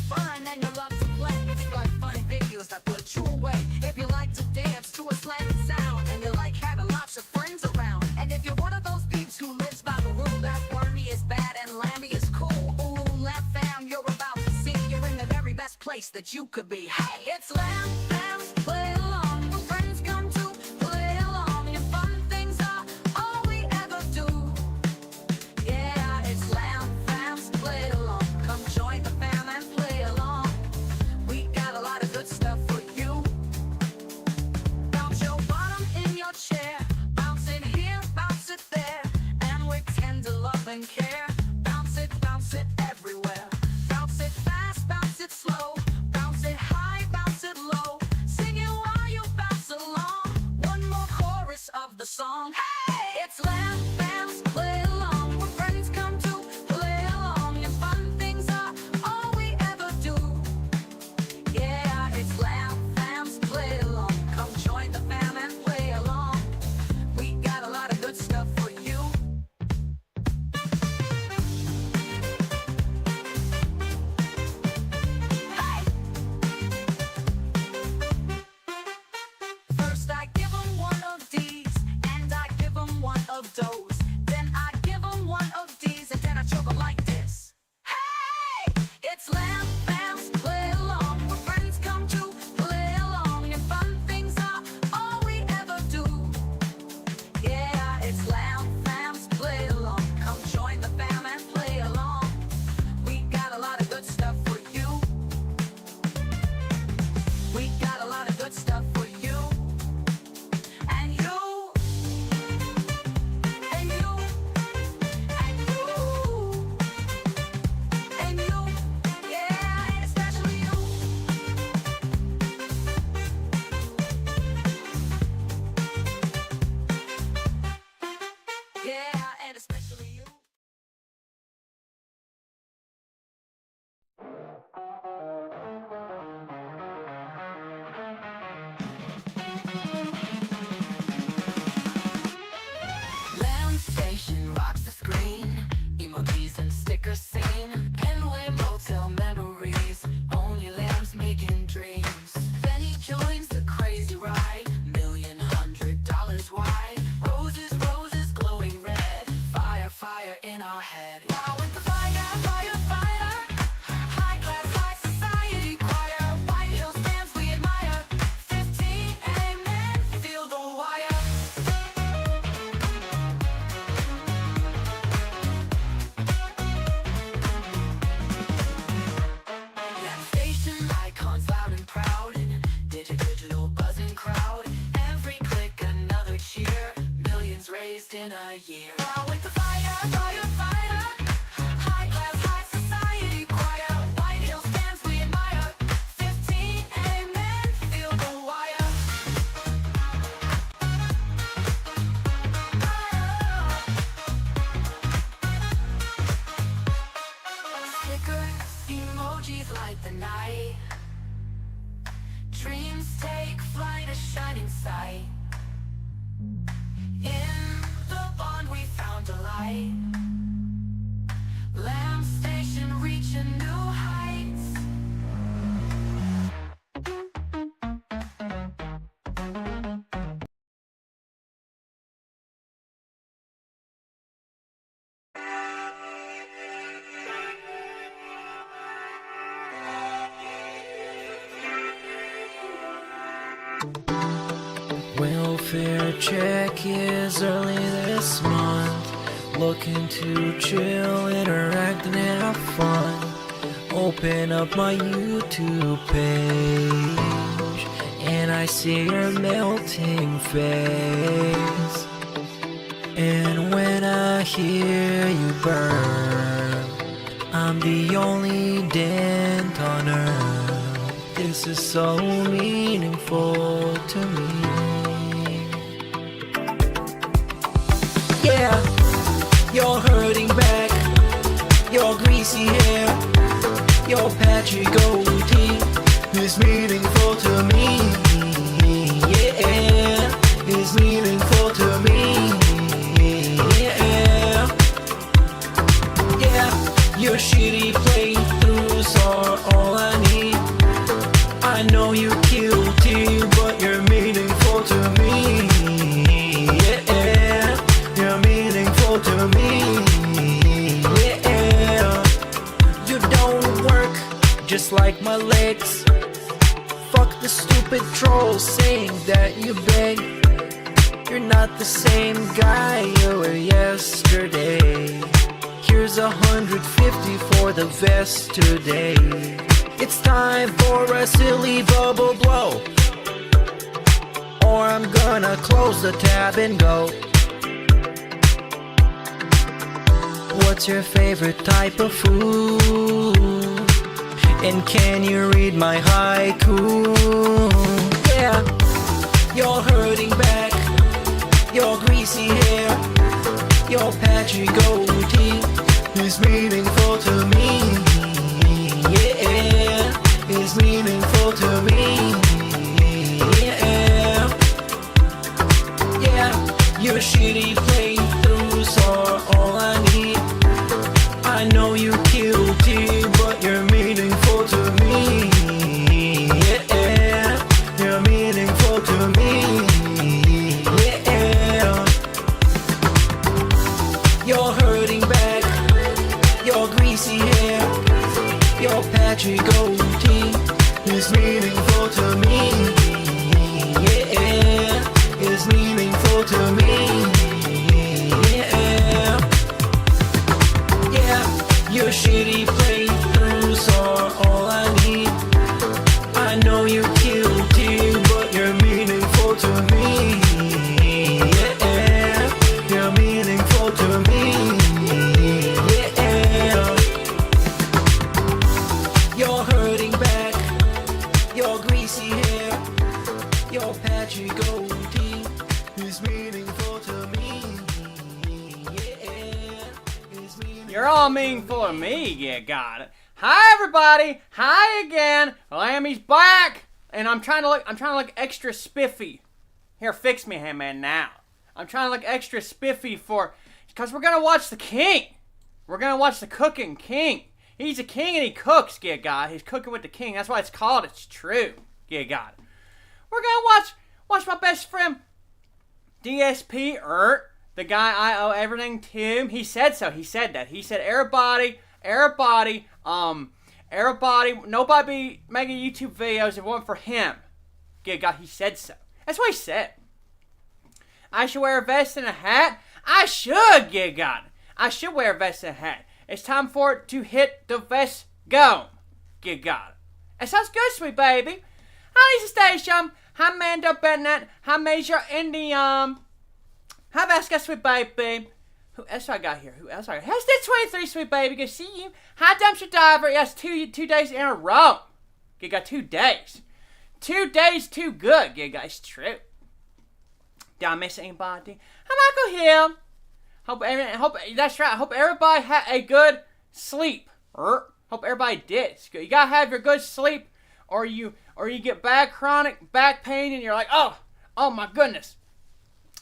fun and you love to play. If you like funny videos that put you away. If you like to dance to a slanted sound and you like having lots of friends around. And if you're one of those peeps who lives by the rule that Wormy is bad and Lammy is cool. Ooh, Lamb Fam, you're about to see. You're in the very best place that you could be. Hey, it's Lamb Fam, play along. When friends come to play along. And fun things are all we ever do. Yeah, it's Lamb Fam's play along. Come join the fam and play along. We got a lot of good stuff for you. Bounce your bottom in your chair. Bounce it here, bounce it there. And we're tender love and care. Bounce it everywhere. Bounce it fast, bounce it slow. Bounce it high, bounce it low. Sing it while you bounce along. One more chorus of the song. Hey, it's Lamb Fam's play along. Where friends come to play along. And fun things are all we ever do. Yeah, it's Lamb Fam's play along. Come join the fam and play along. We got a lot of good stuff for you. Hey! First I give 'em one of these, and I give 'em one of those. Then I give 'em one of these, and then I choke 'em like this. Hey! It's Lamb Fam's play along. Where friends come to play along. And fun things are all we ever do. Yeah, it's Lamb Fam's play along. Come join the fam and play along. We got a lot of good stuff for you. We got a lot of good stuff for you. And you. And you. And you. And you. Yeah, and especially you. Yeah, and especially you. Lamb Station rocks the screen. Emojis and stickers sing. Penway Motel memories. Only lambs making dreams. Then he joins the crazy ride. $100 wide. Roses, roses glowing red. Fire, fire in our head. Now with the fire, fire, fire. High class, high society choir. White Hills fans we admire. 15 amen, feel the wire. Lamb Station icons loud and proud. Digital buzzing crowd. Every click another cheer. Millions raised in a year. Now with the fire, fire, fire. High class, high society choir. White Hills fans we admire. 15 amen, feel the wire. Stickers, emojis light the night. Dreams take flight, a shining sight. In the bond we found delight. Lamb Station reaching new heights. Welfare check is early this month. Looking to chill, interact and have fun. Open up my YouTube page and I see your melting face. And when I hear you burn, I'm the only dent on earth. This is so meaningful to me. Yeah, you're hurting back, your greasy hair, your patchy goatee is meaningful to me. Yeah, is meaningful to me. Yeah, yeah, your shitty playthroughs are all I meaningful to me. Yeah, you don't work just like my legs. Fuck the stupid trolls saying that you beg. You're not the same guy you were yesterday. Here's 150 for the vest today. It's time for a silly bubble blow, or I'm gonna close the tab and go. What's your favorite type of food? And can you read my haiku? Yeah, you're hurting back, your greasy hair, your patchy goatee is meaningful to me. Yeah, is meaningful to me. Yeah, yeah, your shitty playthroughs are all I need. I know you guilty, but you're meaningful to me. Yeah, you're meaningful to me. Yeah, you're hurting back, your greasy hair, your patchy goatee is meaningful to me. Yeah, is meaningful to me. Your shitty playthroughs are all I need. I know you're guilty, but you're meaningful to me. Yeah, you're meaningful to me. Yeah, you're hurting back, your greasy hair, your patchy goatee is meaningful to me. You're all meaningful to me, yeah, got it. Hi everybody, hi again. Lammy's back, and I'm trying to look extra spiffy. Here, fix me, Handman, now. I'm trying to look extra spiffy because we're gonna watch the king. We're gonna watch the cooking king. He's a king and he cooks, yeah, God. He's cooking with the king. That's why it's called. It's true, yeah, God. We're gonna watch my best friend DSP the guy I owe everything to. He said so. He said that. He said, everybody, nobody making YouTube videos if it wasn't for him. Good God, he said so. That's what he said. I should wear a vest and a hat. I should, good God. I should wear a vest and a hat. It's time for it to hit the vest go. Good God. It sounds good, sweet baby. Hi, Lisa Station. Hi, Amanda Bennett. Hi, Major Indian. Hi, Vasca, sweet baby. Who else I got here? How's this 23, sweet baby? Good to see you. Hi, Dumpster Diver. Yes, two days in a row. You got 2 days. 2 days too good. You guys, true. Did I miss anybody? Hi, Michael Hill. Hope that's right. Hope everybody had a good sleep. Hope everybody did. You gotta have your good sleep, or you get bad chronic back pain, and you're like, oh my goodness.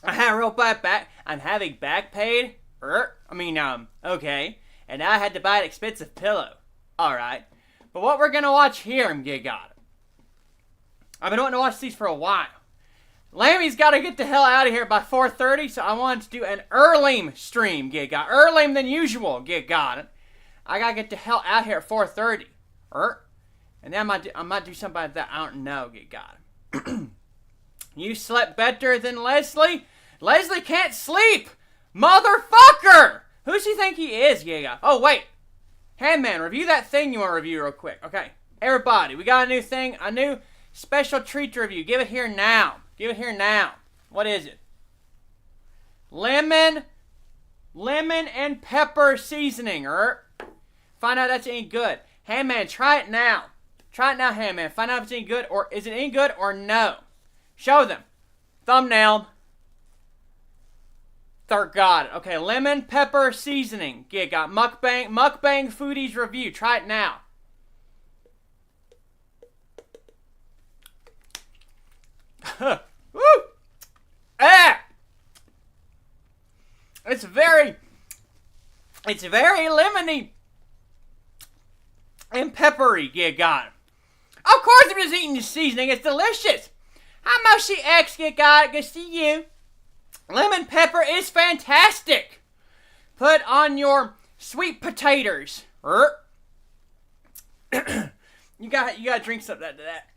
I have real bad back. I'm having back pain. Okay. And now I had to buy an expensive pillow. Alright. But what we're gonna watch here, got it. I've been wanting to watch these for a while. Lammy's gotta get the hell out of here by 4:30, so I wanted to do an early stream, got it. Earlier than usual, got it. I gotta get the hell out here at 4:30. And then I might do something like that. I don't know, got it. You slept better than Leslie? Leslie can't sleep! Motherfucker! Who's he think he is, yeah? Oh, wait. Handman, review that thing you want to review real quick. Okay. Everybody, we got a new thing. A new special treat to review. Give it here now. Give it here now. What is it? Lemon and pepper seasoning. Find out if that's any good. Handman, try it now. Try it now, Handman. Find out if it's any good, or is it any good or no. Show them. Thumbnail. Third God. Okay, lemon pepper seasoning. Yeah, got mukbang foodies review. Try it now. Woo! Ah! It's very lemony and peppery. Yeah, got it. Of course, I'm just eating the seasoning. It's delicious. Hi, Moshi X. Yeah, got it. Good to see you. Lemon pepper is fantastic. on your sweet potatoes. You gotta drink something to that.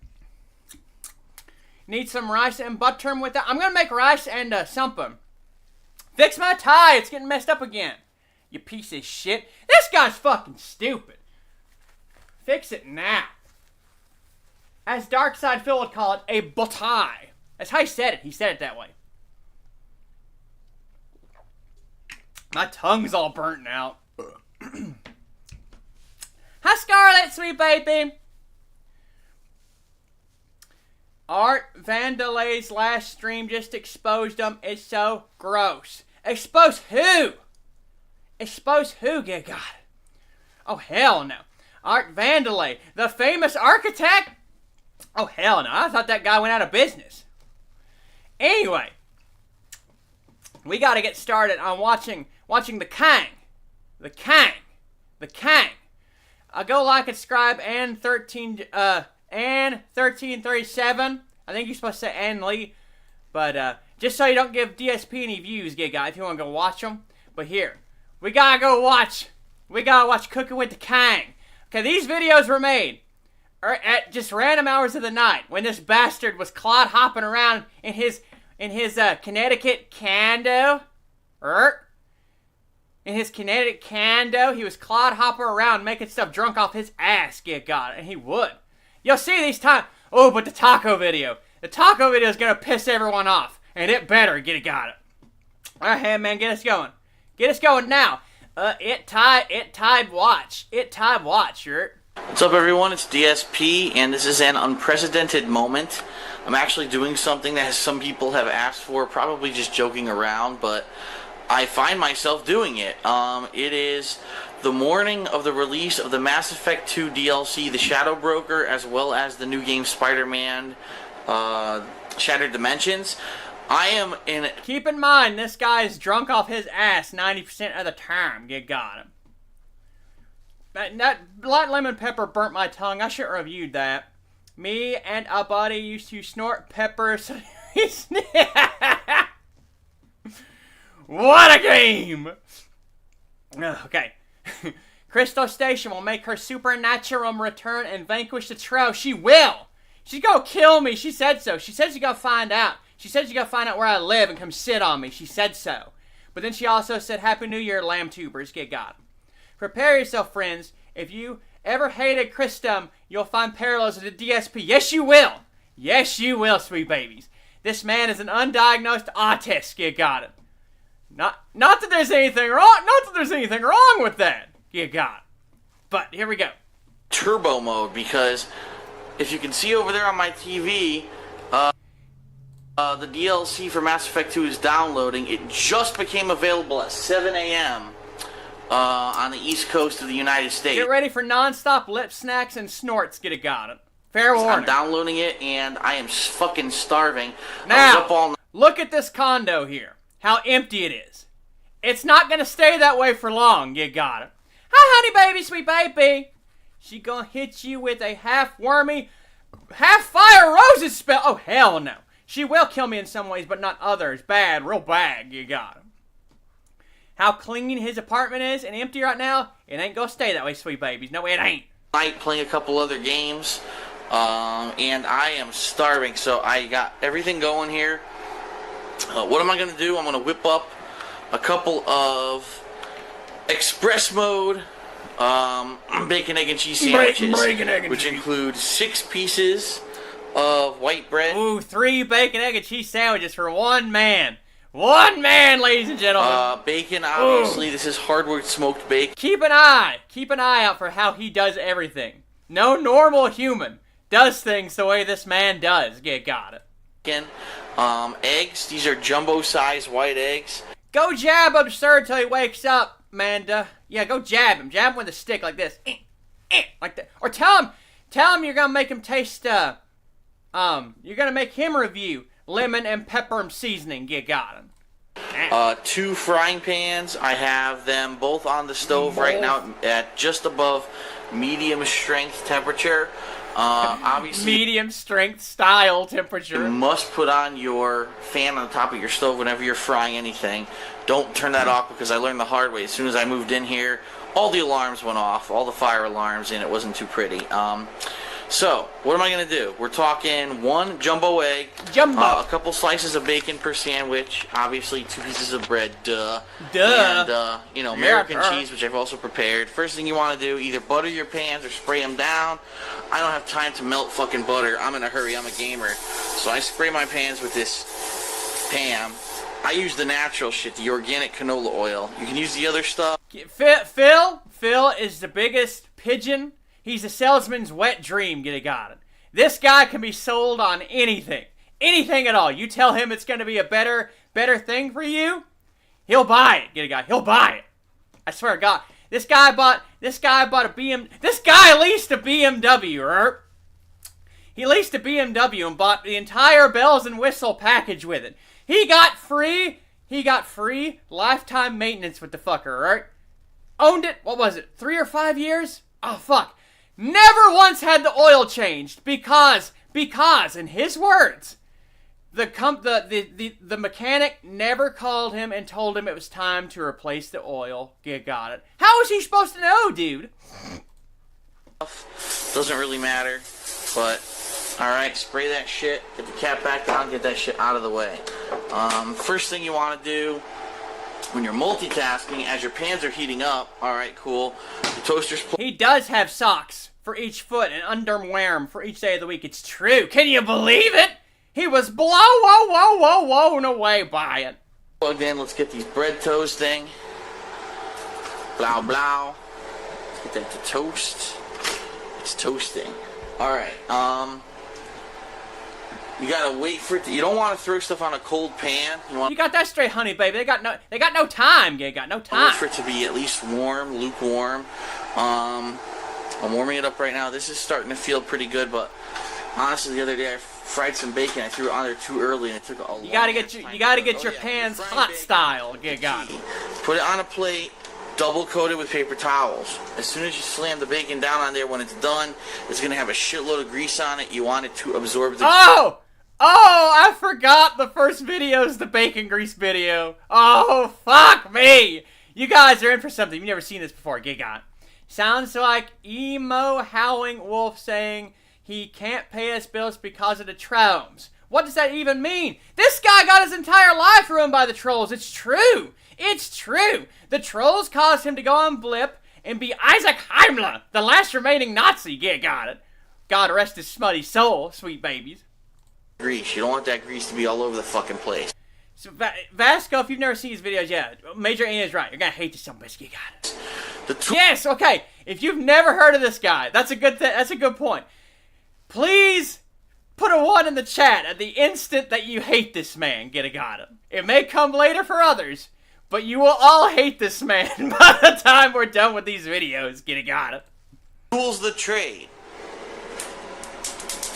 Need some rice and butter with that. I'm gonna make rice and something. Fix my tie. It's getting messed up again. You piece of shit. This guy's fucking stupid. Fix it now. As Darkside Phil would call it, a tie. That's how he said it. He said it that way. My tongue's all burnt out. Hi, Scarlett, sweet baby. Art Vandelay's last stream just exposed them. It's so gross. Expose who? Expose who, good God? Oh, hell no. Art Vandelay, the famous architect? Oh, hell no. I thought that guy went out of business. Anyway, we got to get started on watching The Kang. The Kang. The Kang. Go like and subscribe and 1337. I think you're supposed to say Ann Lee. But just so you don't give DSP any views, good guy, if you want to go watch them. But here, we gotta watch Cooking with the Kang. Okay, these videos were made at just random hours of the night when this bastard was clod hopping around in his Connecticut condo. In his Connecticut condo, he was clod hopping around making stuff drunk off his ass, good God, and he would. You'll see these times. Oh, but the taco video. The taco video is gonna piss everyone off, and it better got it. All right, hey man, get us going. Get us going now. It tied watch. What's up, everyone? It's DSP, and this is an unprecedented moment. I'm actually doing something that some people have asked for, probably just joking around, but I find myself doing it. It is the morning of the release of the Mass Effect 2 DLC, The Shadow Broker, as well as the new game Spider-Man Shattered Dimensions. I am in... Keep in mind, this guy is drunk off his ass 90% of the time. You got him. That black lemon pepper burnt my tongue. I should have reviewed that. Me and a buddy used to snort peppers. What a game! Okay. Crystal Station will make her supernatural return and vanquish the trio. She will! She's gonna kill me. She said so. She said she's gonna find out. She said she's gonna find out where I live and come sit on me. She said so. But then she also said, Happy New Year, lamb tubers. Get got 'em. Prepare yourself, friends. If you ever hated Christum, you'll find parallels with the DSP. Yes, you will. Yes, you will, sweet babies. This man is an undiagnosed autist. Get got it. Not that there's anything wrong. Not that there's anything wrong with that. You got it. But here we go. Turbo mode, because if you can see over there on my TV, the DLC for Mass Effect 2 is downloading. It just became available at 7 a.m. On the East Coast of the United States. Get ready for non-stop lip snacks and snorts. Get it, got it. Fair warning. I'm downloading it, and I am fucking starving. Now, I was up all night. Look at this condo here. How empty it is. It's not gonna stay that way for long. You got it. Hi, honey baby, sweet baby. She gonna hit you with a half-wormy, half-fire roses spell. Oh, hell no. She will kill me in some ways, but not others. Bad, real bad. You got it. How clean his apartment is and empty right now, it ain't gonna stay that way, sweet babies. No, it ain't. Night playing a couple other games, and I am starving, so I got everything going here. What am I gonna do? I'm gonna whip up a couple of express mode bacon, egg, and cheese sandwiches, which include 6 pieces of white bread. Ooh, 3 bacon, egg, and cheese sandwiches for one man. One man, ladies and gentlemen. Bacon, obviously. Ooh. This is hardwood smoked bacon. Keep an eye out for how he does everything. No normal human does things the way this man does. Get got it. Eggs. These are jumbo-sized white eggs. Go jab Absurd till he wakes up, Amanda. Yeah, go jab him. Jab him with a stick like this. Like that. Or tell him you're gonna make him taste, you're gonna make him review lemon and pepper seasoning. You got him. 2 frying pans. I have them both on the stove right now at just above medium strength temperature. Obviously, Medium strength style you temperature. must put on your fan on the top of your stove whenever you're frying anything. Don't turn that off because I learned the hard way. As soon as I moved in here, all the alarms went off, all the fire alarms, and it wasn't too pretty. So, what am I going to do? We're talking 1 jumbo egg, Jumbo. a couple slices of bacon per sandwich, obviously 2 pieces of bread, duh. Duh. And, you know, American Yeah, cheese, which I've also prepared. First thing you want to do, either butter your pans or spray them down. I don't have time to melt fucking butter. I'm in a hurry. I'm a gamer. So I spray my pans with this Pam. I use the natural shit, the organic canola oil. You can use the other stuff. Phil is the biggest pigeon. He's a salesman's wet dream, got it. This guy can be sold on anything. Anything at all. You tell him it's going to be a better thing for you, he'll buy it, He'll buy it. I swear to God. This guy bought a BMW. This guy leased a BMW, right? He leased a BMW and bought the entire bells and whistle package with it. He got free lifetime maintenance with the fucker, right? Owned it, what was it, 3 or 5 years? Oh, fuck. Never once had the oil changed because, in his words, the mechanic never called him and told him it was time to replace the oil. Got it. How was he supposed to know, dude? Doesn't really matter, but alright, spray that shit, get the cap back on, get that shit out of the way. First thing you want to do when you're multitasking, as your pans are heating up, alright, cool, the toaster's He does have socks for each foot and underwear for each day of the week. It's true. Can you believe it? He was blown away by it. plugged in. Let's get these bread toasting. Blow, blow. Let's get that to toast. It's toasting. Alright, you gotta wait for it to, you don't want to throw stuff on a cold pan. You got that straight, honey, baby. They got no time. You got no Wait time. for it to be at least warm, lukewarm. I'm warming it up right now. This is starting to feel pretty good, but honestly, the other day I fried some bacon. I threw it on there too early, and it took a long You gotta get your yeah, pans frying hot bacon. style. You got it. Put it on a plate, double coat it with paper towels. As soon as you slam the bacon down on there, when it's done, it's gonna have a shitload of grease on it. You want it to absorb the. Oh, I forgot the first video is the bacon grease video. Oh, fuck me. You guys are in for something. You've never seen this before. Get on. Sounds like emo howling wolf saying he can't pay his bills because of the trolls. What does that even mean? This guy got his entire life ruined by the trolls. It's true. It's true. The trolls caused him to go on Blip and be Isaac Heimler, the last remaining Nazi. Yeah, got it. God rest his smutty soul, sweet babies. Grease. You don't want that grease to be all over the fucking place. So, Vasco, if you've never seen his videos yet, Major Ian is right. You're gonna hate this son of a bitch. You got it. Yes, okay. If you've never heard of this guy, that's a good that's a good point. Please put a 1 in the chat at the instant that you hate this man. Got it. It may come later for others, but you will all hate this man by the time we're done with these videos. Got it. Tools of the trade.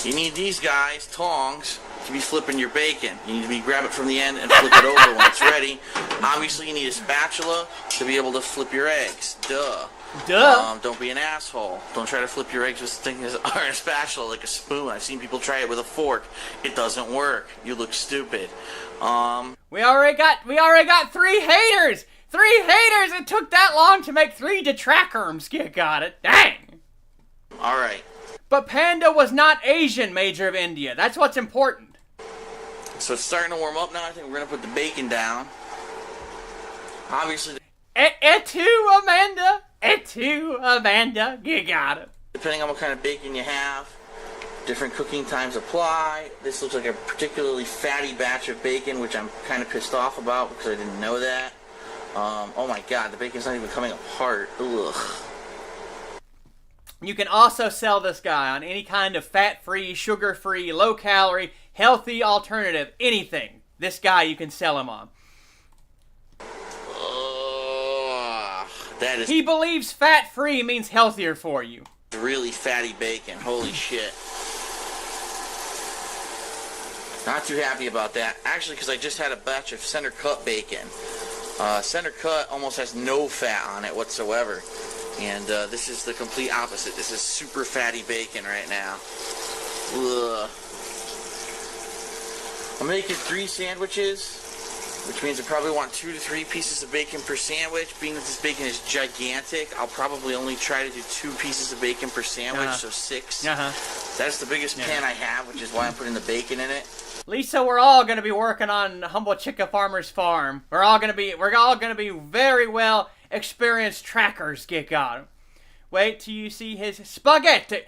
You need these guys, tongs, to be flipping your bacon. You need to be grab it from the end and flip it over when it's ready. Obviously, you need a spatula to be able to flip your eggs. Duh. Don't be an asshole. Don't try to flip your eggs with things or a spatula like a spoon. I've seen people try it with a fork. It doesn't work. You look stupid. We already got 3 haters. 3 haters. It took that long to make 3 detractors. Got it. Dang. All right. But Panda was not Asian, Major of India. That's what's important. So it's starting to warm up now. I think we're gonna put the bacon down. Obviously. Et tu, Amanda? Et tu, Amanda? You got it. Depending on what kind of bacon you have, different cooking times apply. This looks like a particularly fatty batch of bacon, which I'm kind of pissed off about because I didn't know that. Oh my god, the bacon's not even coming apart. Ugh. You can also sell this guy on any kind of fat-free, sugar-free, low-calorie, healthy alternative. Anything. This guy you can sell him on. That is He believes fat-free means healthier for you. really fatty bacon. Holy shit. Not too happy about that. Actually, because I just had a batch of center cut bacon. Center cut almost has no fat on it whatsoever. And this is the complete opposite. This is super fatty bacon right now. Ugh. I'm making 3 sandwiches, which means I probably want 2 to 3 pieces of bacon per sandwich. Being that this bacon is gigantic, I'll probably only try to do 2 pieces of bacon per sandwich, so 6. That's the biggest pan I have, which is why I'm putting the bacon in it. Lisa, we're all gonna be working on Humble Chicken Farmer's farm. We're all gonna be very well experienced trackers, get got. Wait till you see his spaghetti.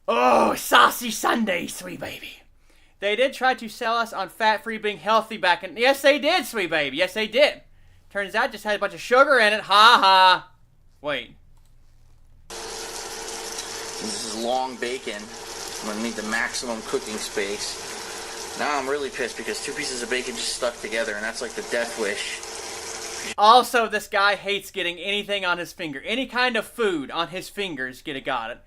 Oh, saucy Sunday, sweet baby. They did try to sell us on fat-free being healthy back in... Yes, they did, sweet baby. Yes, they did. Turns out it just had a bunch of sugar in it. Ha ha. Wait. This is long bacon. I'm going to need the maximum cooking space. Now I'm really pissed because 2 pieces of bacon just stuck together, and that's like the death wish. Also, this guy hates getting anything on his finger. Any kind of food on his fingers, got it.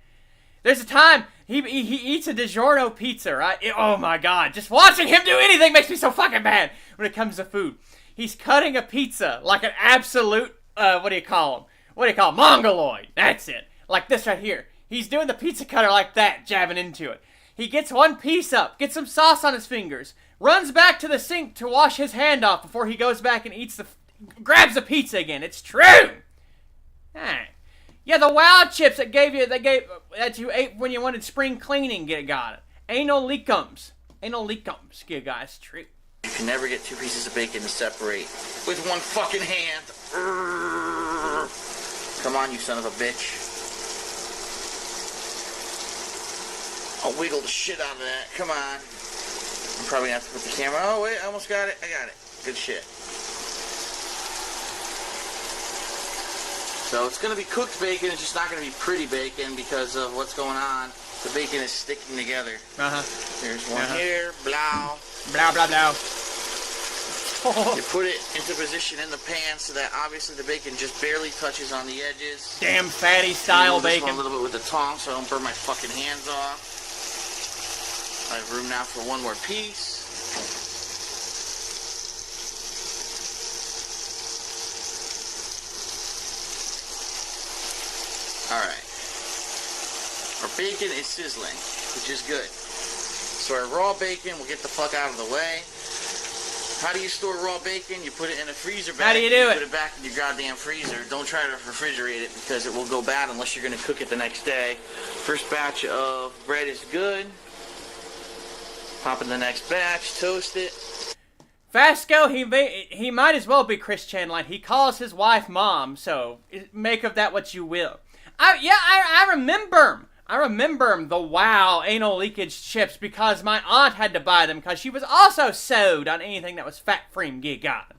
There's a time he eats a DiGiorno pizza, right? Oh my god, just watching him do anything makes me so fucking mad when it comes to food. He's cutting a pizza like an absolute, what do you call him? What do you call him? Mongoloid. That's it. Like this right here. He's doing the pizza cutter like that, jabbing into it. He gets one piece up, gets some sauce on his fingers, runs back to the sink to wash his hand off before he goes back and grabs the pizza again. It's true! Hey. Yeah, the Wow chips that you ate when you wanted spring cleaning, got it. Anal leakums. Guys, true. You can never get 2 pieces of bacon to separate with one fucking hand. Come on, you son of a bitch. I'll wiggle the shit out of that. Come on. I'm probably gonna have to put the camera. Oh, wait, I almost got it. I got it. Good shit. So it's going to be cooked bacon, it's just not going to be pretty bacon because of what's going on. The bacon is sticking together. There's one here, blah. Blah, blah, blah. You put it into position in the pan so that obviously the bacon just barely touches on the edges. Damn fatty style bacon. A little bit with the tongs so I don't burn my fucking hands off. I have room now for one more piece. Alright. Our bacon is sizzling, which is good. So our raw bacon will get the fuck out of the way. How do you store raw bacon? You put it in a freezer bag. How do you do it? Put it back in your goddamn freezer. Don't try to refrigerate it because it will go bad unless you're going to cook it the next day. First batch of bread is good. Pop in the next batch, toast it. Fasco, he might as well be Chris Chandler. He calls his wife mom, so make of that what you will. I remember him. I remember him, the Wow anal leakage chips, because my aunt had to buy them because she was also sewed on anything that was fat-free. God.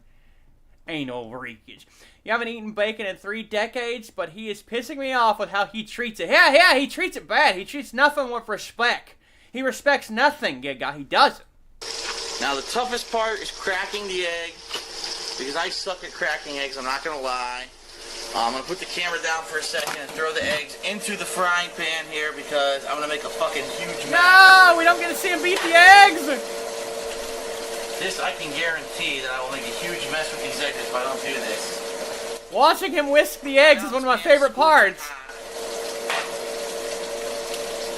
Anal leakage. You haven't eaten bacon in 3 decades, but he is pissing me off with how he treats it. Yeah, he treats it bad. He treats nothing with respect. He respects nothing, God. He doesn't. Now the toughest part is cracking the egg, because I suck at cracking eggs, I'm not going to lie. I'm going to put the camera down for a second and throw the eggs into the frying pan here because I'm going to make a fucking huge mess. No, we don't get to see him beat the eggs. This, I can guarantee that I will make a huge mess with these eggs if I don't do this. Watching him whisk the eggs is one of my favorite parts.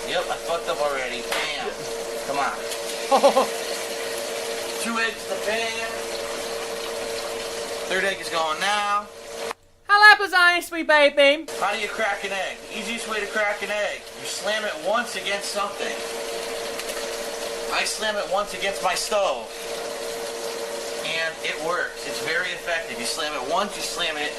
Yep, I fucked up already. Bam. Come on. 2 eggs in the pan. 3rd egg is going now. Jalapeno, sweet baby. How do you crack an egg? The easiest way to crack an egg, you slam it once against something. I slam it once against my stove. And it works. It's very effective. You slam it once, you slam it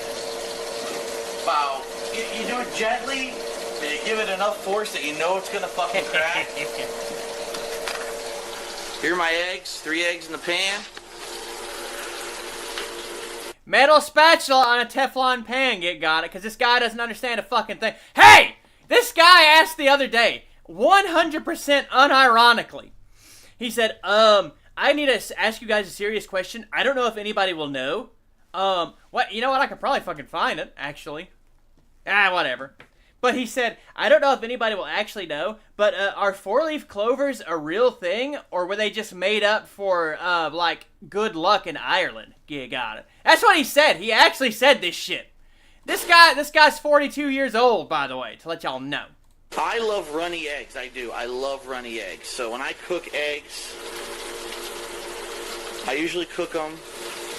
about... You do it gently, but you give it enough force that you know it's going to fucking crack. Here are my eggs. 3 eggs in the pan. Metal spatula on a Teflon pan, got it, because this guy doesn't understand a fucking thing. Hey! This guy asked the other day, 100% unironically. He said, I need to ask you guys a serious question. I don't know if anybody will know. What? You know what? I could probably fucking find it, actually. Whatever. But he said, I don't know if anybody will actually know, but are 4-leaf clovers a real thing, or were they just made up for, like, good luck in Ireland? Yeah, got it. That's what he said. He actually said this shit. This guy's 42 years old, by the way, to let y'all know. I love runny eggs. I do. I love runny eggs. So when I cook eggs, I usually cook them.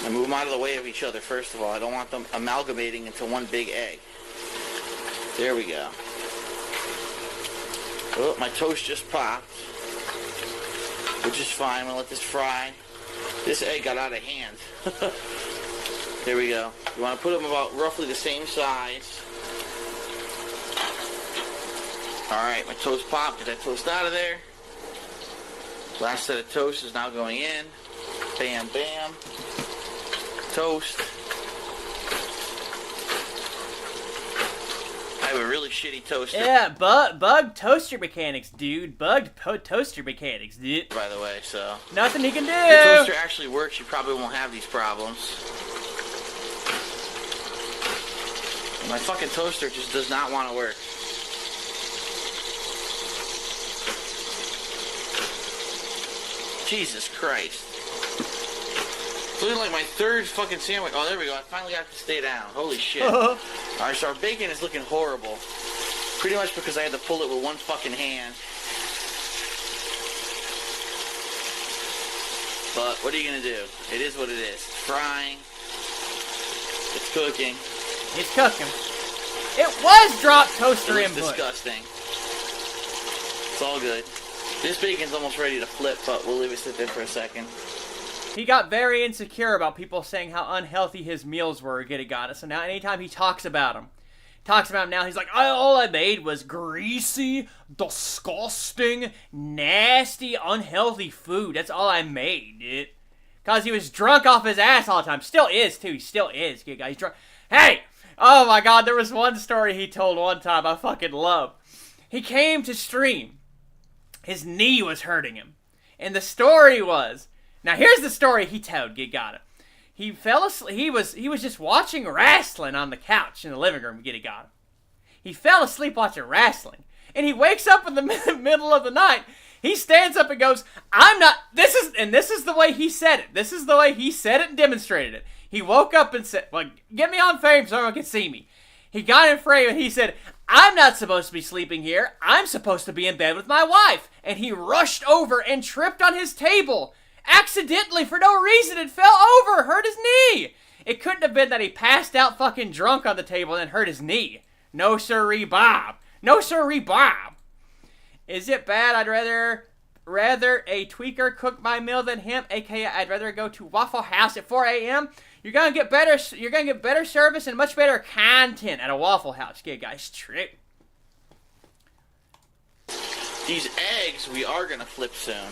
I move them out of the way of each other, first of all. I don't want them amalgamating into one big egg. There we go. Oh, my toast just popped, which is fine. I'm going to let this fry. This egg got out of hand. There we go. You want to put them about roughly the same size. Alright, my toast popped. Get that toast out of there. Last set of toast is now going in. Bam, bam. Toast. I have a really shitty toaster. Yeah, bug toaster mechanics, dude. Bugged toaster mechanics, dude. By the way, so. Nothing he can do. If the toaster actually works, you probably won't have these problems. My fucking toaster just does not want to work. Jesus Christ. It's looking like my third fucking sandwich. Oh, there we go. I finally got to stay down. Holy shit. Alright, so our bacon is looking horrible. Pretty much because I had to pull it with one fucking hand. But what are you going to do? It is what it is. It's frying. It's cooking. It's cooking. It was drop toaster It looks input. disgusting. It's all good. This bacon's almost ready to flip, but we'll leave it sit there for a second. He got very insecure about people saying how unhealthy his meals were, Gidigata. So now anytime he talks about them now, he's like, all I made was greasy, disgusting, nasty, unhealthy food. That's all I made, dude. Because he was drunk off his ass all the time. Still is, too. He still is, Giga. He's drunk. Hey! Oh, my God. There was one story he told one time I fucking love. He came to stream. His knee was hurting him. And the story was... Now, here's the story he told, Gidigata. He fell asleep. He was just watching wrestling on the couch in the living room, Gidigata. He fell asleep watching wrestling. And he wakes up in the middle of the night. He stands up and goes, I'm not... This is the way he said it. This is the way he said it and demonstrated it. He woke up and said, well, get me on frame so everyone can see me. He got in frame and he said, I'm not supposed to be sleeping here. I'm supposed to be in bed with my wife. And he rushed over and tripped on his table. Accidentally, for no reason, and fell over, hurt his knee. It couldn't have been that he passed out fucking drunk on the table and hurt his knee. No sirree, Bob. No sirree, Bob. Is it bad? I'd rather a tweaker cook my meal than him. AKA, I'd rather go to Waffle House at 4 a.m. You're gonna get better service and much better content at a Waffle House. Yeah, guys, true. These eggs, we are going to flip soon.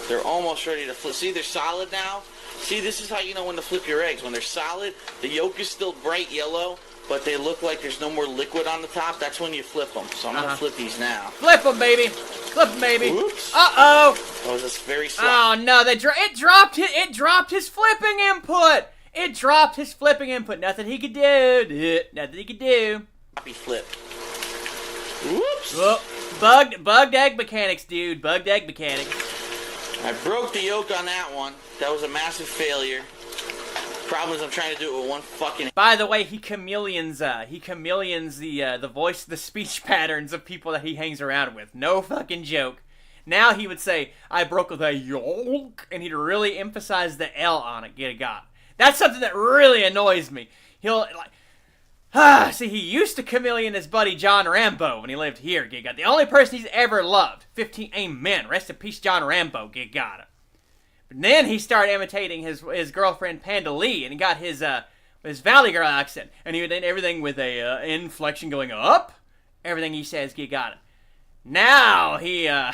They're almost ready to flip. See, they're solid now. See, this is how you know when to flip your eggs. When they're solid, the yolk is still bright yellow, but they look like there's no more liquid on the top. That's when you flip them. So I'm going to flip these now. Flip them, baby. Flip them, baby. Whoops. Uh-oh. That was just very slow. Oh, no. It dropped his flipping input. It dropped his flipping input. Nothing he could do. Nothing he could do. Happy flip. Whoops. Oh, bugged egg mechanics, dude. Bugged egg mechanics. I broke the yolk on that one. That was a massive failure. Problem is I'm trying to do it with one fucking... By the way, he chameleons the voice, the speech patterns of people that he hangs around with. No fucking joke. Now he would say, I broke the yolk, and he'd really emphasize the L on it, get a god. That's something that really annoys me. He'll, like... see, he used to chameleon his buddy John Rambo when he lived here, Giga. The only person he's ever loved. 15 amen. Rest in peace, John Rambo, Giga. But then he started imitating his girlfriend Panda Lee, and he got his Valley Girl accent. And he did everything with a inflection going up. Everything he says, Giga. Now he, now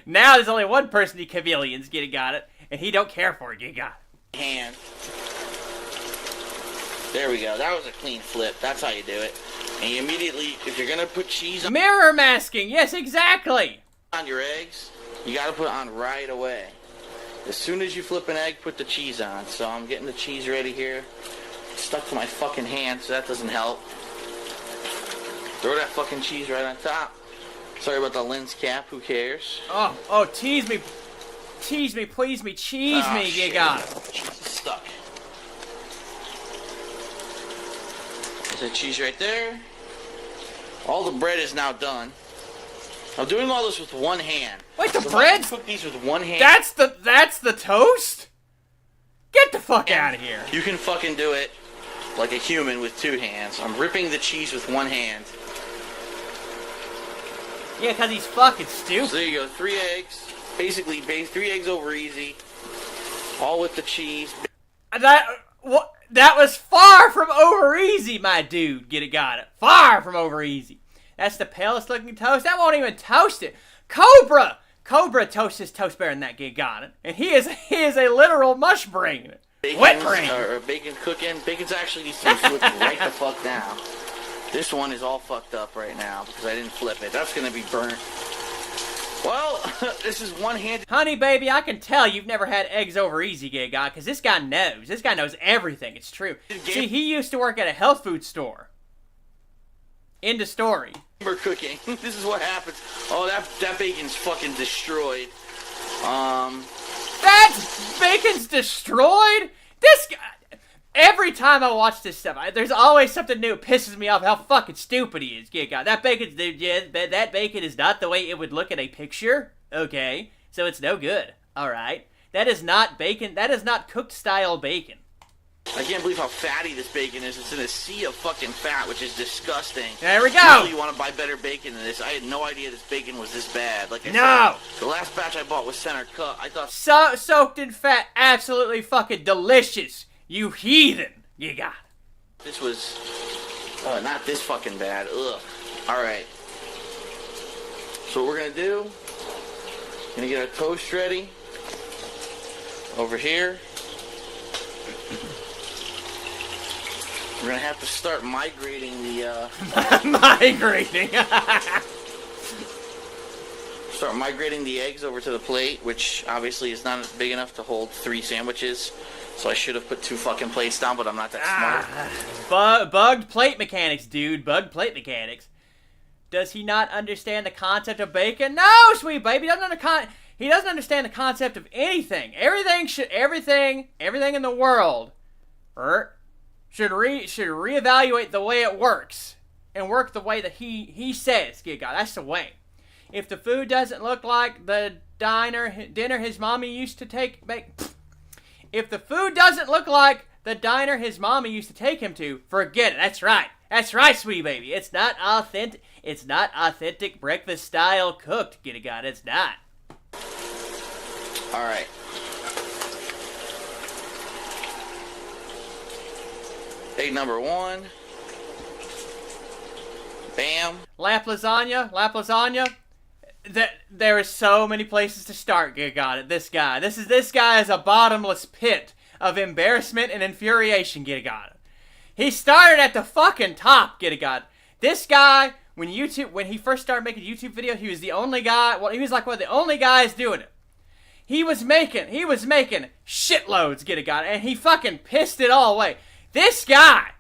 there's only one person he chameleons, Giga, and he don't care for it, Giga. Hand. There we go. That was a clean flip. That's how you do it. And you immediately, if you're going to put cheese on Mirror masking. Yes, exactly. your eggs, you got to put it on right away. As soon as you flip an egg, put the cheese on. So I'm getting the cheese ready here. It's stuck to my fucking hand, so that doesn't help. Throw that fucking cheese right on top. Sorry about the lens cap. Who cares? Oh, tease me. Tease me, please me, cheese me, shit. Giga. Cheese is stuck. There's the cheese right there. All the bread is now done. I'm doing all this with one hand. Wait, the So bread? I can cook these with one hand. That's the toast? Get the fuck out of here. You can fucking do it like a human with two hands. I'm ripping the cheese with one hand. Yeah, because he's fucking So stupid. there you go, 3 eggs. Basically, 3 eggs over easy. All with the cheese. That was far from over easy, my dude. Got it. Far from over easy. That's the palest looking toast. That won't even toast it. Cobra toasts his toast better than that. Got it. And he is a literal mush brain. Wet brain. Bacon cooking. Bacon's actually needs to be flipped right the fuck now. This one is all fucked up right now because I didn't flip it. That's gonna be burnt. Well, this is one-handed. Honey, baby, I can tell you've never had eggs over easy, guy, because this guy knows. This guy knows everything. It's true. See, he used to work at a health food store. End of story. Cooking. This is what happens. Oh, that bacon's fucking destroyed. That bacon's destroyed? This guy... Every time I watch this stuff, there's always something new. It pisses me off how fucking stupid he is. God, that bacon is not the way it would look in a picture. Okay, so it's no good. All right, that is not bacon. That is not cooked style bacon. I can't believe how fatty this bacon is. It's in a sea of fucking fat, which is disgusting. There we go. Usually you want to buy better bacon than this. I had no idea this bacon was this bad. Like I said, the last batch I bought was center cut. I thought soaked in fat, absolutely fucking delicious. You heathen. You got it. This was not this fucking bad. Ugh. Alright. So what we're gonna do, gonna get our toast ready. Over here. We're gonna have to start migrating the start migrating the eggs over to the plate, which obviously is not big enough to hold 3 sandwiches. So I should have put 2 fucking plates down, but I'm not that smart. Bugged plate mechanics, dude. Bugged plate mechanics. Does he not understand the concept of bacon? No, sweet baby. He doesn't understand the concept of anything. Everything in the world should reevaluate the way it works and work the way that he says. God, that's the way. If the food doesn't look like the dinner his mommy used to If the food doesn't look like the diner his mommy used to take him to, forget it. That's right. That's right, sweet baby. It's not authentic. It's not authentic breakfast style cooked. God, it's not. All right. Egg number 1. Bam. Lap lasagna. There is so many places to start. Got it. This guy is a bottomless pit of embarrassment and infuriation. Got it. He started at the fucking top. Got it. This guy, when he first started making YouTube videos, he was the only guy. Well, he was like one of the only guys doing it. He was making shitloads. Got it. And he fucking pissed it all away. This guy.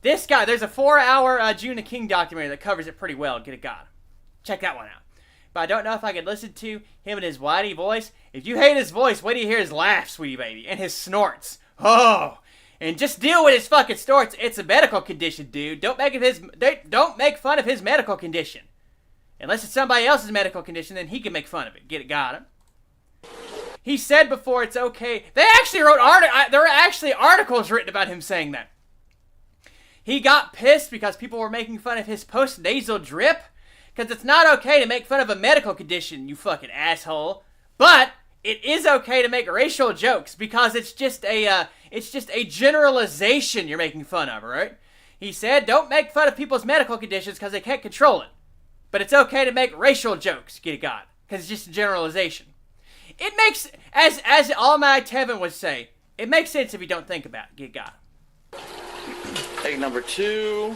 There's a 4-hour Juna King documentary that covers it pretty well. Got it. Check that one out. But I don't know if I could listen to him and his whitey voice. If you hate his voice, wait till you hear his laugh, sweetie baby, and his snorts. Oh, and just deal with his fucking snorts. It's a medical condition, dude. Don't make fun of his medical condition. Unless it's somebody else's medical condition, then he can make fun of it. Got it? He said before it's okay. There are actually articles written about him saying that. He got pissed because people were making fun of his post-nasal drip. Because it's not okay to make fun of a medical condition, you fucking asshole. But it is okay to make racial jokes because it's just a generalization you're making fun of, right? He said, don't make fun of people's medical conditions because they can't control it. But it's okay to make racial jokes, because it's just a generalization. It makes, as Almighty Tevin would say, it makes sense if you don't think about it, Egg number 2.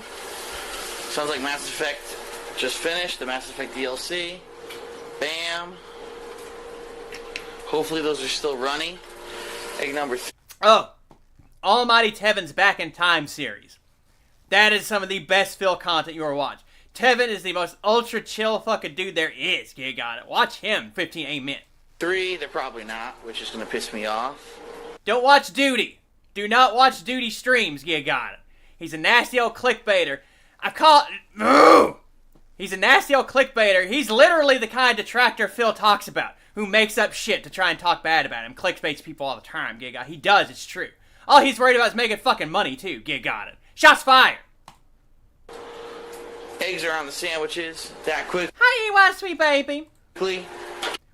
Sounds like Mass Effect just finished, the Mass Effect DLC. Bam. Hopefully those are still running. Egg number 3. Oh, Almighty Tevin's Back in Time series. That is some of the best Phil content you ever watch. Tevin is the most ultra chill fucking dude there is. Watch him, 15 Amen. 3, they're probably not, which is going to piss me off. Don't watch Duty. Do not watch Duty streams, He's a nasty old clickbaiter. I call it... Ugh! He's a nasty old clickbaiter. He's literally the kind of detractor Phil talks about, who makes up shit to try and talk bad about him. Clickbaits people all the time, Gig. He does, it's true. All he's worried about is making fucking money, too. Gig got it. Shots fired! Eggs are on the sandwiches. That quickly. Hi, sweet baby.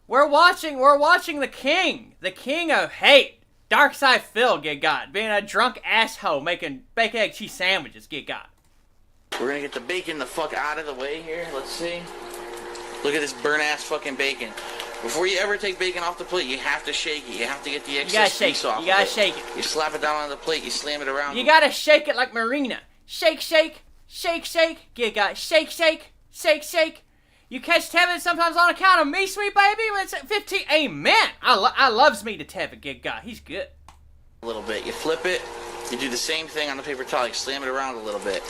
We're watching the king of hate. Darkside Phil, Gig got, being a drunk asshole making bacon egg cheese sandwiches, Gig got. We're gonna get the bacon the fuck out of the way here. Let's see. Look at this burn-ass fucking bacon. Before you ever take bacon off the plate, you have to shake it. You have to get the excess grease off. You gotta shake it. You slap it down on the plate. You slam it around. You gotta shake it like Marina. Shake, shake, shake, shake. Gig got shake, shake, shake, shake. You catch Tevin sometimes on account of me, sweet baby. When it's at 15, amen. I loves me to Tevin, Gig got. He's good. A little bit. You flip it. You do the same thing on the paper towel. You slam it around a little bit.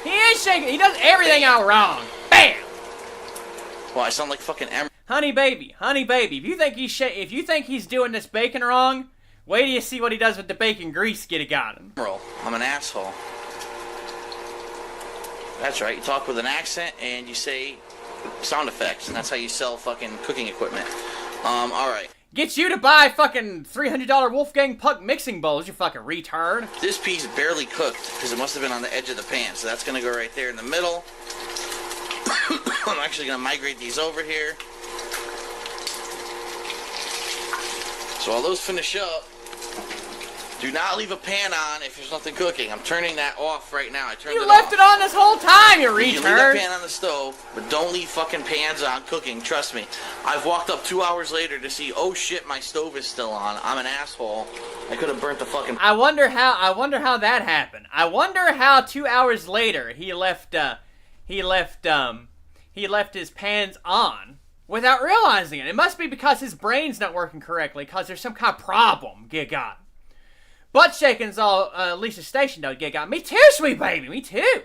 He is shaking. He does everything out wrong. Bam! Well, I sound like fucking honey baby. If you think he's doing this bacon wrong, wait till you see what he does with the bacon grease. Get it got him. I'm an asshole. That's right. You talk with an accent and you say sound effects, and that's how you sell fucking cooking equipment. All right. Get you to buy fucking $300 Wolfgang Puck mixing bowls, you fucking retard. This piece barely cooked because it must have been on the edge of the pan, so that's gonna go right there in the middle. I'm actually gonna migrate these over here. So while those finish up, do not leave a pan on if there's nothing cooking. I'm turning that off right now. I turned it off. You left it on this whole time, you retard. You can leave the pan on the stove, but don't leave fucking pans on cooking. Trust me. I've walked up 2 hours later to see, oh shit, my stove is still on. I'm an asshole. I could have burnt the fucking... I wonder how that happened. I wonder how 2 hours later he left his pans on without realizing it. It must be because his brain's not working correctly, because there's some kind of problem, Gig got. Butt shaking's all Lisa's station, though, Gig got. Me too, sweet baby, me too.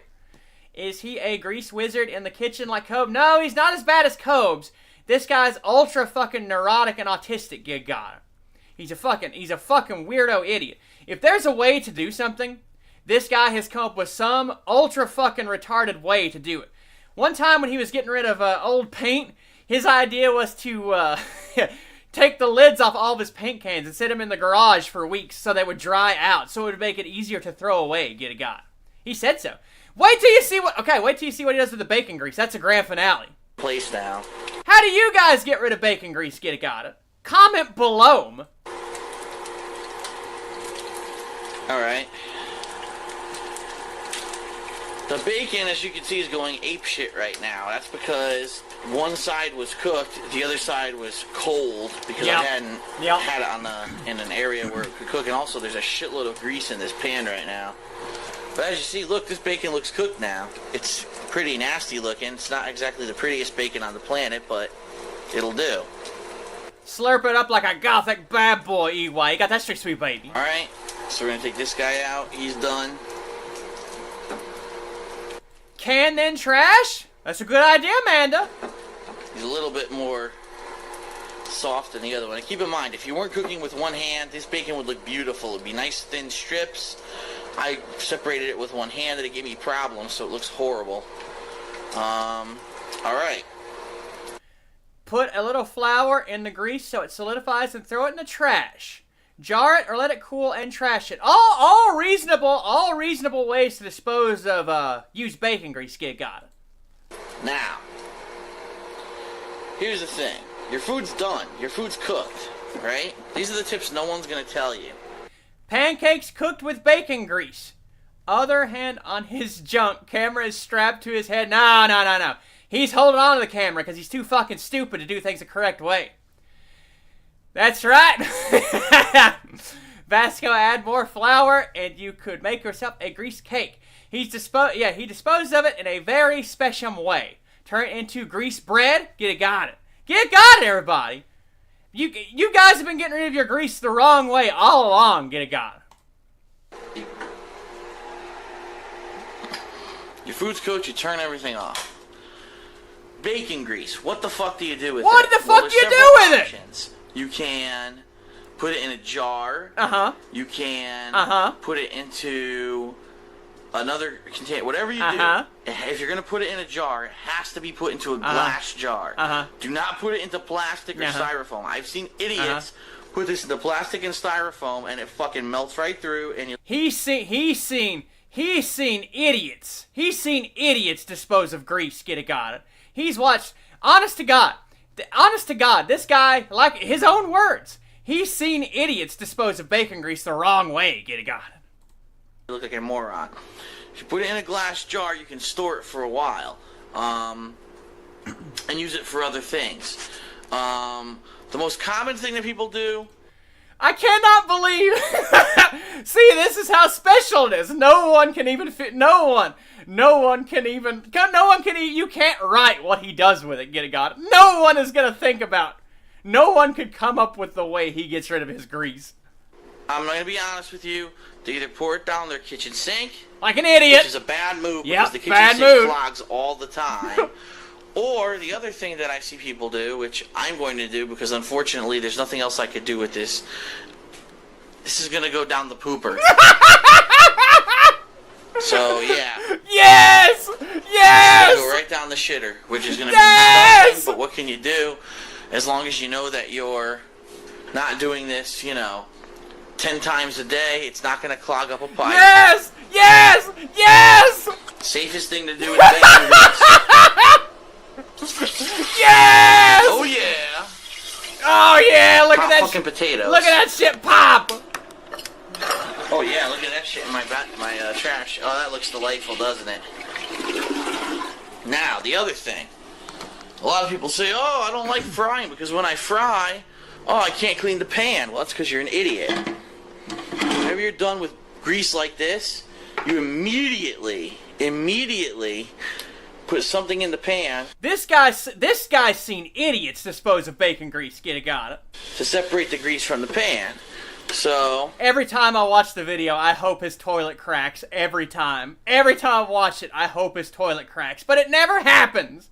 Is he a grease wizard in the kitchen like Cobe? No, he's not as bad as Cobe's. This guy's ultra fucking neurotic and autistic, Gig got. He's a fucking weirdo idiot. If there's a way to do something, this guy has come up with some ultra fucking retarded way to do it. One time when he was getting rid of old paint, his idea was to take the lids off all of his paint cans and sit them in the garage for weeks so they would dry out, so it would make it easier to throw away, Get a guy. He said so. Wait till you see what he does with the bacon grease. That's a grand finale. Place now. How do you guys get rid of bacon grease, Get a got? Comment below. Alright. The bacon, as you can see, is going apeshit right now. That's because one side was cooked, the other side was cold because I hadn't had it in an area where it could cook. And also, there's a shitload of grease in this pan right now. But as you see, look, this bacon looks cooked now. It's pretty nasty looking. It's not exactly the prettiest bacon on the planet, but it'll do. Slurp it up like a gothic bad boy, EY. You got that straight, sweet baby. Alright, so we're going to take this guy out. He's done. Can then trash? That's a good idea, Amanda. He's a little bit more soft than the other one. And keep in mind, if you weren't cooking with one hand, this bacon would look beautiful. It'd be nice thin strips. I separated it with one hand and it gave me problems, so it looks horrible. Alright. Put a little flour in the grease so it solidifies and throw it in the trash. Jar it or let it cool and trash it. All reasonable ways to dispose of used bacon grease, Gig got it. Now, here's the thing. Your food's done. Your food's cooked, right? These are the tips no one's going to tell you. Pancakes cooked with bacon grease. Other hand on his junk. Camera is strapped to his head. No. He's holding on to the camera because he's too fucking stupid to do things the correct way. That's right. Vasco, add more flour and you could make yourself a grease cake. He disposed of it in a very special way. Turn it into grease bread. Get it, got it, everybody. You guys have been getting rid of your grease the wrong way all along. Get it, got it. Your food's cooked, you turn everything off. Bacon grease. What the fuck do you do with it? What the fuck do you do with it? You can put it in a jar. Uh-huh. You can Uh-huh. put it into another container. Whatever you Uh-huh. do, if you're going to put it in a jar, it has to be put into a glass jar. Uh-huh. Do not put it into plastic or Uh-huh. styrofoam. I've seen idiots put this into plastic and styrofoam, and it fucking melts right through, and you... He's seen idiots. He's seen idiots dispose of grease, get it got it. He's watched, honest to God, this guy, like his own words, he's seen idiots dispose of bacon grease the wrong way, get it got it. You look like a moron. If you put it in a glass jar, you can store it for a while, and use it for other things. The most common thing that people do... I cannot believe. See, this is how special it is. No one can even fit. No one can even. You can't write what he does with it. Get it, got it. No one is gonna think about. No one could come up with the way he gets rid of his grease. I'm gonna be honest with you. They either pour it down their kitchen sink, Like an idiot. which is a bad move Yep, because the kitchen bad sink move. clogs all the time. Or the other thing that I see people do, which I'm going to do because unfortunately there's nothing else I could do with this. This is gonna go down the pooper. So yeah. Yes. Yes. Go right down the shitter, which is gonna Yes! be disgusting, but what can you do? As long as you know that you're not doing this, 10 times a day, it's not gonna clog up a pipe. Yes. Yes. Yes. Safest thing to do is bacon grease. Yes. Oh yeah. Oh yeah. Look Pop at that. fucking potatoes. Look at that shit pop. Oh yeah, look at that shit in my trash. Oh, that looks delightful, doesn't it? Now, the other thing. A lot of people say, oh, I don't like frying because when I fry, I can't clean the pan. Well, that's because you're an idiot. Whenever you're done with grease like this, you immediately put something in the pan This guy's seen idiots dispose of bacon grease. Get it, got it. to separate the grease from the pan. So, Every time I watch the video, I hope his toilet cracks. Every time. Every time I watch it, I hope his toilet cracks. But it never happens.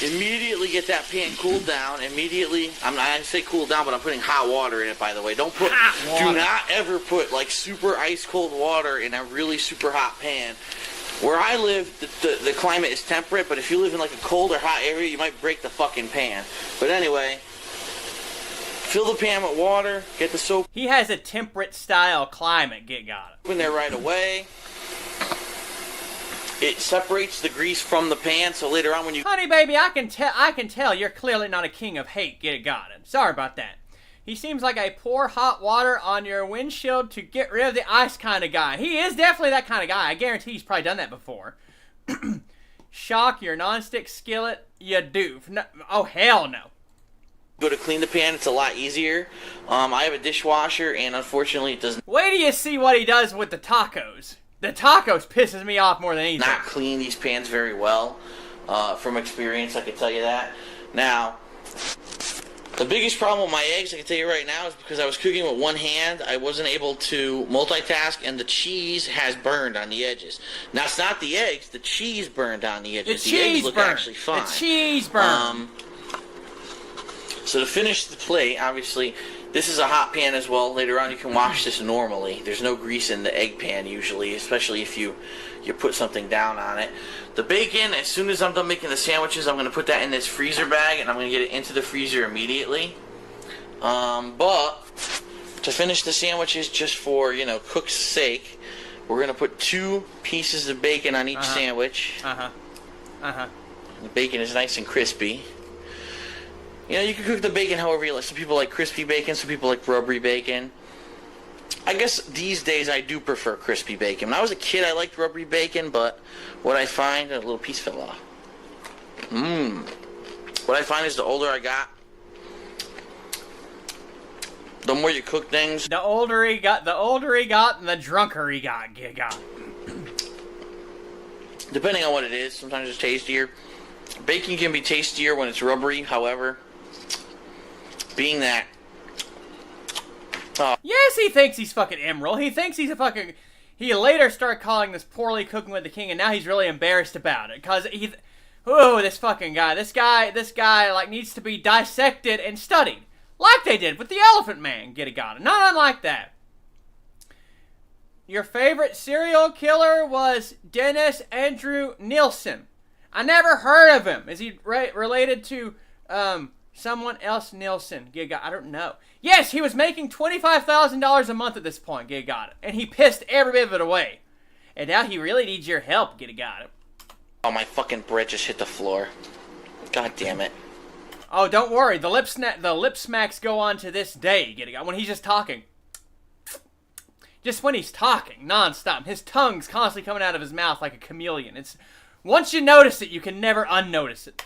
immediately get that pan cooled down. Immediately, I say cool down, but I'm putting hot water in it, by the way. Don't put, Hot water. do not ever put like super ice cold water in a really super hot pan. Where I live, the climate is temperate, but if you live in like a cold or hot area, you might break the fucking pan. But anyway, fill the pan with water, get the soap He has a temperate style climate. Get got it. in there right away. It separates the grease from the pan, so later on when you Honey, baby, I can tell you're clearly not a king of hate. Get it, got it. Sorry about that. He seems like a pour hot water on your windshield to get rid of the ice kind of guy. He is definitely that kind of guy. I guarantee he's probably done that before. Shock your nonstick skillet, you doof. No, oh, hell no. go to clean the pan, it's a lot easier. I have a dishwasher, and unfortunately it does Wait till you see what he does with the tacos. The tacos pisses me off more than anything. not clean these pans very well. From experience, I can tell you that. Now, the biggest problem with my eggs, I can tell you right now, is because I was cooking with one hand, I wasn't able to multitask, and the cheese has burned on the edges. Now, it's not the eggs, the cheese burned on the The edges. The cheese eggs look burn. actually fine. The cheese burn. So to finish the plate, obviously, this is a hot pan as well. Later on, you can wash this normally. There's no grease in the egg pan usually, especially if you put something down on it. The bacon, as soon as I'm done making the sandwiches, I'm going to put that in this freezer bag, and I'm going to get it into the freezer immediately. But to finish the sandwiches, just for, cook's sake, we're going to put 2 pieces of bacon on each sandwich. The bacon is nice and crispy. You can cook the bacon however you like. Some people like crispy bacon, some people like rubbery bacon. I guess these days I do prefer crispy bacon. When I was a kid, I liked rubbery bacon, but what I find, a little piece fell off. What I find is the older I got, the more you cook things, The older he got, and the drunker he got. Get got. depending on what it is, sometimes it's tastier. Bacon can be tastier when it's rubbery, however, being that Yes, he thinks he's fucking Emerald. He thinks he's a fucking... He later started calling this poorly cooking with the king, and now he's really embarrassed about it. Because Ooh, this fucking guy. This guy, like, needs to be dissected and studied. Like they did with the Elephant Man, get it got it. Not unlike that. Your favorite serial killer was Dennis Andrew Nielsen. I never heard of him. Is he related to someone else Nielsen? Get it got it. I don't know. Yes, he was making $25,000 a month at this point, get it got it. And he pissed every bit of it away. And now he really needs your help, get it got it. Oh, my fucking bread just hit the floor. God damn it. Oh, don't worry. The lip smacks go on to this day, get it got it. When he's just talking. Just when he's talking, nonstop. His tongue's constantly coming out of his mouth like a chameleon. It's once you notice it, you can never unnotice it.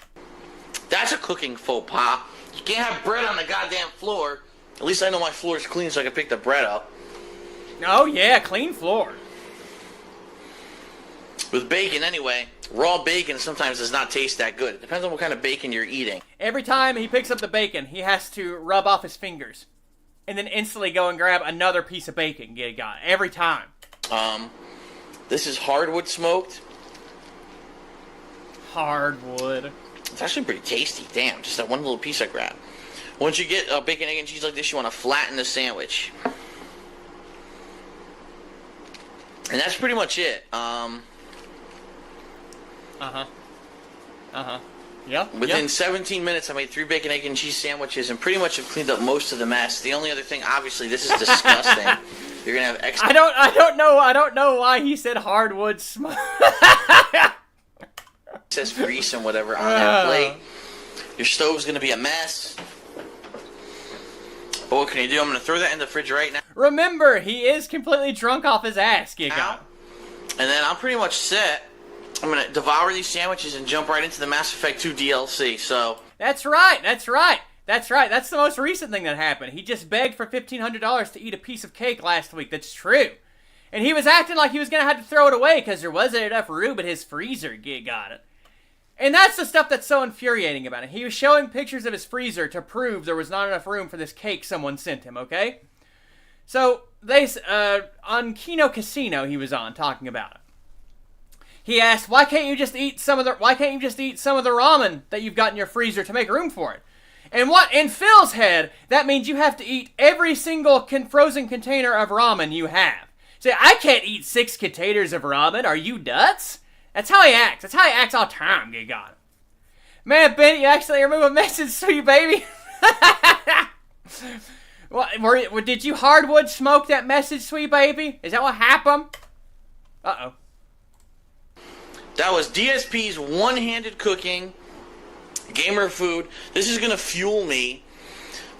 That's a cooking faux pas. You can't have bread on the goddamn floor. At least I know my floor is clean so I can pick the bread up. Oh, yeah, clean floor. With bacon, anyway, raw bacon sometimes does not taste that good. It depends on what kind of bacon you're eating. Every time he picks up the bacon, he has to rub off his fingers. And then instantly go and grab another piece of bacon. Get it got it. Every time. This is hardwood smoked. Hardwood. It's actually pretty tasty. Damn, just that one little piece I grabbed. Once you get bacon, egg, and cheese like this, you want to flatten the sandwich. And that's pretty much it. Yeah. Within 17 minutes, I made 3 bacon, egg, and cheese sandwiches and pretty much have cleaned up most of the mess. The only other thing, obviously, this is disgusting. You're gonna have extra. I don't know why he said hardwood smoke. Excess grease and whatever on that plate. Your stove's gonna be a mess. But what can you do? I'm gonna throw that in the fridge right now. Remember, he is completely drunk off his ass, Giga. And then I'm pretty much set. I'm gonna devour these sandwiches and jump right into the Mass Effect 2 DLC. So That's right. That's the most recent thing that happened. He just begged for $1,500 to eat a piece of cake last week. That's true. And he was acting like he was going to have to throw it away because there wasn't enough room in his freezer. Got it. And that's the stuff that's so infuriating about it. He was showing pictures of his freezer to prove there was not enough room for this cake someone sent him, okay? So, on Kino Casino he was on talking about it. He asked, why can't you just eat some of the ramen that you've got in your freezer to make room for it? And what, in Phil's head, that means you have to eat every single frozen container of ramen you have. Say, I can't eat 6 containers of ramen. Are you nuts? That's how he acts. That's how he acts all the time, you got it. Man, Ben, you accidentally removed a message, sweet baby. What, did you hardwood smoke that message, sweet baby? Is that what happened? Uh-oh. That was DSP's one-handed cooking, gamer food. This is gonna fuel me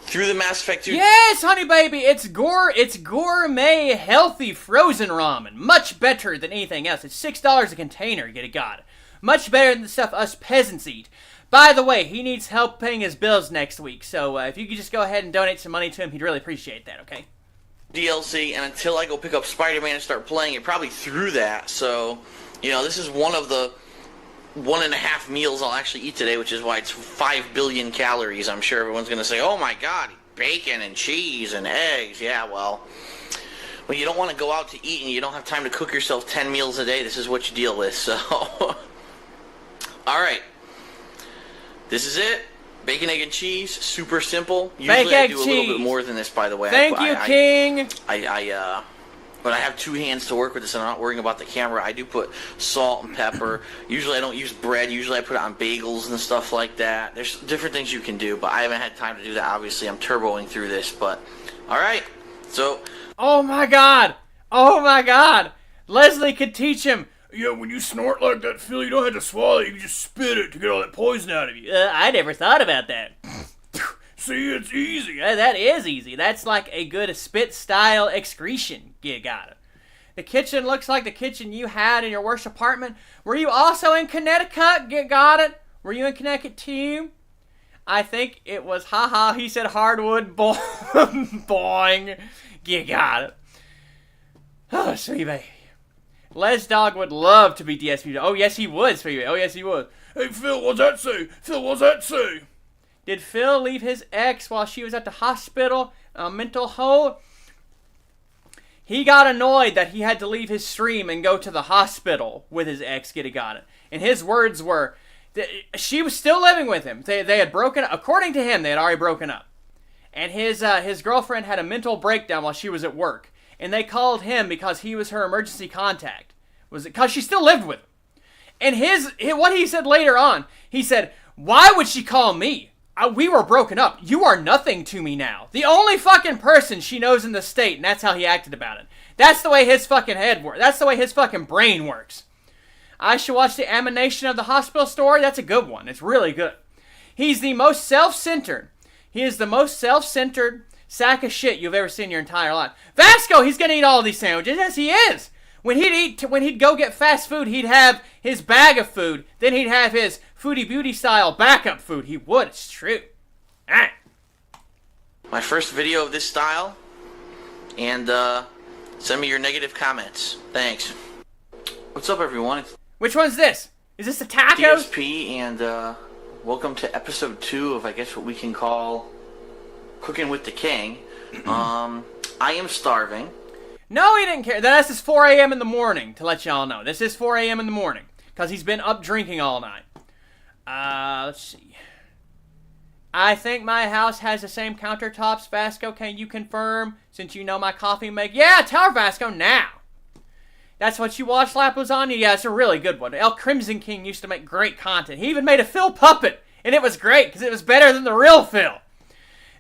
through the Mass Effect 2. Yes, honey baby, it's gourmet, healthy frozen ramen. Much better than anything else. It's $6 a container, get it got. Much better than the stuff us peasants eat. By the way, he needs help paying his bills next week, so if you could just go ahead and donate some money to him, he'd really appreciate that, okay? DLC, and until I go pick up Spider-Man and start playing it, probably through that, so... You know, this is one of the 1.5 meals I'll actually eat today, which is why it's 5 billion calories. I'm sure everyone's going to say, oh my god, bacon and cheese and eggs. Yeah, well, when you don't want to go out to eat and you don't have time to cook yourself 10 meals a day, this is what you deal with, so. Alright. This is it. Bacon, egg, and cheese. Super simple. Usually I do a little bit more than this, by the way. Thank you, King. But I have 2 hands to work with this, and I'm not worrying about the camera. I do put salt and pepper. Usually I don't use bread. Usually I put it on bagels and stuff like that. There's different things you can do, but I haven't had time to do that. Obviously, I'm turboing through this, but... Alright, so... Oh my god! Oh my god! Leslie could teach him. Yeah, when you snort like that, Phil, you don't have to swallow it. You can just spit it to get all that poison out of you. I never thought about that. See, it's easy. That is easy. That's like a good spit-style excretion. You got it. The kitchen looks like the kitchen you had in your worst apartment. Were you also in Connecticut? You got it? Were you in Connecticut too? I think it was, haha, he said hardwood, boing. You got it. Oh, sweet baby. Les Dog would love to be DSP. Oh, yes, he would, sweet baby. Oh, yes, he would. Hey, Phil, what's that say? Phil, what's that say? Did Phil leave his ex while she was at the hospital, mental hold? He got annoyed that he had to leave his stream and go to the hospital with his ex, got it. And his words were, She was still living with him. They had broken up. According to him, they had already broken up. And his girlfriend had a mental breakdown while she was at work. And they called him because he was her emergency contact. Was it because she still lived with him? And what he said later on, he said, "Why would she call me? We were broken up. You are nothing to me now. The only fucking person she knows in the state," and that's how he acted about it. That's the way his fucking head works. That's the way his fucking brain works. I should watch The Emanation of the Hospital Story. That's a good one. It's really good. He's the most self-centered. He is the most self-centered sack of shit you've ever seen in your entire life. Vasco, he's gonna eat all these sandwiches. Yes, he is. When he'd go get fast food, he'd have his bag of food. Then he'd have his Foodie Beauty style backup food. He would. It's true. Ah. My first video of this style, and send me your negative comments. Thanks. What's up, everyone? It's Which one's this? Is this the tacos? DSP, and welcome to episode 2 of, I guess, what we can call Cooking with the King. I am starving. No, he didn't care. This is 4 a.m. in the morning, to let y'all know. This is 4 a.m. in the morning, because he's been up drinking all night. Let's see. I think my house has the same countertops. Vasco, can you confirm, since you know my coffee make? Yeah, tell her, Vasco, now. That's what you watch, Lap Lasagna? Yeah, it's a really good one. El Crimson King used to make great content. He even made a Phil puppet, and it was great, because it was better than the real Phil.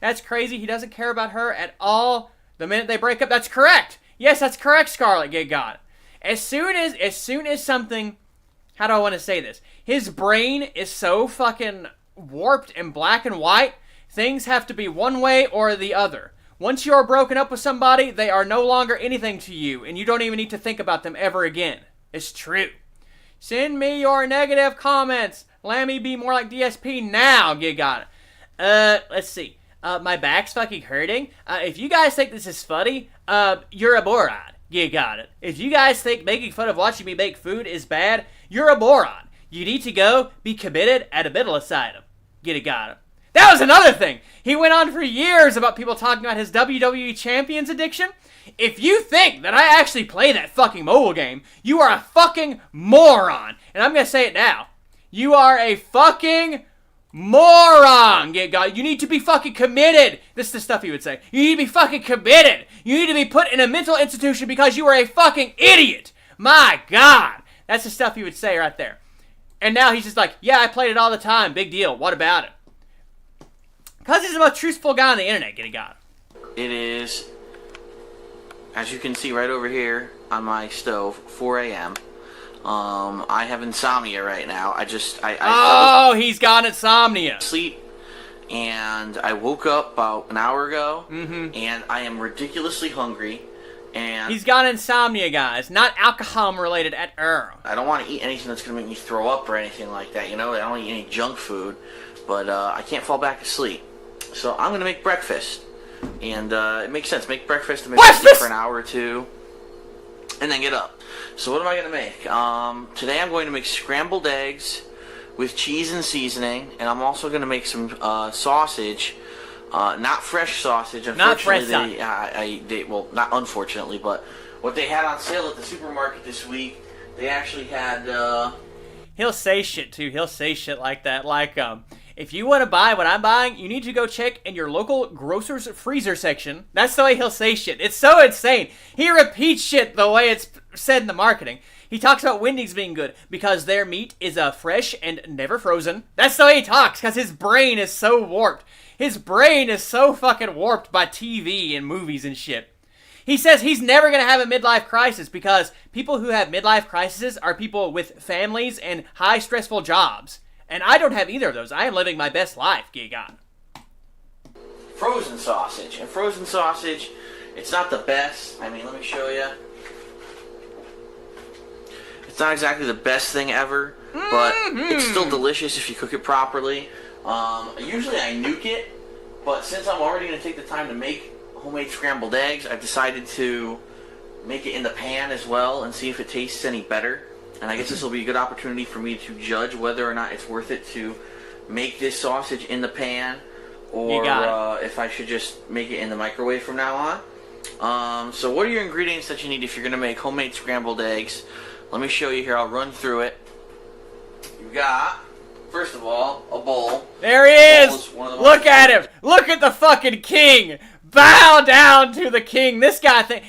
That's crazy. He doesn't care about her at all the minute they break up. That's correct. Yes, that's correct, Scarlet. Get got it. As soon as something, how do I want to say this? His brain is so fucking warped and black and white, things have to be one way or the other. Once you are broken up with somebody, they are no longer anything to you, and you don't even need to think about them ever again. It's true. Send me your negative comments. Let me be more like DSP now. Get got it. Let's see. My back's fucking hurting. If you guys think this is funny, you're a moron. You got it. If you guys think making fun of watching me make food is bad, you're a moron. You need to go be committed at a mental asylum. Get it, got it. That was another thing. He went on for years about people talking about his WWE Champions addiction. If you think that I actually play that fucking mobile game, you are a fucking moron. And I'm going to say it now. You are a fucking moron. You need to be fucking committed. This is the stuff he would say. You need to be fucking committed. You need to be put in a mental institution because you are a fucking idiot. My God. That's the stuff he would say right there. And now he's just like, yeah, I played it all the time. Big deal. What about it? Because he's the most truthful guy on the internet. Get it, got it. It is, as you can see right over here on my stove, 4 a.m. I have insomnia right now. He's got insomnia. Sleep, and I woke up about an hour ago, and I am ridiculously hungry. And he's got insomnia, guys. Not alcohol related at all. I don't want to eat anything that's going to make me throw up or anything like that. You know, I don't eat any junk food, but I can't fall back asleep. So I'm going to make breakfast. And it makes sense. Make breakfast and maybe sleep for an hour or two, and then get up. So what am I going to make? Today I'm going to make scrambled eggs with cheese and seasoning, and I'm also going to make some sausage. Not fresh sausage. Not fresh sausage. Well, not unfortunately, but what they had on sale at the supermarket this week, they actually had. He'll say shit too. He'll say shit like that. Like, if you want to buy what I'm buying, you need to go check in your local grocer's freezer section. That's the way he'll say shit. It's so insane. He repeats shit the way it's said in the marketing. He talks about Wendy's being good because their meat is fresh and never frozen. That's the way he talks because his brain is so warped. His brain is so fucking warped by TV and movies and shit. He says he's never going to have a midlife crisis because people who have midlife crises are people with families and high stressful jobs. And I don't have either of those. I am living my best life, Gigan. Frozen sausage. And frozen sausage, it's not the best. I mean, let me show you. It's not exactly the best thing ever, but it's still delicious if you cook it properly. Usually I nuke it, but since I'm already going to take the time to make homemade scrambled eggs, I've decided to make it in the pan as well and see if it tastes any better. And I guess this will be a good opportunity for me to judge whether or not it's worth it to make this sausage in the pan, or if I should just make it in the microwave from now on. So what are your ingredients that you need if you're going to make homemade scrambled eggs? Let me show you here. I'll run through it. You've got First of all, a bowl. There he is! Look at him! Look at the fucking king! Bow down to the king! This guy thinks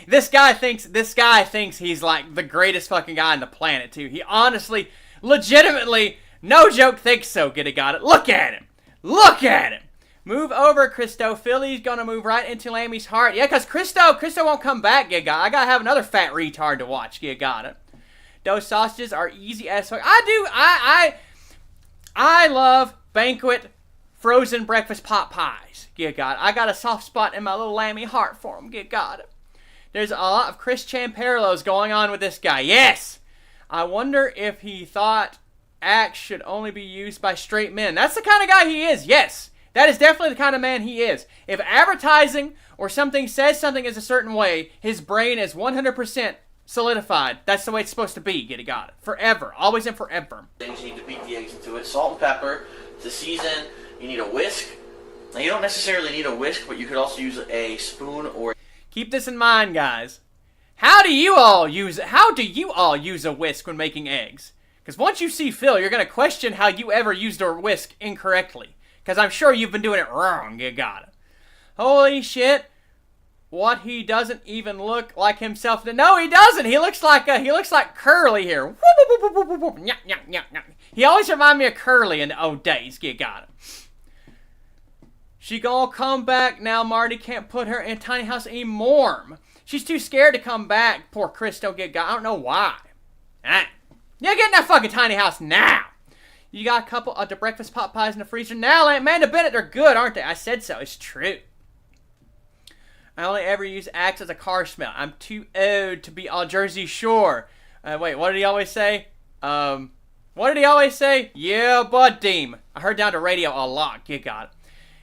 he's like the greatest fucking guy on the planet, too. He honestly, legitimately, no joke, thinks so. Got it? Look at him! Look at him! Move over, Christo. Philly's gonna move right into Lammy's heart. Yeah, because Christo won't come back, I gotta have another fat retard to watch, got it? Those sausages are easy as fuck. I love Banquet frozen breakfast pot pies. Got it? I got a soft spot in my little Lammy heart for them. Got it? There's a lot of Chris Chan parallels going on with this guy. Yes! I wonder if he thought acts should only be used by straight men. That's the kind of guy he is, yes! That is definitely the kind of man he is. If advertising or something says something is a certain way, his brain is 100% solidified. That's the way it's supposed to be. Got it? Forever. Always and forever. Things you need to beat the eggs into it. Salt and pepper. To season, you need a whisk. Now, you don't necessarily need a whisk, but you could also use a spoon or... Keep this in mind, guys. How do you all use a whisk when making eggs? Because once you see Phil, you're going to question how you ever used a whisk incorrectly. Because I'm sure you've been doing it wrong. Got it? Holy shit. What, he doesn't even look like himself. No, he doesn't. He looks like Curly here. He always reminds me of Curly in the old days. Got it? She gonna come back now. Marty can't put her in a tiny house anymore. She's too scared to come back. Poor Chris don't get got. I don't know why. Yeah, get in that fucking tiny house now. You got a couple of the breakfast pot pies in the freezer now, Amanda Bennett. They're good, aren't they? I said so. It's true. I only ever use Axe as a car smell. I'm too old to be on Jersey Shore. Wait, what did he always say? Yeah, bud Deem. I heard down the radio a lot. Got it?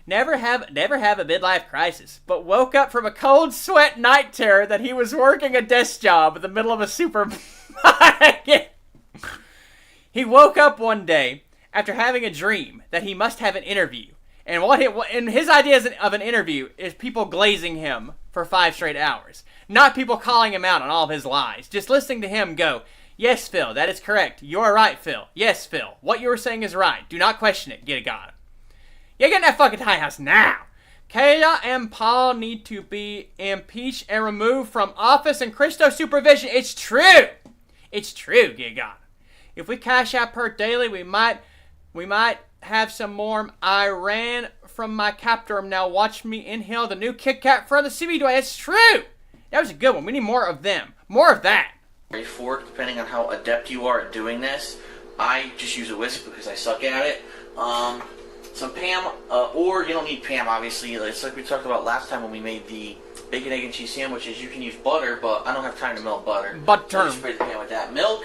Never have a midlife crisis, but woke up from a cold sweat night terror that he was working a desk job in the middle of a supermarket. He woke up one day after having a dream that he must have an interview. And his ideas of an interview is people glazing him for 5 straight hours. Not people calling him out on all of his lies. Just listening to him go, yes, Phil, that is correct. You're right, Phil. Yes, Phil. What you were saying is right. Do not question it. Got it? Yeah, get in that fucking tiny house now. Kayla and Paul need to be impeached and removed from office and Christo supervision. It's true. It's true. Got it? If we cash out per daily, we might have some more. I ran from my captor. Now watch me inhale the new Kit Kat for the CB way. It's true. That was a good one. We need more of them. More of that. A fork, depending on how adept you are at doing this. I just use a whisk because I suck at it. Some Pam, or you don't need Pam, obviously. It's like we talked about last time when we made the bacon, egg, and cheese sandwiches. You can use butter, but I don't have time to melt butter. Butter. So I just spray the pan with that. Milk.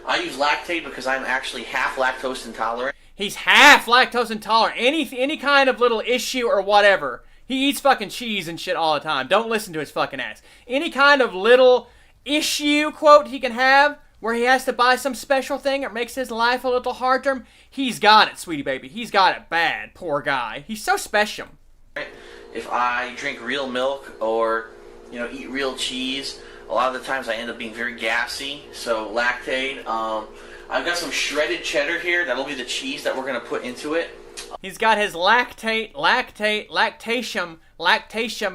I use Lactaid because I'm actually half lactose intolerant. He's half lactose intolerant. Any kind of little issue or whatever. He eats fucking cheese and shit all the time. Don't listen to his fucking ass. Any kind of little issue, quote, he can have where he has to buy some special thing or makes his life a little harder, he's got it, sweetie baby. He's got it bad. Poor guy. He's so special. If I drink real milk or, eat real cheese, a lot of the times I end up being very gassy. So Lactaid. I've got some shredded cheddar here. That'll be the cheese that we're going to put into it. He's got his lactation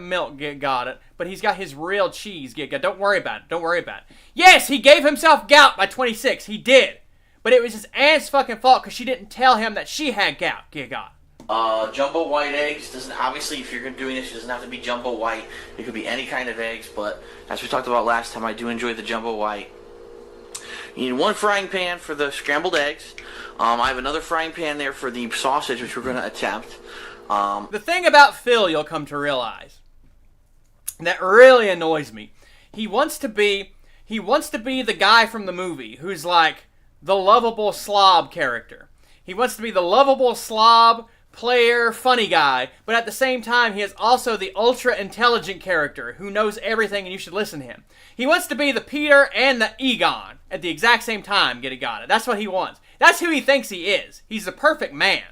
milk, got it. But he's got his real cheese, don't worry about it. Yes, he gave himself gout by 26. He did. But it was his aunt's fucking fault because she didn't tell him that she had gout, got it. Jumbo white eggs doesn't, obviously, if you're doing this, it doesn't have to be jumbo white. It could be any kind of eggs, but as we talked about last time, I do enjoy the jumbo white. You need 1 frying pan for the scrambled eggs. I have another frying pan there for the sausage, which we're going to attempt. The thing about Phil, you'll come to realize, that really annoys me. He wants to be the guy from the movie who's like the lovable slob character. He wants to be the lovable slob player, funny guy, but at the same time, he is also the ultra-intelligent character who knows everything and you should listen to him. He wants to be the Peter and the Egon at the exact same time, got it. That's what he wants. That's who he thinks he is. He's the perfect man.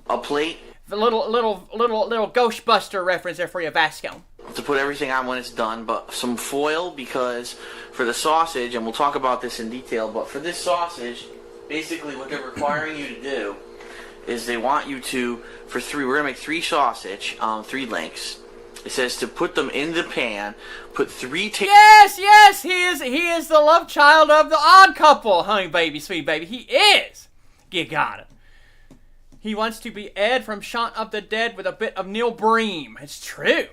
A plate. The little Ghostbuster reference there for you, Vasco. To put everything on when it's done, but some foil because for the sausage, and we'll talk about this in detail, but for this sausage, basically what they're requiring you to do is they want you to, for three, we're gonna make 3 sausage, 3 links. It says to put them in the pan, put 3 Yes, he is the love child of the Odd Couple, honey baby, sweet baby. He is. You got it. He wants to be Ed from Shaun of the Dead with a bit of Neil Bream. It's true.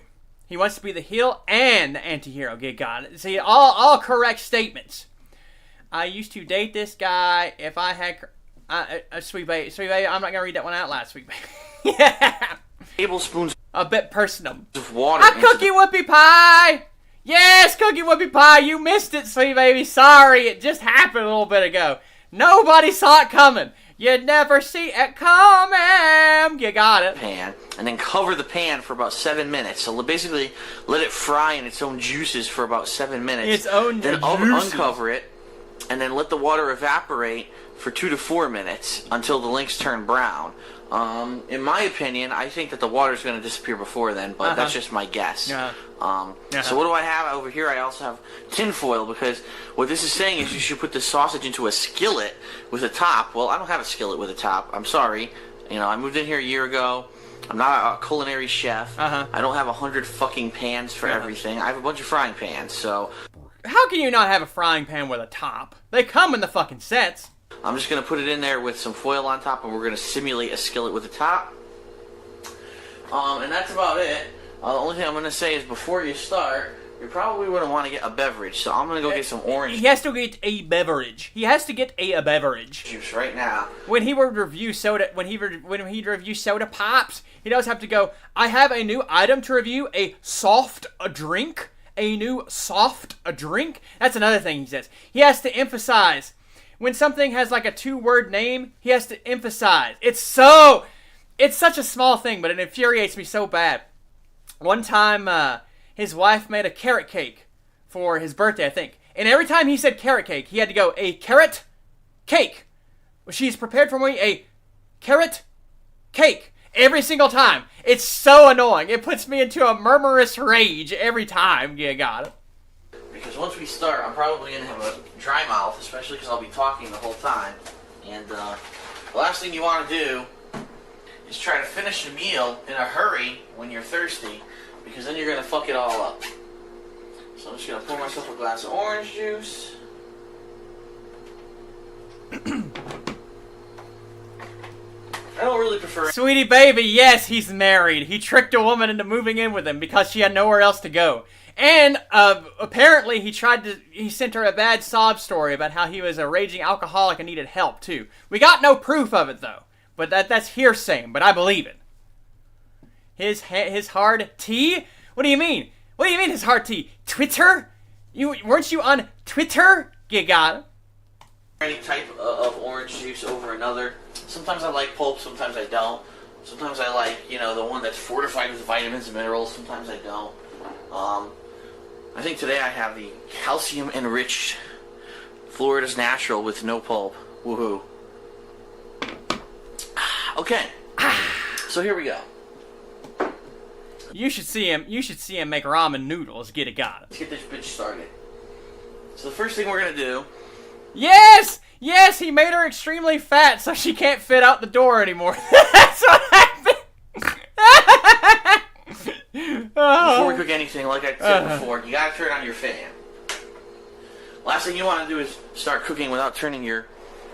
He wants to be the heel and the anti-hero. You got it. See, all correct statements. I used to date this guy if I had... sweet baby, I'm not going to read that one out loud, sweet baby. Yeah. tablespoons A bit personal. of water. A cookie whoopie pie! Yes, cookie whoopie pie. You missed it, sweet baby. Sorry, it just happened a little bit ago. Nobody saw it coming. You'd never see it coming. You got it. Pan, and then cover the pan for about 7 minutes. So basically, let it fry in its own juices for about 7 minutes. Its own then juices. uncover it, and then let the water evaporate for 2 to 4 minutes until the links turn brown. In my opinion, I think that the water is going to disappear before then, but that's just my guess. So what do I have over here? I also have tin foil, because what this is saying is you should put the sausage into a skillet with a top. Well, I don't have a skillet with a top. I'm sorry. You know, I moved in here a year ago. I'm not a culinary chef. I don't have 100 fucking pans for everything. I have a bunch of frying pans, so... How can you not have a frying pan with a top? They come in the fucking sets. I'm just going to put it in there with some foil on top, and we're going to simulate a skillet with a top. And that's about it. The only thing I'm going to say is before you start, you probably wouldn't want to get a beverage, so I'm going to go get some orange He has to get a beverage. He has to get a beverage. juice right now. When he would review soda, when he'd review soda pops, he does have to go, I have a new item to review, a soft drink. A new soft drink. That's another thing he says. He has to emphasize. When something has like a 2-word name, he has to emphasize. It's such a small thing, but it infuriates me so bad. One time, his wife made a carrot cake for his birthday, I think. And every time he said carrot cake, he had to go, a carrot cake. She's prepared for me a carrot cake. Every single time. It's so annoying. It puts me into a murmurous rage every time. You got it. Because once we start, I'm probably going to have a dry mouth, especially because I'll be talking the whole time. And the last thing you want to do is try to finish a meal in a hurry when you're thirsty, because then you're going to fuck it all up. So I'm just going to pour myself a glass of orange juice. I don't really prefer... Sweetie baby, yes, he's married. He tricked a woman into moving in with him because she had nowhere else to go. And apparently he sent her a bad sob story about how he was a raging alcoholic and needed help too. We got no proof of it though. But that's hearsay, but I believe it. His hard tea? What do you mean? What do you mean his hard tea? Twitter? Weren't you on Twitter? You got it. Any type of orange juice over another. Sometimes I like pulp, sometimes I don't. Sometimes I like, the one that's fortified with vitamins and minerals. Sometimes I don't. I think today I have the calcium-enriched Florida's Natural with no pulp. Woohoo. Okay. So here we go. You should see him make ramen noodles. Get it, got it. Let's get this bitch started. So the first thing we're gonna do... Yes! Yes, he made her extremely fat so she can't fit out the door anymore. That's what happened! Before we cook anything, like I said before, you gotta turn on your fan. Last thing you want to do is start cooking without turning your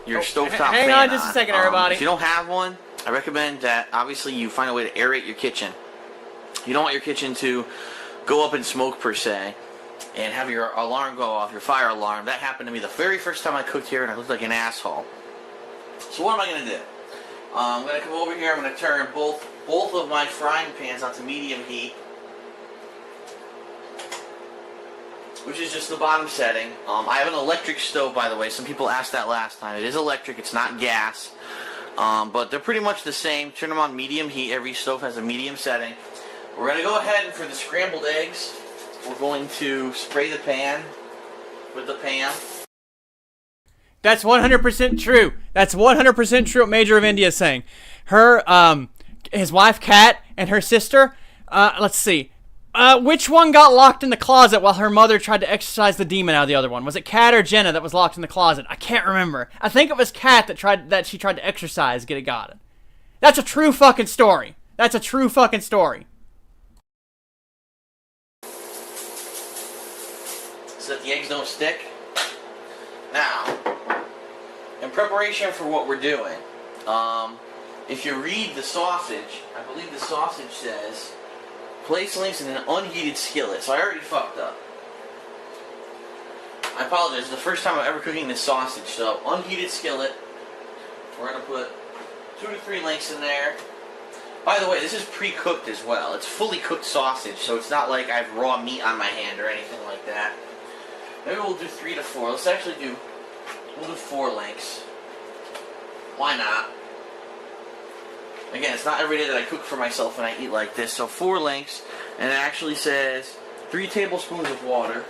stovetop fan on. Hang on just a second, everybody. If you don't have one, I recommend that obviously you find a way to aerate your kitchen. You don't want your kitchen to go up in smoke per se and have your alarm go off, your fire alarm. That happened to me the very first time I cooked here, and I looked like an asshole. So what am I going to do? I'm going to come over here. I'm going to turn both of my frying pans onto medium heat, which is just the bottom setting. I have an electric stove, by the way. Some people asked that last time. It is electric. It's not gas. But they're pretty much the same. Turn them on medium heat. Every stove has a medium setting. We're going to go ahead and for the scrambled eggs, we're going to spray the pan with the pan. That's 100% true. That's 100% true what Major of India is saying. His wife, Kat, and her sister, let's see. Which one got locked in the closet while her mother tried to exorcise the demon out of the other one? Was it Kat or Jenna that was locked in the closet? I can't remember. I think it was Kat that she tried to exorcise, got it. That's a true fucking story. That's a true fucking story. So that the eggs don't stick. Now, in preparation for what we're doing, if you read the sausage, I believe the sausage says, place links in an unheated skillet. So I already fucked up. I apologize. It's the first time I'm ever cooking this sausage. So, unheated skillet. We're going to put 2 to 3 links in there. By the way, this is pre-cooked as well. It's fully cooked sausage, so it's not like I have raw meat on my hand or anything like that. Maybe we'll do 3 to 4. Let's actually do, we'll do 4 links. Why not? Again, it's not every day that I cook for myself and I eat like this. So 4 links, and it actually says 3 tablespoons of water.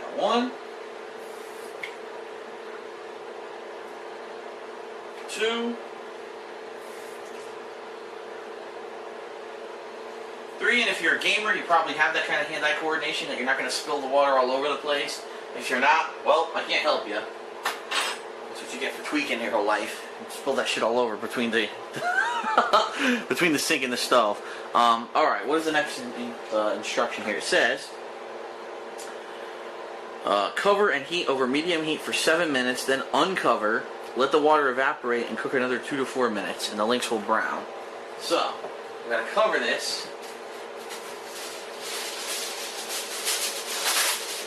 Got 1, 2, 3, and if you're a gamer, you probably have that kind of hand-eye coordination that you're not going to spill the water all over the place. If you're not, well, I can't help you. That's what you get for tweaking your whole life. You spill that shit all over between the between the sink and the stove. Alright, what is the next instruction here? It says, cover and heat over medium heat for 7 minutes, then uncover, let the water evaporate, and cook another 2 to 4 minutes, and the links will brown. So, we're going to cover this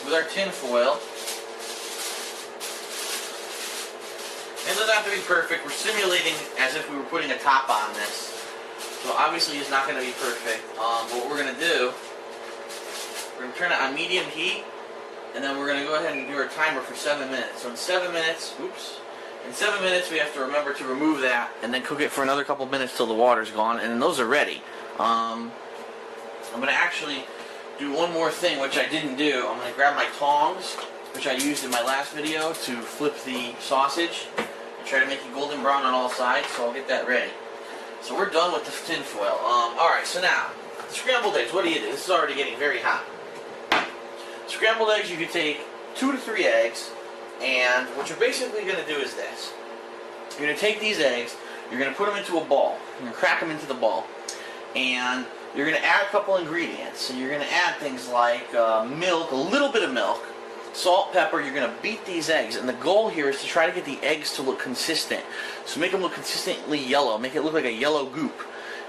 with our tin foil. It doesn't have to be perfect. We're simulating as if we were putting a top on this. So obviously it's not going to be perfect. But what we're going to do, we're going to turn it on medium heat, and then we're going to go ahead and do our timer for 7 minutes. So in 7 minutes, in 7 minutes we have to remember to remove that, and then cook it for another couple minutes till the water's gone, and then those are ready. I'm going to actually do one more thing, which I didn't do. I'm going to grab my tongs, which I used in my last video, to flip the sausage and try to make it golden brown on all sides, so I'll get that ready. So we're done with the tin foil. Alright, so now, scrambled eggs, what do you do? This is already getting very hot. Scrambled eggs, you can take 2 to 3 eggs, and what you're basically going to do is this. You're going to take these eggs, you're going to put them into a ball, you're going to crack them into the ball, and you're going to add a couple ingredients. So you're going to add things like milk, a little bit of milk, salt, pepper. You're going to beat these eggs, and the goal here is to try to get the eggs to look consistent. So make them look consistently yellow, make it look like a yellow goop.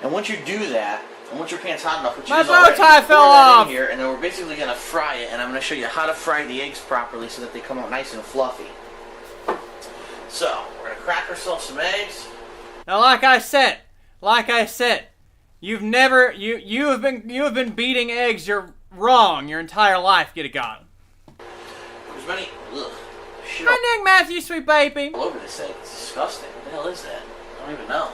And once you do that, and once your pan's hot enough, which My is bow already, tie fell off in here, and then we're basically going to fry it, and I'm going to show you how to fry the eggs properly so that they come out nice and fluffy. So we're going to crack ourselves some eggs. Now, like I said, you've never you have been beating eggs. You're wrong your entire life. Get it gone. There's many. Ugh, shit Hi, Nick Matthews, sweet baby. all over this egg. It's disgusting. What the hell is that? I don't even know.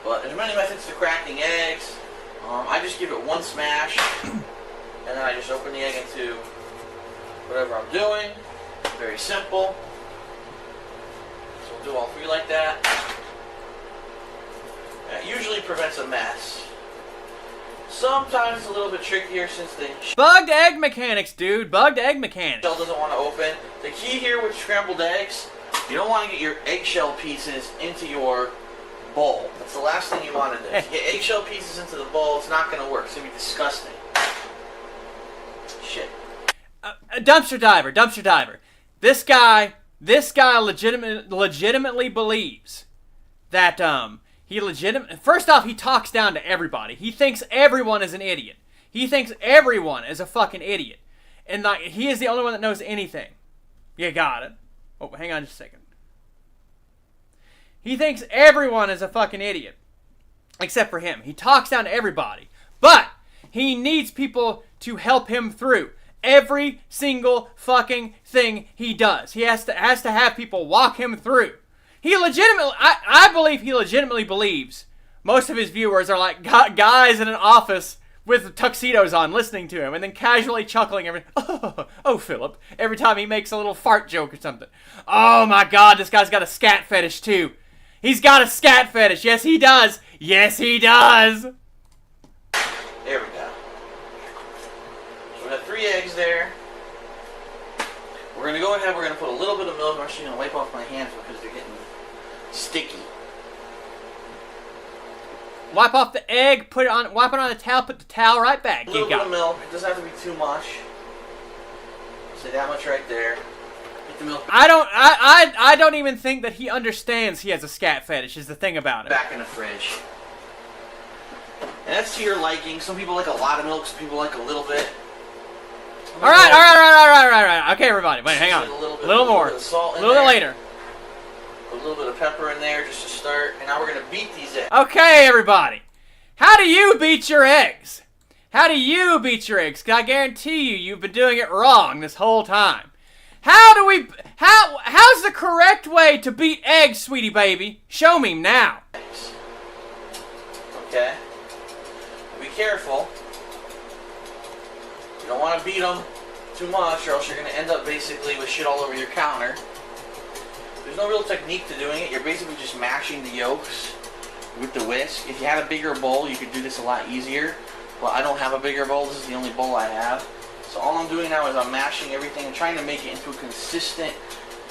But there's many methods to cracking eggs. I just give it one smash, and then I just open the egg into whatever I'm doing. Very simple. So we'll do all 3 like that. That usually prevents a mess. Sometimes it's a little bit trickier since the Bugged egg mechanics, dude. Bugged egg mechanics. shell doesn't want to open. The key here with scrambled eggs, you don't want to get your eggshell pieces into your bowl. That's the last thing you want to do. If you get eggshell pieces into the bowl, it's not going to work. It's going to be disgusting. Shit. Dumpster diver. This guy legitimately believes that first off, he talks down to everybody. He thinks everyone is an idiot. He thinks everyone is a fucking idiot. And like he is the only one that knows anything. You got it. Oh, hang on just a second. He thinks everyone is a fucking idiot. Except for him. He talks down to everybody. But he needs people to help him through every single fucking thing he does. He has to have people walk him through. I believe he legitimately believes most of his viewers are like guys in an office with tuxedos on listening to him and then casually chuckling oh, Philip, every time he makes a little fart joke or something. Oh my God, this guy's got a scat fetish too. He's got a scat fetish. Yes, he does. Yes, he does. There we go. So we got 3 eggs there. We're we're going to go ahead, we're going to put a little bit of milk. I'm actually going to wipe off my hands because they're getting sticky. Wipe off the egg, wipe it on the towel, put the towel right back. A little bit of milk. It doesn't have to be too much. Say that much right there. Get the milk. I don't even think that he understands he has a scat fetish, is the thing about it. Back in the fridge. And that's to your liking. Some people like a lot of milk, some people like a little bit. All right. Okay, everybody, wait, hang on. A little more. A little bit later. Put a little bit of pepper in there just to start. And now we're going to beat these eggs. Okay, everybody. How do you beat your eggs? How do you beat your eggs? 'Cause I guarantee you've been doing it wrong this whole time. How's the correct way to beat eggs, sweetie baby? Show me now. Okay. Be careful. You don't want to beat them too much or else you're going to end up basically with shit all over your counter. There's no real technique to doing it. You're basically just mashing the yolks with the whisk. If you had a bigger bowl, you could do this a lot easier. But I don't have a bigger bowl. This is the only bowl I have. So all I'm doing now is I'm mashing everything and trying to make it into a consistent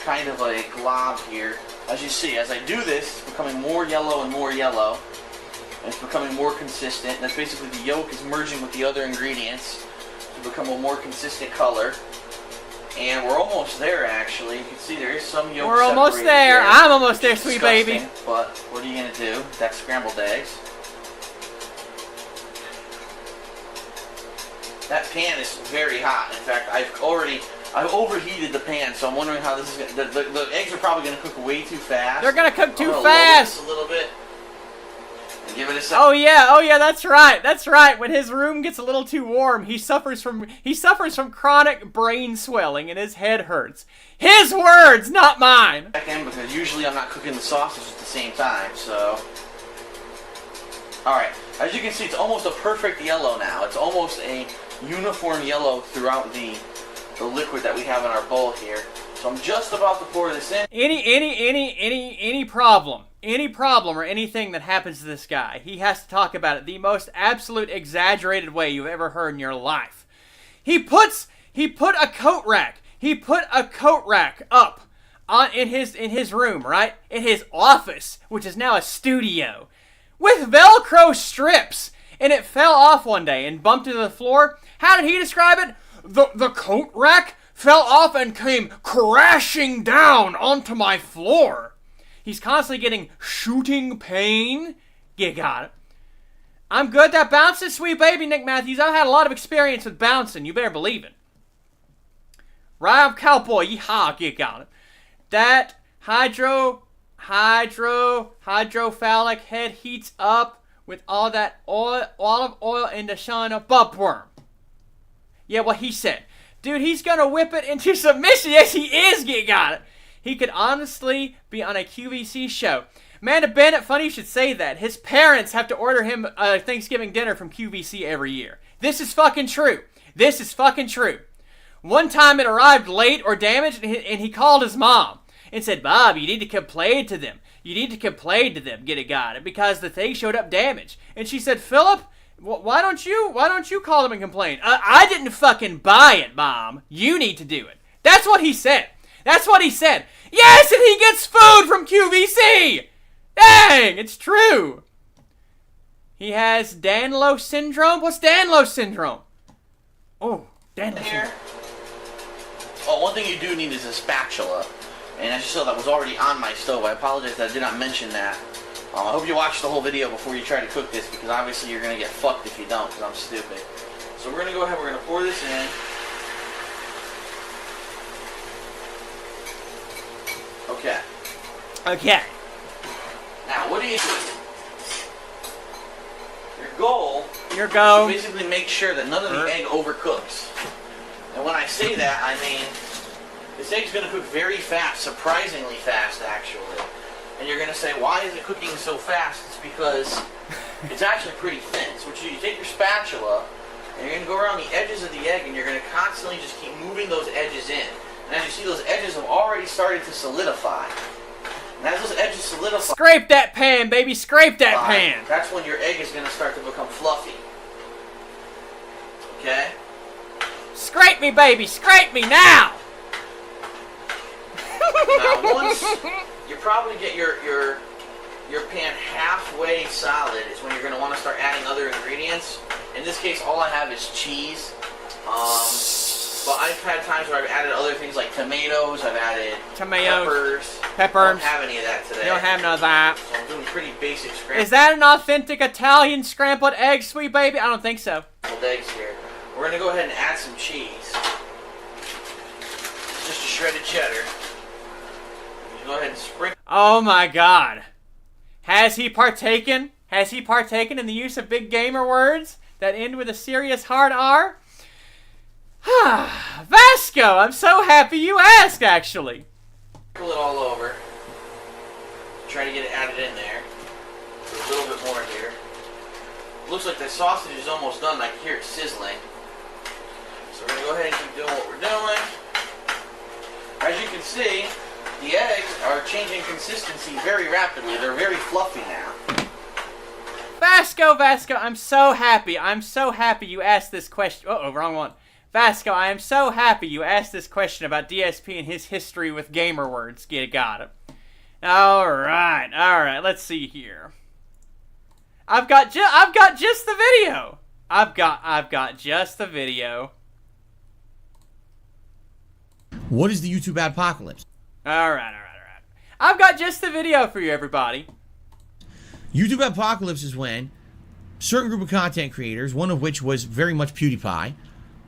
kind of a glob here. As you see, as I do this, it's becoming more yellow and more yellow. And it's becoming more consistent. That's basically the yolk is merging with the other ingredients to become a more consistent color. And we're almost there, actually. You can see there is some yolk. We're almost there. I'm almost there, sweet baby. But what are you going to do? That's scrambled eggs. That pan is very hot. In fact, I've overheated the pan, so I'm wondering how this is going to... The eggs are probably going to cook way too fast. They're going to cook too fast. A little bit. And give it a second. Oh yeah, that's right. When his room gets a little too warm, he suffers from chronic brain swelling and his head hurts. His words, not mine. Because usually I'm not cooking the sausages at the same time, so... Alright, as you can see, it's almost a perfect yellow now. It's almost a uniform yellow throughout the liquid that we have in our bowl here. So I'm just about to pour this in. Any problem or anything that happens to this guy, he has to talk about it the most absolute exaggerated way you've ever heard in your life. He put a coat rack up in his room, right? In his office, which is now a studio, with Velcro strips, and it fell off one day and bumped into the floor. How did he describe it? The coat rack fell off and came crashing down onto my floor. He's constantly getting shooting pain. You got it. I'm good at bouncing, sweet baby Nick Matthews. I've had a lot of experience with bouncing. You better believe it. Ride cowboy, yeehaw, you got it. That hydrophilic head heats up with all that olive oil in the shine of bubbworm. Yeah, what he said. Dude, he's gonna whip it into submission. Yes, he is, you got it. He could honestly be on a QVC show. Amanda Bennett, funny you should say that. His parents have to order him Thanksgiving dinner from QVC every year. This is fucking true. This is fucking true. One time it arrived late or damaged, and he called his mom and said, Bob, you need to complain to them. You need to complain to them, get it, got it, because the thing showed up damaged. And she said, Philip, why don't you call them and complain? I didn't fucking buy it, Mom. You need to do it. That's what he said. That's what he said. Yes, and he gets food from QVC! Dang, it's true. He has Danlo syndrome? What's Danlo syndrome? Oh, Danlo syndrome. Oh, one thing you do need is a spatula. And as you saw, that was already on my stove. I apologize that I did not mention that. I hope you watch the whole video before you try to cook this, because obviously you're going to get fucked if you don't, because I'm stupid. So we're going to go ahead, we're going to pour this in. Okay. Okay. Now, what do you do? Your goal is to basically make sure that none of the egg overcooks. And when I say that, I mean, this egg's going to cook very fast, surprisingly fast, actually. And you're going to say, why is it cooking so fast? It's because it's actually pretty thin. So what you take your spatula, and you're going to go around the edges of the egg, and you're going to constantly just keep moving those edges in. And as you see, those edges have already started to solidify. And as those edges solidify... Scrape that pan, baby! Scrape that pan! That's when your egg is going to start to become fluffy. Okay? Scrape me, baby! Scrape me now! you probably get your pan halfway solid is when you're going to want to start adding other ingredients. In this case, all I have is cheese. But I've had times where I've added other things like tomatoes. I've added peppers. I don't have any of that today. You don't have none of that. So I'm doing pretty basic scrambled. Is that an authentic Italian scrambled egg, sweet baby? I don't think so. Eggs here. We're going to go ahead and add some cheese. Just a shredded cheddar. Go ahead and sprinkle. Oh my God. Has he partaken? Has he partaken in the use of big gamer words that end with a serious hard R? Vasco, I'm so happy you asked, actually. Sprinkle it all over. Try to get it added in there. A little bit more here. Looks like the sausage is almost done. I can hear it sizzling. So we're going to go ahead and keep doing what we're doing. As you can see, the eggs are changing consistency very rapidly. They're very fluffy now. Vasco, I'm so happy. I'm so happy you asked this question. Uh-oh, wrong one. Vasco, I am so happy you asked this question about DSP and his history with gamer words. Got it. All right. Let's see here. I've got just the video. I've got just the video. What is the YouTube apocalypse? All right. I've got just the video for you, everybody. YouTube apocalypse is when certain group of content creators, one of which was very much PewDiePie,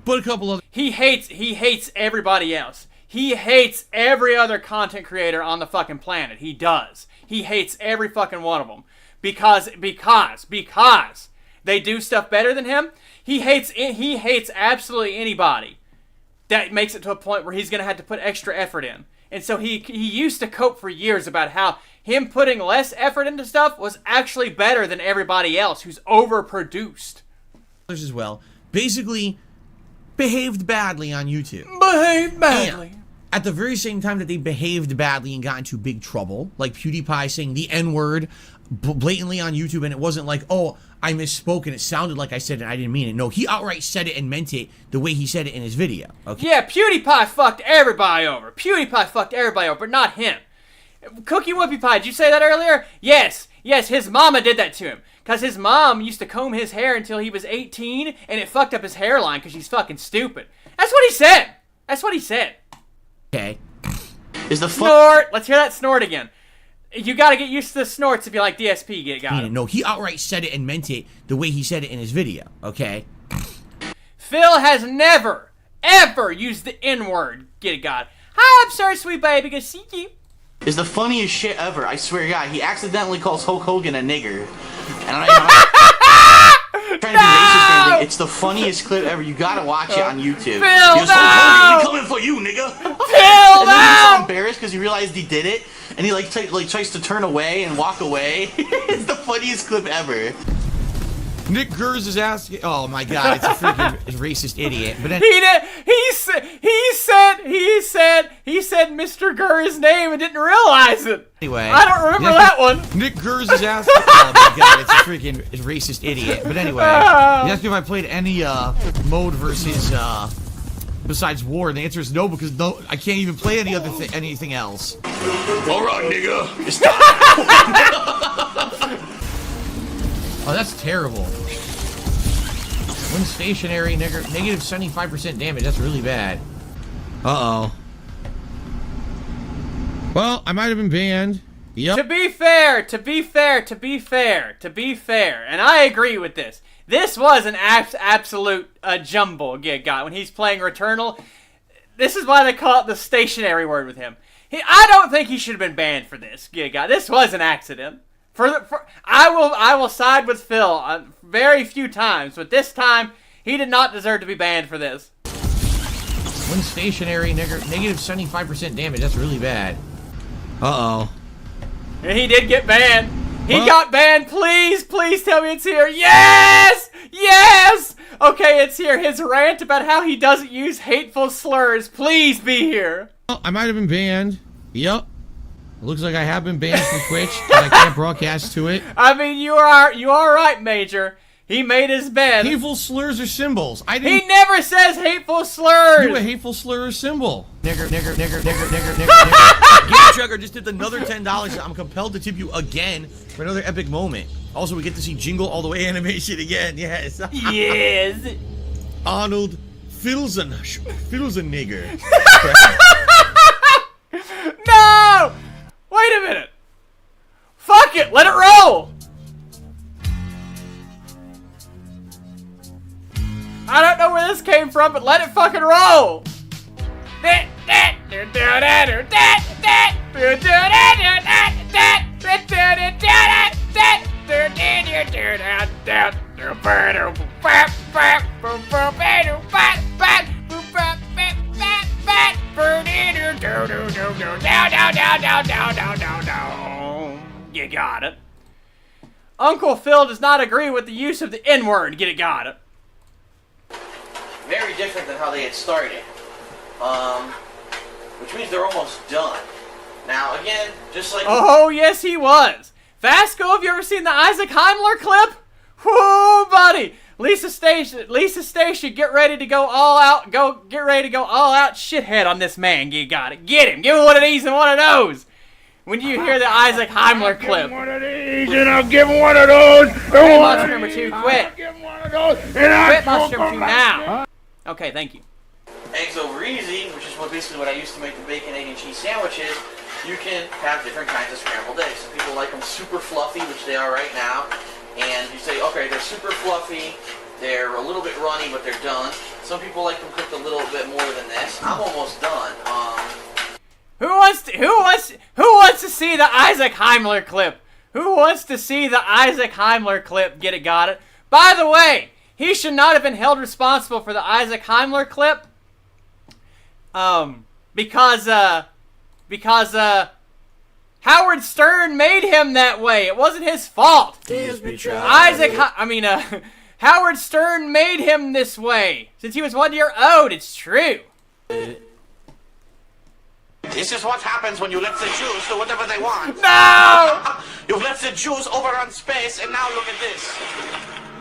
but a couple other... He hates everybody else. He hates every other content creator on the fucking planet. He does. He hates every fucking one of them. Because they do stuff better than him. He hates absolutely anybody that makes it to a point where he's going to have to put extra effort in. And so he used to cope for years about how him putting less effort into stuff was actually better than everybody else who's overproduced. As well, basically behaved badly on YouTube. Behaved badly. And at the very same time that they behaved badly and got into big trouble, like PewDiePie saying the N-word blatantly on YouTube, and it wasn't like, oh, I misspoke and it sounded like I said it and I didn't mean it. No, he outright said it and meant it the way he said it in his video. Okay? Yeah, PewDiePie fucked everybody over. But not him. Cookie Whoopie Pie, did you say that earlier? Yes, his mama did that to him. Because his mom used to comb his hair until he was 18, and it fucked up his hairline because she's fucking stupid. That's what he said. Okay. Is the snort? Let's hear that snort again. You gotta get used to the snorts if you like DSP. Got it. No, he outright said it and meant it the way he said it in his video, okay? Phil has never, ever used the N-word. Get it, God. Hi, I'm sorry, sweet baby. Good to see you. Is the funniest shit ever. I swear to God, he accidentally calls Hulk Hogan a nigger. And I'm not trying to be racist or anything. It's the funniest clip ever. You gotta watch it on YouTube. Phil, Hulk Hogan, we coming for you, nigga. Phil, and then he's so embarrassed because he realized he did it, and he tries to turn away and walk away. It's the funniest clip ever. Nick Gers is asking. Oh my God, it's a freaking racist idiot. But then, he said Mr. Gur's name and didn't realize it. Anyway, I don't remember that one. Nick Gers is asking. Oh my God, it's a freaking racist idiot. But anyway, he asked me if I played any mode versus besides war, and the answer is no, because no, I can't even play any other anything else. All right, nigga, it's time. Oh, that's terrible. When stationary, negative 75% damage. That's really bad. Uh-oh. Well, I might have been banned. Yep. To be fair, and I agree with this. This was an absolute jumble got when he's playing Returnal. This is why they call it the stationary word with him. I don't think he should have been banned for this got. This was an accident. I will side with Phil very few times, but this time he did not deserve to be banned for this. When stationary, negative 75% damage. That's really bad. Uh-oh. And he did get banned. He got banned. Please tell me it's here. Yes! Okay, it's here. His rant about how he doesn't use hateful slurs. Please be here. Well, I might have been banned. Yep. It looks like I have been banned from Twitch, because I can't broadcast to it. I mean, you are right, Major. He made his bed. Hateful slurs or symbols. I He didn't never says hateful slurs. do a hateful slur or symbol. Nigger. Game Chugger just did another $10. I'm compelled to tip you again for another epic moment. Also, we get to see Jingle All the Way animation again. Yes. Yes. Arnold Filzenegger. No! Wait a minute. Fuck it. Let it roll. I don't know where this came from, but let it fucking roll. You got it. Uncle Phil does not agree with the use of the N-word. Get it, got it. Very different than how they had started. Which means they're almost done. Now, again, just like... Oh, yes, he was. Vasco, have you ever seen the Isaac Heimler clip? Whoo, buddy. Lisa Station, get ready to go all out. Get ready to go all out shithead on this man. You got it. Get him. Give him one of these and one of those. When you hear the Isaac Heimler clip. One of these, and I'll give him one of those. Quit monster number 2, quit. I'll give him one of those, and I'll Quit monster number 2 now. Okay, thank you. eggs over easy, which is basically what I used to make the bacon, egg, and cheese sandwiches, you can have different kinds of scrambled eggs. Some people like them super fluffy, which they are right now, and you say, okay, they're super fluffy, they're a little bit runny, but they're done. Some people like them cooked a little bit more than this. I'm almost done. Who wants to see the Isaac Heimler clip? Who wants to see the Isaac Heimler clip? Get it, got it. By the way, he should not have been held responsible for the Isaac Heimler clip. Because Howard Stern made him that way. It wasn't his fault. Howard Stern made him this way since he was 1 year old. It's true. This is what happens when you let the Jews do whatever they want. No! You've let the Jews overrun space, and now look at this.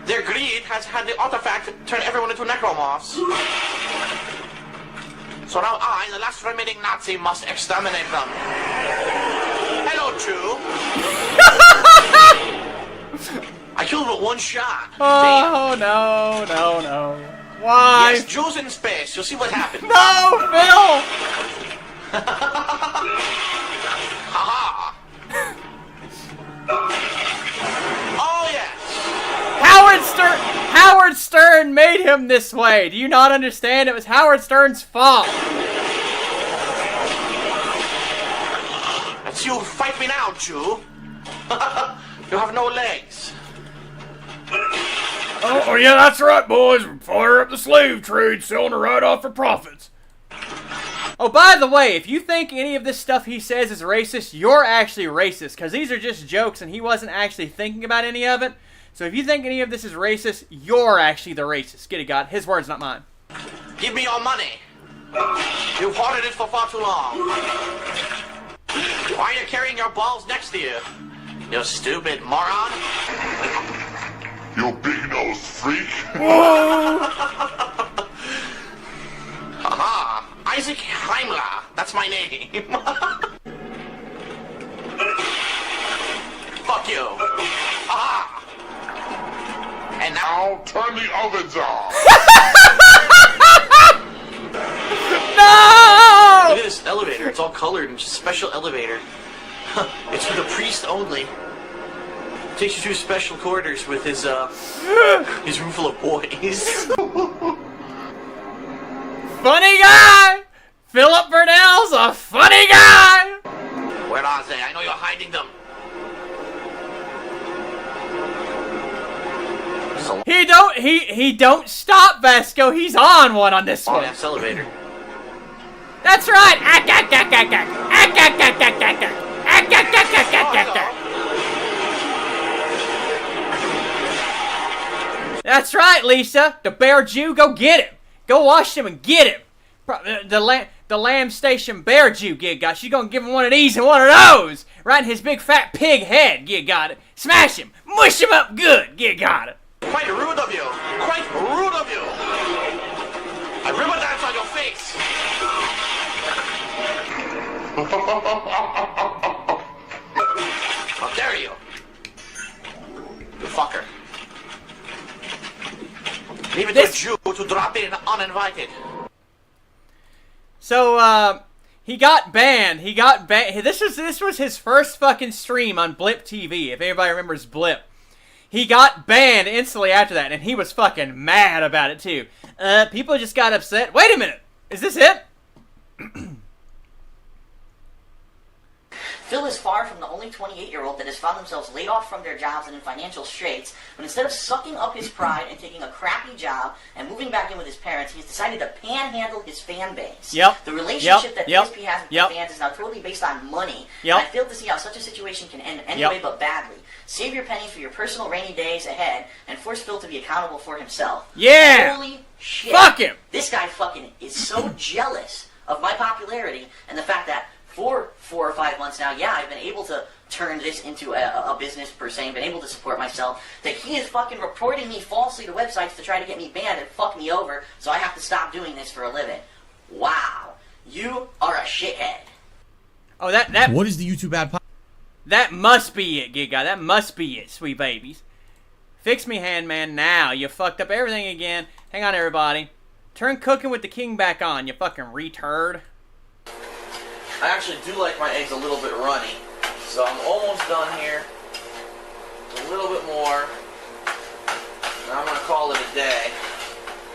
Their greed has had the artifact to turn everyone into necromorphs. So now I, the last remaining Nazi, must exterminate them. Hello, Jew. I killed him with one shot. Oh, no. Why? Yes, Jews in space. You'll see what happens. No, Phil! Haha. Oh, yes. Howard Stern made him this way. Do you not understand? It was Howard Stern's fault. Let's you fight me now, Jew. You have no legs. Oh, yeah, that's right, boys. Fire up the slave trade, selling it right off for profits. Oh, by the way, if you think any of this stuff he says is racist, you're actually racist, because these are just jokes and he wasn't actually thinking about any of it. So if you think any of this is racist, you're actually the racist. Get it, God. His words, not mine. Give me your money. You've hoarded it for far too long. Why are you carrying your balls next to you? You stupid moron. You big-nosed freak. Haha. Isaac Heimler. That's my name. Fuck you. Aha. And now... Now turn the ovens on. No! Look at this elevator. It's all colored. It's a special elevator. It's for the priest only. Takes you to his special quarters with his room full of boys. Funny guy! Philip Burnell's a funny guy! Where are they? I know you're hiding them. He don't stop, Vasco. He's on one on this one. This elevator. That's right! That's right, Lisa. The bear Jew, go get him. Go wash him and get him. The Lamb Station bear Jew, get got. She's gonna give him one of these and one of those. Right in his big fat pig head, get got it. Smash him. Mush him up good, get got it. Quite rude of you. Quite rude of you. I ribbon dance on your face. How dare you? You fucker. Leave it to a Jew to drop in uninvited. So, he got banned. He got banned. This was his first fucking stream on Blip TV, if anybody remembers Blip. He got banned instantly after that, and he was fucking mad about it, too. People just got upset. Wait a minute. Is this it? Phil is far from the only 28-year-old that has found themselves laid off from their jobs and in financial straits, but instead of sucking up his pride and taking a crappy job and moving back in with his parents, he's decided to panhandle his fan base. Yep. The relationship that DSP has with Yep. the fans is now totally based on money, Yep. and I fail to see how such a situation can end any way but badly. Save your pennies for your personal rainy days ahead, and force Phil to be accountable for himself. Yeah! Holy shit. Fuck him! This guy fucking is so jealous of my popularity and the fact that for 4 or 5 months now, yeah, I've been able to turn this into a business per se, and been able to support myself, that he is fucking reporting me falsely to websites to try to get me banned and fuck me over, so I have to stop doing this for a living. Wow. You are a shithead. Oh, that What is the YouTube ad? that must be it, Gig Guy. That must be it, sweet babies. Fix me, Handman, now. You fucked up everything again. Hang on, everybody. Turn Cooking with the King back on, you fucking retard. I actually do like my eggs a little bit runny, so I'm almost done here. A little bit more. And I'm gonna call it a day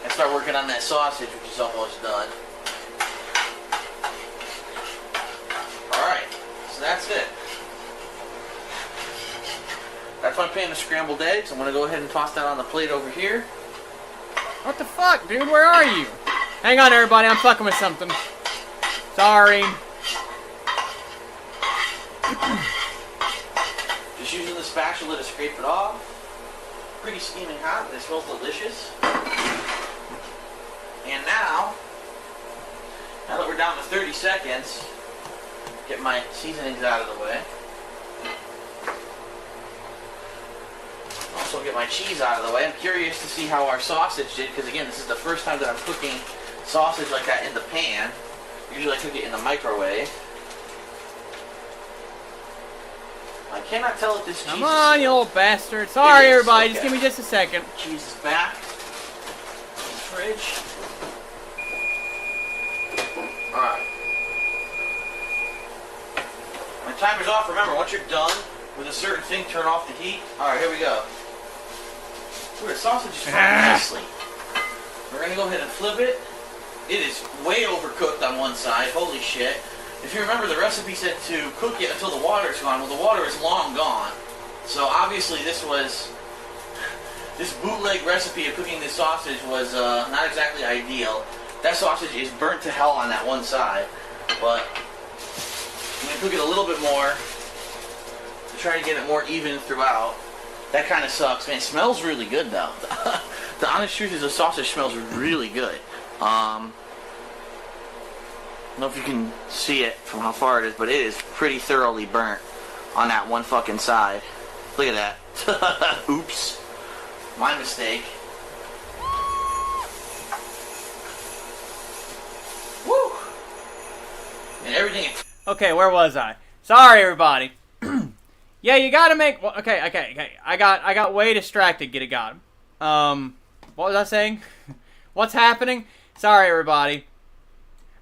and start working on that sausage, which is almost done. Alright, so that's it. That's my pan of scrambled eggs. I'm gonna go ahead and toss that on the plate over here. What the fuck, dude? Where are you? Hang on, everybody. I'm fucking with something. Sorry. Just using the spatula to scrape it off. Pretty steaming hot, but it smells delicious. And now that we're down to 30 seconds, get my seasonings out of the way. Also get my cheese out of the way. I'm curious to see how our sausage did, because again, this is the first time that I'm cooking sausage like that in the pan. Usually I cook it in the microwave. I cannot tell if this cheese Come on, you little bastard. Sorry, everybody. Just give me just a second. Cheese is back in the fridge. Alright. My timer's off. Remember, once you're done with a certain thing, turn off the heat. Alright, here we go. Ooh, the sausage is cooked nicely. We're going to go ahead and flip it. It is way overcooked on one side. Holy shit. If you remember, the recipe said to cook it until the water is gone. Well, the water is long gone. So obviously this bootleg recipe of cooking this sausage was not exactly ideal. That sausage is burnt to hell on that one side. But I'm going to cook it a little bit more to try to get it more even throughout. That kind of sucks. Man, it smells really good though. The honest truth is the sausage smells really good. I don't know if you can see it from how far it is, but it is pretty thoroughly burnt on that one fucking side. Look at that. Oops. My mistake. Woo! And everything... Okay, where was I? Sorry, everybody. Yeah, you gotta make... Well, okay. I got way distracted, get it got him. What was I saying? What's happening? Sorry, everybody.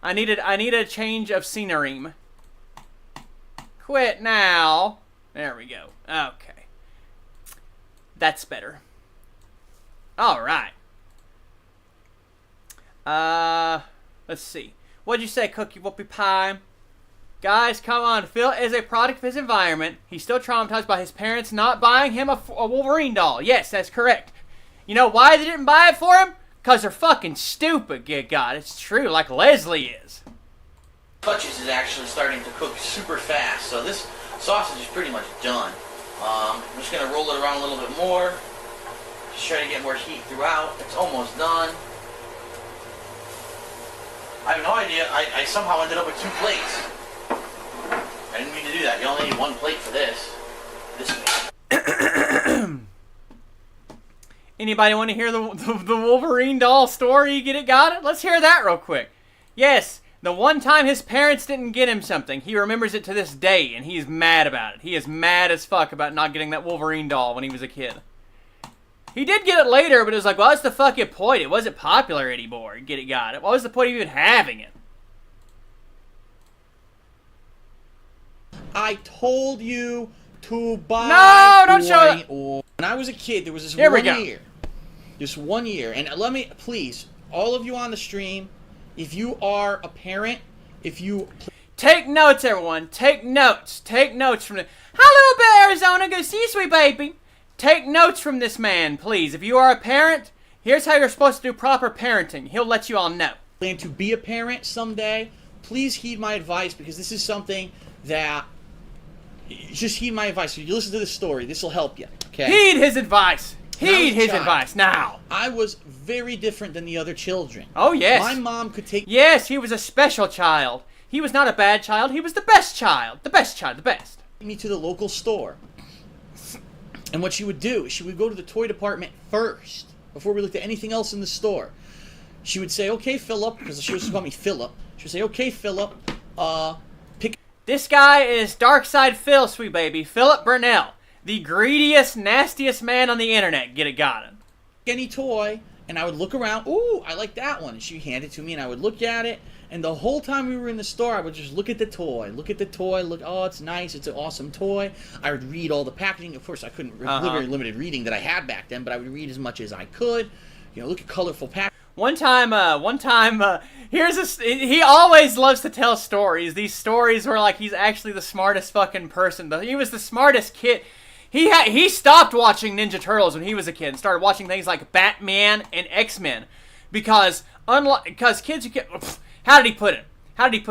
I needed a change of scenery. Quit now. There we go. Okay. That's better. Alright. Let's see. What'd you say, Cookie Whoopie Pie? Guys, come on. Phil is a product of his environment. He's still traumatized by his parents not buying him a Wolverine doll. Yes, that's correct. You know why they didn't buy it for him? Because they're fucking stupid, good God. It's true, like Leslie is. Touches is actually starting to cook super fast, so this sausage is pretty much done. I'm just going to roll it around a little bit more. Just try to get more heat throughout. It's almost done. I have no idea. I somehow ended up with 2 plates. I didn't mean to do that. You only need 1 plate for this. Anybody want to hear the Wolverine doll story? Get it, got it? Let's hear that real quick. Yes, the one time his parents didn't get him something, he remembers it to this day, and he's mad about it. He is mad as fuck about not getting that Wolverine doll when he was a kid. He did get it later, but it was like, what's the fucking point? It wasn't popular anymore. Get it, got it. What was the point of even having it? I told you to buy. No, don't show it. When I was a kid, there was this Here we one go. year. This 1 year. And let me, please, all of you on the stream, if you are a parent, if you... Take notes, everyone. Take notes. Take notes from the... Hi, little bit, Arizona. Go see you, sweet baby. Take notes from this man, please. If you are a parent, here's how you're supposed to do proper parenting. He'll let you all know. plan to be a parent someday, please heed my advice, because this is something that... Just heed my advice. If you listen to this story, this will help you, okay? Heed his advice. Heed his child, advice now. I was very different than the other children. Oh, yes. My mom could take... Yes, he was a special child. He was not a bad child. He was the best child. The best child. The best. me to the local store. And what she would do is she would go to the toy department first, before we looked at anything else in the store. She would say, okay, Philip, because she used to call me Philip. She would say, okay, Philip, pick... This guy is Darkside Phil, sweet baby. Philip Burnell. The greediest, nastiest man on the internet. Get it, got it. any toy, and I would look around, ooh, I like that one. And she'd hand it to me, and I would look at it. And the whole time we were in the store, I would just look at the toy. Look, oh, it's nice. It's an awesome toy. I would read all the packaging. Of course, I couldn't, very limited reading that I had back then, but I would read as much as I could. You know, look at colorful packaging. One time, he always loves to tell stories. These stories where, like, he's actually the smartest fucking person. He was the smartest kid. He stopped watching Ninja Turtles when he was a kid and started watching things like Batman and X-Men. Because kids who how did he put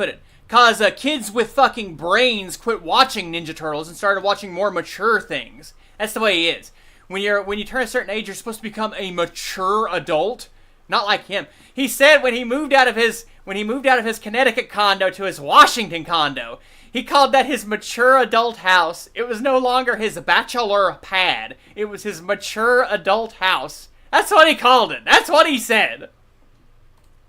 it? Because kids with fucking brains quit watching Ninja Turtles and started watching more mature things. That's the way he is. When you turn a certain age, you're supposed to become a mature adult. Not like him. He said when he moved out of his Connecticut condo to his Washington condo, he called that his mature adult house. It was no longer his bachelor pad. It was his mature adult house. That's what he called it. That's what he said.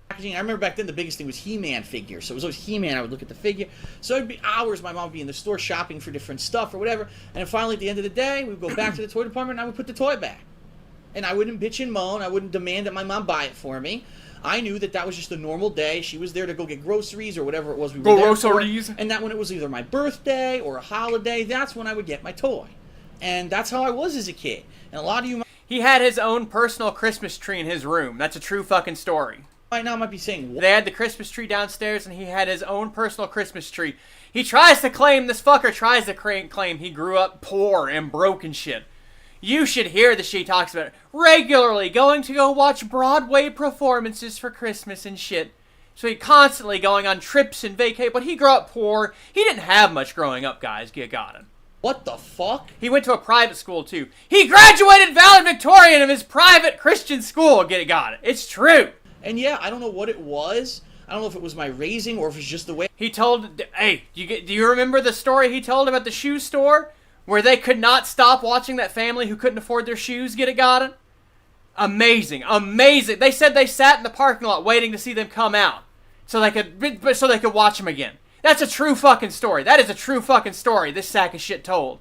I remember back then the biggest thing was He-Man figures. So it was always He-Man. I would look at the figure. So it'd be hours. My mom would be in the store shopping for different stuff or whatever. And then finally, at the end of the day, we'd go back to the toy department and I would put the toy back. And I wouldn't bitch and moan. I wouldn't demand that my mom buy it for me. I knew that that was just a normal day. She was there to go get groceries or whatever it was we were there for. And that when it was either my birthday or a holiday, that's when I would get my toy. And that's how I was as a kid. And a lot of you He had his own personal Christmas tree in his room. That's a true fucking story. right now might be saying, what? They had the Christmas tree downstairs, and he had his own personal Christmas tree. This fucker tries to claim he grew up poor and broke and shit. You should hear the shit he talks about it. Regularly going to go watch Broadway performances for Christmas and shit. So he constantly going on trips and vacate, but he grew up poor. He didn't have much growing up, guys. Get got him. What the fuck? He went to a private school, too. He graduated valedictorian of his private Christian school. Get it, got it. It's true. And yeah, I don't know what it was. I don't know if it was my raising or if it's just the way. He told, hey, do you remember the story he told about the shoe store? Where they could not stop watching that family who couldn't afford their shoes get it, got it? Amazing. Amazing. They said they sat in the parking lot waiting to see them come out. So they could watch them again. That's a true fucking story. That is a true fucking story this sack of shit told.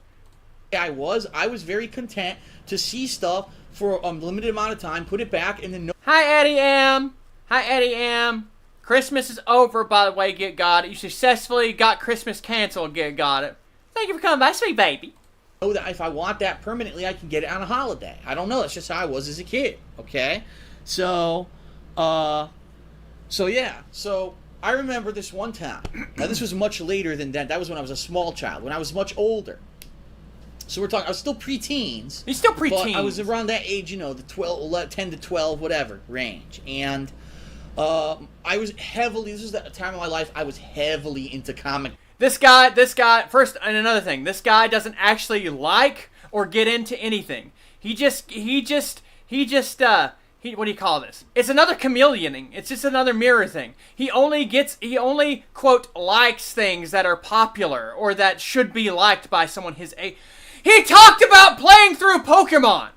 I was very content to see stuff for a limited amount of time, put it back, and then no. Hi, Eddie M. Hi, Eddie M. Christmas is over, by the way, get got it. You successfully got Christmas canceled, get got it. Thank you for coming by, sweet baby. Know that if I want that permanently, I can get it on a holiday. I don't know. That's just how I was as a kid. Okay, so yeah. So I remember this one time. Now this was much later than that. That was when I was a small child. When I was much older. So we're talking. I was still preteens. You're still preteens. But I was around that age, you know, the 10 to 12, whatever range, and I was heavily. This was the time of my life I was heavily into comic. This guy, first, and another thing, this guy doesn't actually like or get into anything. He what do you call this? It's another chameleoning. It's just another mirror thing. He only, quote, likes things that are popular or that should be liked by someone his age. He talked about playing through Pokemon.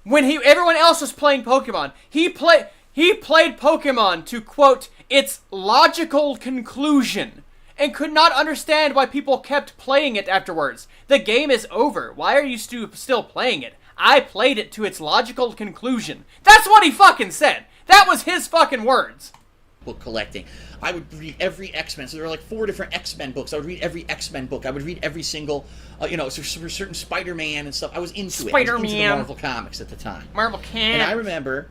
when everyone else was playing Pokemon. He played Pokemon to, quote, its logical conclusion, and could not understand why people kept playing it afterwards. The game is over. Why are you still playing it? I played it to its logical conclusion. That's what he fucking said. That was his fucking words. Book collecting. I would read every X-Men. So there were like 4 different X-Men books. I would read every X-Men book. I would read every single, so for certain Spider-Man and stuff. I was into it. I was into the Marvel comics at the time. Marvel can. And I remember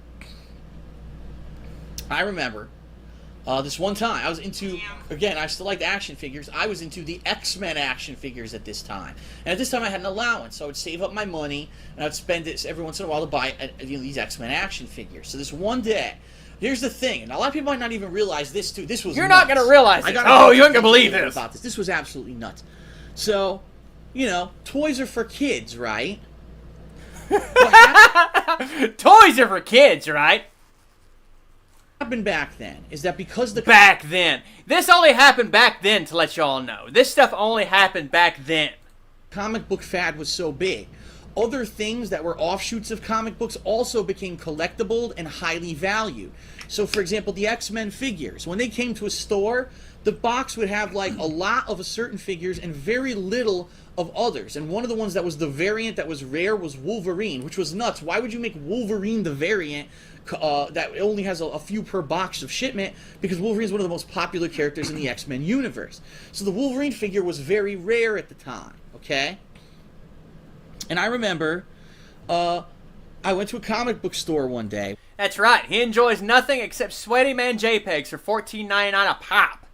this one time I was into, again, I still liked action figures. I was into the X-Men action figures at this time. And at this time I had an allowance, so I would save up my money and I would spend it every once in a while to buy these X-Men action figures. So this one day, here's the thing, and a lot of people might not even realize this too. This was You're nuts. not going to realize it. Oh, you aren't going to believe this. About this. This was absolutely nuts. So, toys are for kids, right? Toys are for kids, right? What happened back then is that because the... Back then. This only happened back then, to let y'all know. This stuff only happened back then. Comic book fad was so big. Other things that were offshoots of comic books also became collectible and highly valued. So, for example, the X-Men figures. When they came to a store, the box would have, like, a lot of certain figures and very little of others. And one of the ones that was the variant that was rare was Wolverine, which was nuts. Why would you make Wolverine the variant that only has a few per box of shipment? Because Wolverine is one of the most popular characters in the X-Men universe. So the Wolverine figure was very rare at the time, okay? And I remember, I went to a comic book store one day. That's right. He enjoys nothing except Sweaty Man JPEGs for $14.99 a pop.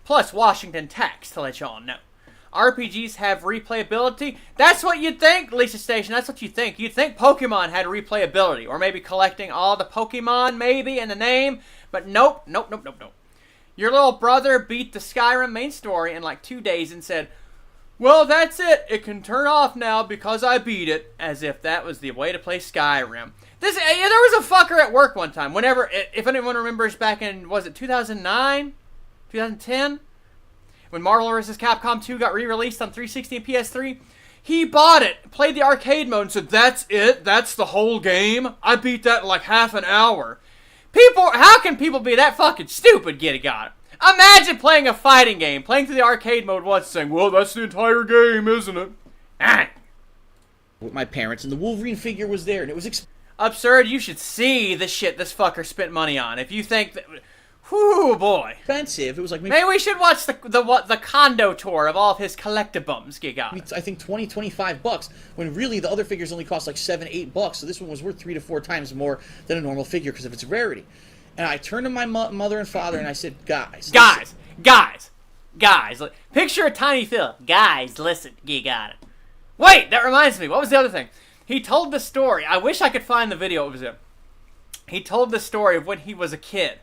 Plus Washington tax, to let y'all know. RPGs have replayability. That's what you'd think, Lisa Station. That's what you think. You'd think Pokemon had replayability. Or maybe collecting all the Pokemon, maybe, in the name. But nope. Your little brother beat the Skyrim main story in like 2 days and said, well, that's it. It can turn off now because I beat it. As if that was the way to play Skyrim. There was a fucker at work one time. If anyone remembers back in, was it 2009? 2010? When Marvel vs. Capcom 2 got re-released on 360 and PS3, he bought it, played the arcade mode, and said, that's it? That's the whole game? I beat that in like half an hour. How can people be that fucking stupid, got it? Imagine playing a fighting game, playing through the arcade mode once, saying, well, that's the entire game, isn't it? With my parents, and the Wolverine figure was there, and it was absurd. You should see the shit this fucker spent money on. If you think that... Whoo, boy. expensive. It was like... Maybe we should watch the condo tour of all of his collectibles, I think $20-25, when really the other figures only cost like $7-8, so this one was worth 3 to 4 times more than a normal figure because of its rarity. And I turned to my mother and father and I said, guys, picture a tiny Phil. Guys, listen, you got it. Wait, that reminds me. What was the other thing? He told the story. I wish I could find the video. It was him. He told the story of when he was a kid.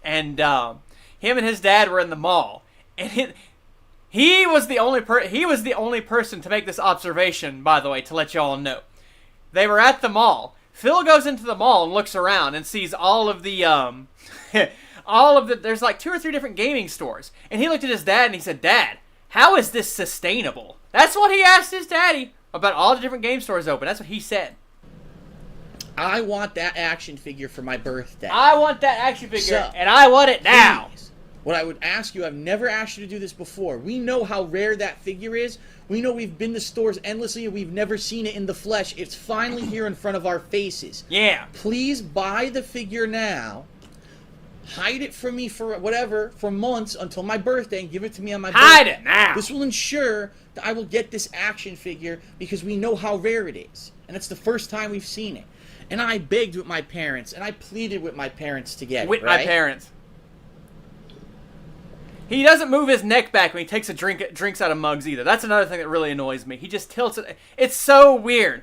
And him and his dad were in the mall. And he was the only person to make this observation, by the way, to let y'all know. They were at the mall. Phil goes into the mall and looks around and sees all of the, there's like 2 or 3 different gaming stores. And he looked at his dad and he said, Dad, how is this sustainable? That's what he asked his daddy about all the different game stores open. That's what he said. I want that action figure for my birthday. I want that action figure, and I want it now. Please, what I would ask you, I've never asked you to do this before. We know how rare that figure is. We know we've been to stores endlessly and we've never seen it in the flesh. It's finally here in front of our faces. Yeah. Please buy the figure now. Hide it from me for months until my birthday and give it to me on my birthday. Hide it now. This will ensure that I will get this action figure because we know how rare it is. And it's the first time we've seen it. And I begged with my parents, and I pleaded with my parents to get it, With right? my parents. He doesn't move his neck back when he takes drinks out of mugs either. That's another thing that really annoys me. He just tilts it. It's so weird.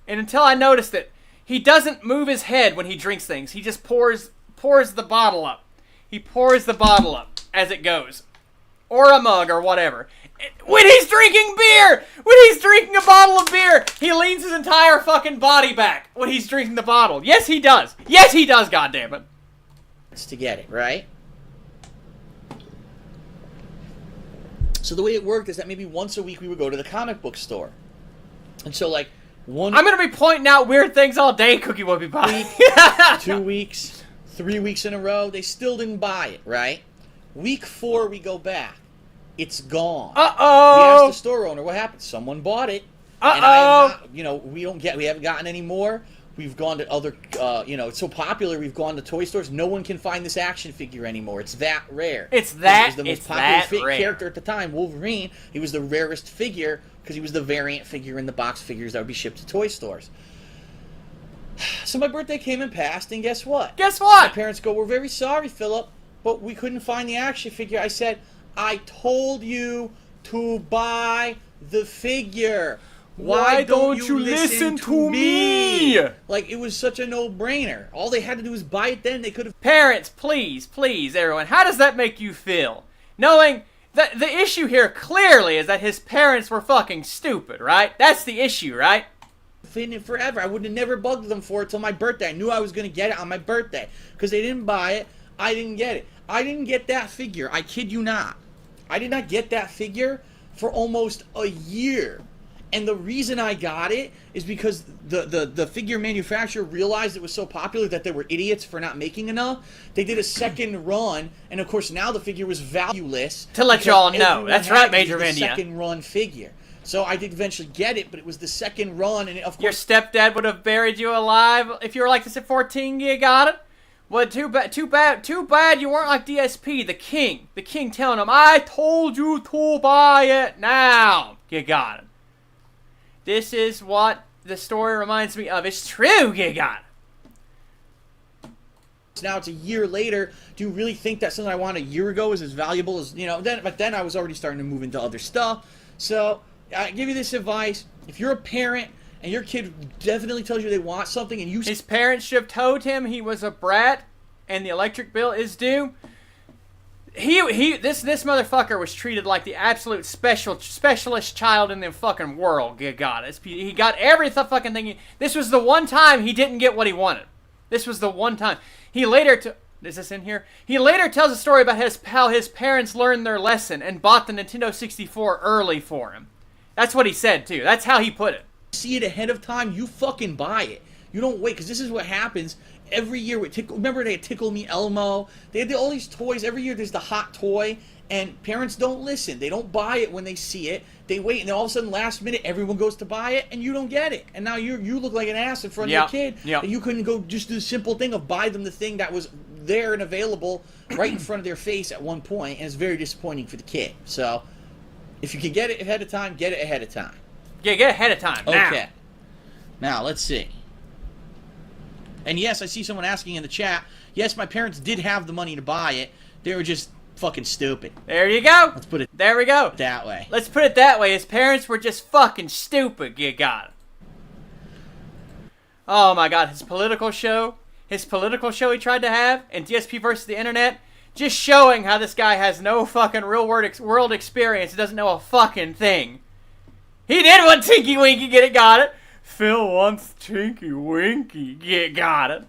And until I noticed it, he doesn't move his head when he drinks things. He just pours the bottle up. He pours the bottle up as it goes. Or a mug or whatever. When he's drinking beer! When he's drinking a bottle of beer, he leans his entire fucking body back when he's drinking the bottle. Yes, he does. Yes, he does, goddammit. It's to get it, right? So the way it worked is that maybe once a week we would go to the comic book store. And so, like, 1 I'm gonna be pointing out weird things all day, Cookie Whoopie Pie. 2 weeks, 3 weeks in a row, they still didn't buy it, right? Week 4, we go back. It's gone. Uh-oh. We asked the store owner what happened. Someone bought it. And I have not, you know, we haven't gotten any more. We've gone to other, you know, it's so popular. We've gone to toy stores. No one can find this action figure anymore. It's that rare. It's It that. was the most It's popular that rare. character at the time, Wolverine. He was the rarest figure because he was the variant figure in the box figures that would be shipped to toy stores. So my birthday came and passed, and guess what? Guess My what? parents go, "We're very sorry, Philip, but we couldn't find the action figure." I said, "I told you to buy the figure. Why don't you listen to me?" Like, it was such a no-brainer. All they had to do was buy it then. They could have... Parents, please, please, everyone, how does that make you feel? Knowing that the issue here clearly is that his parents were fucking stupid, right? That's the issue, right? Fit it forever. I would have never bugged them for it till my birthday. I knew I was going to get it on my birthday. Because they didn't buy it, I didn't get it. I didn't get that figure. I kid you not. I did not get that figure for almost a year. And the reason I got it is because the figure manufacturer realized it was so popular that they were idiots for not making enough. They did a second run, and of course now the figure was valueless. To let because y'all know. everyone That's had right, it. It Major was the Vindia. second run figure. So I did eventually get it, but it was the second run, and of Your course... stepdad would have buried you alive if you were like this at 14, you got it? Well, too bad you weren't like DSP, the king. The king telling him, "I told you to buy it now." You got it. This is what the story reminds me of. It's true, you got it. Now it's a year later. Do you really think that something I wanted a year ago is as valuable as, you know, but then I was already starting to move into other stuff. So I give you this advice. If you're a parent and your kid definitely tells you they want something and you... His parents should have told him he was a brat and the electric bill is due. This motherfucker was treated like the absolute specialist child in the fucking world. Good God, he got every fucking thing. This was the one time he didn't get what he wanted. This was the one time. He later is this in here? He later tells a story about how his parents learned their lesson and bought the Nintendo 64 early for him. That's what he said too. That's how he put it. See it ahead of time, you fucking buy it. You don't wait, because this is what happens every year with remember they had Tickle Me Elmo? They had all these toys. Every year there's the hot toy, and parents don't listen. They don't buy it when they see it. They wait, and then all of a sudden, last minute, everyone goes to buy it, and you don't get it. And now you look like an ass in front of your kid. Yep. And you couldn't go just do the simple thing of buy them the thing that was there and available right in front of their face at one point, and it's very disappointing for the kid. So, if you can get it ahead of time, get it ahead of time. Yeah, get ahead of time. Now. Okay. Now, let's see. And yes, I see someone asking in the chat, yes, my parents did have the money to buy it. They were just fucking stupid. There you go. Let's put it there we go. that way. Let's put it that way. His parents were just fucking stupid. You got it. Oh my God, his political show he tried to have in DSP versus the internet, just showing how this guy has no fucking real world experience. He doesn't know a fucking thing. He did want Tinky Winky, got it. Phil wants Tinky Winky, got it.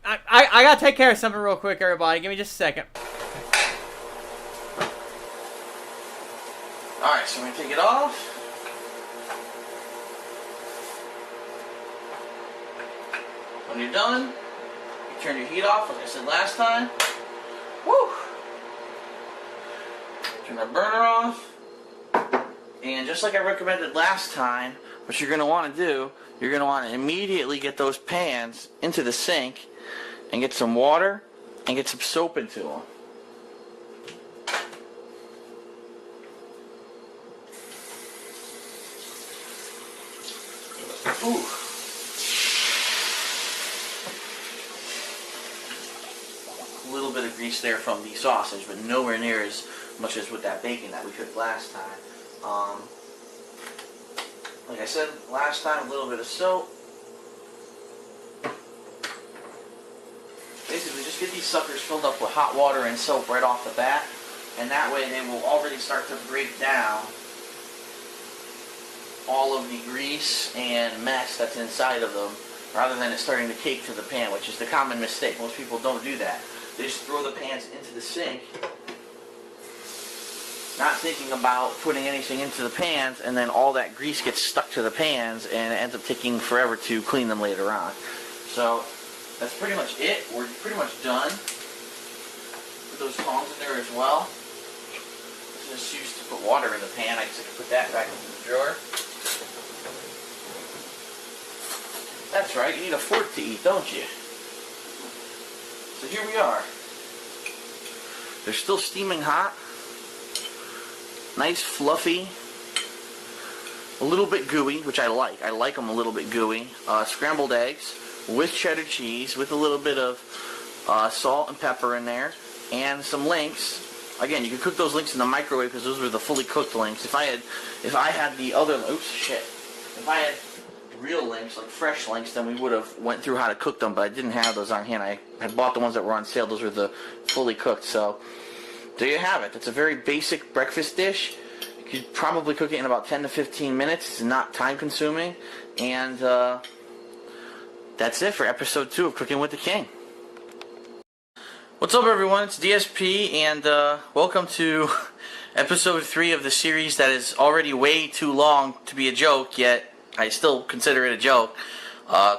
I gotta take care of something real quick, everybody. Give me just a second. Alright, so we're going to take it off. When you're done, you turn your heat off, like I said last time. Woo! Turn our burner off. And just like I recommended last time, what you're going to want to do, you're going to want to immediately get those pans into the sink and get some water and get some soap into them. Ooh. A little bit of grease there from the sausage, but nowhere near as much as with that bacon that we cooked last time. Like I said last time, a little bit of soap. Basically, just get these suckers filled up with hot water and soap right off the bat, and that way they will already start to break down all of the grease and mess that's inside of them, rather than it starting to cake to the pan, which is the common mistake. Most people don't do that. They just throw the pans into the sink not thinking about putting anything into the pans, and then all that grease gets stuck to the pans, and it ends up taking forever to clean them later on. So that's pretty much it. We're pretty much done. Put those tongs in there as well. Just used to put water in the pan. I guess I can put that back into the drawer. That's right, you need a fork to eat, don't you? So here we are. They're still steaming hot. Nice, fluffy. A little bit gooey, which I like. I like them a little bit gooey. Scrambled eggs with cheddar cheese, with a little bit of salt and pepper in there, and some links. Again, you can cook those links in the microwave because those were the fully cooked links. If I had the other, if I had real links, like fresh links, then we would have went through how to cook them, but I didn't have those on hand. I had bought the ones that were on sale. Those were the fully cooked. So there you have it. It's a very basic breakfast dish. You could probably cook it in about 10 to 15 minutes. It's not time consuming. And that's it for episode 2 of Cooking with the King. What's up, everyone? It's DSP, and welcome to episode 3 of the series that is already way too long to be a joke, yet I still consider it a joke.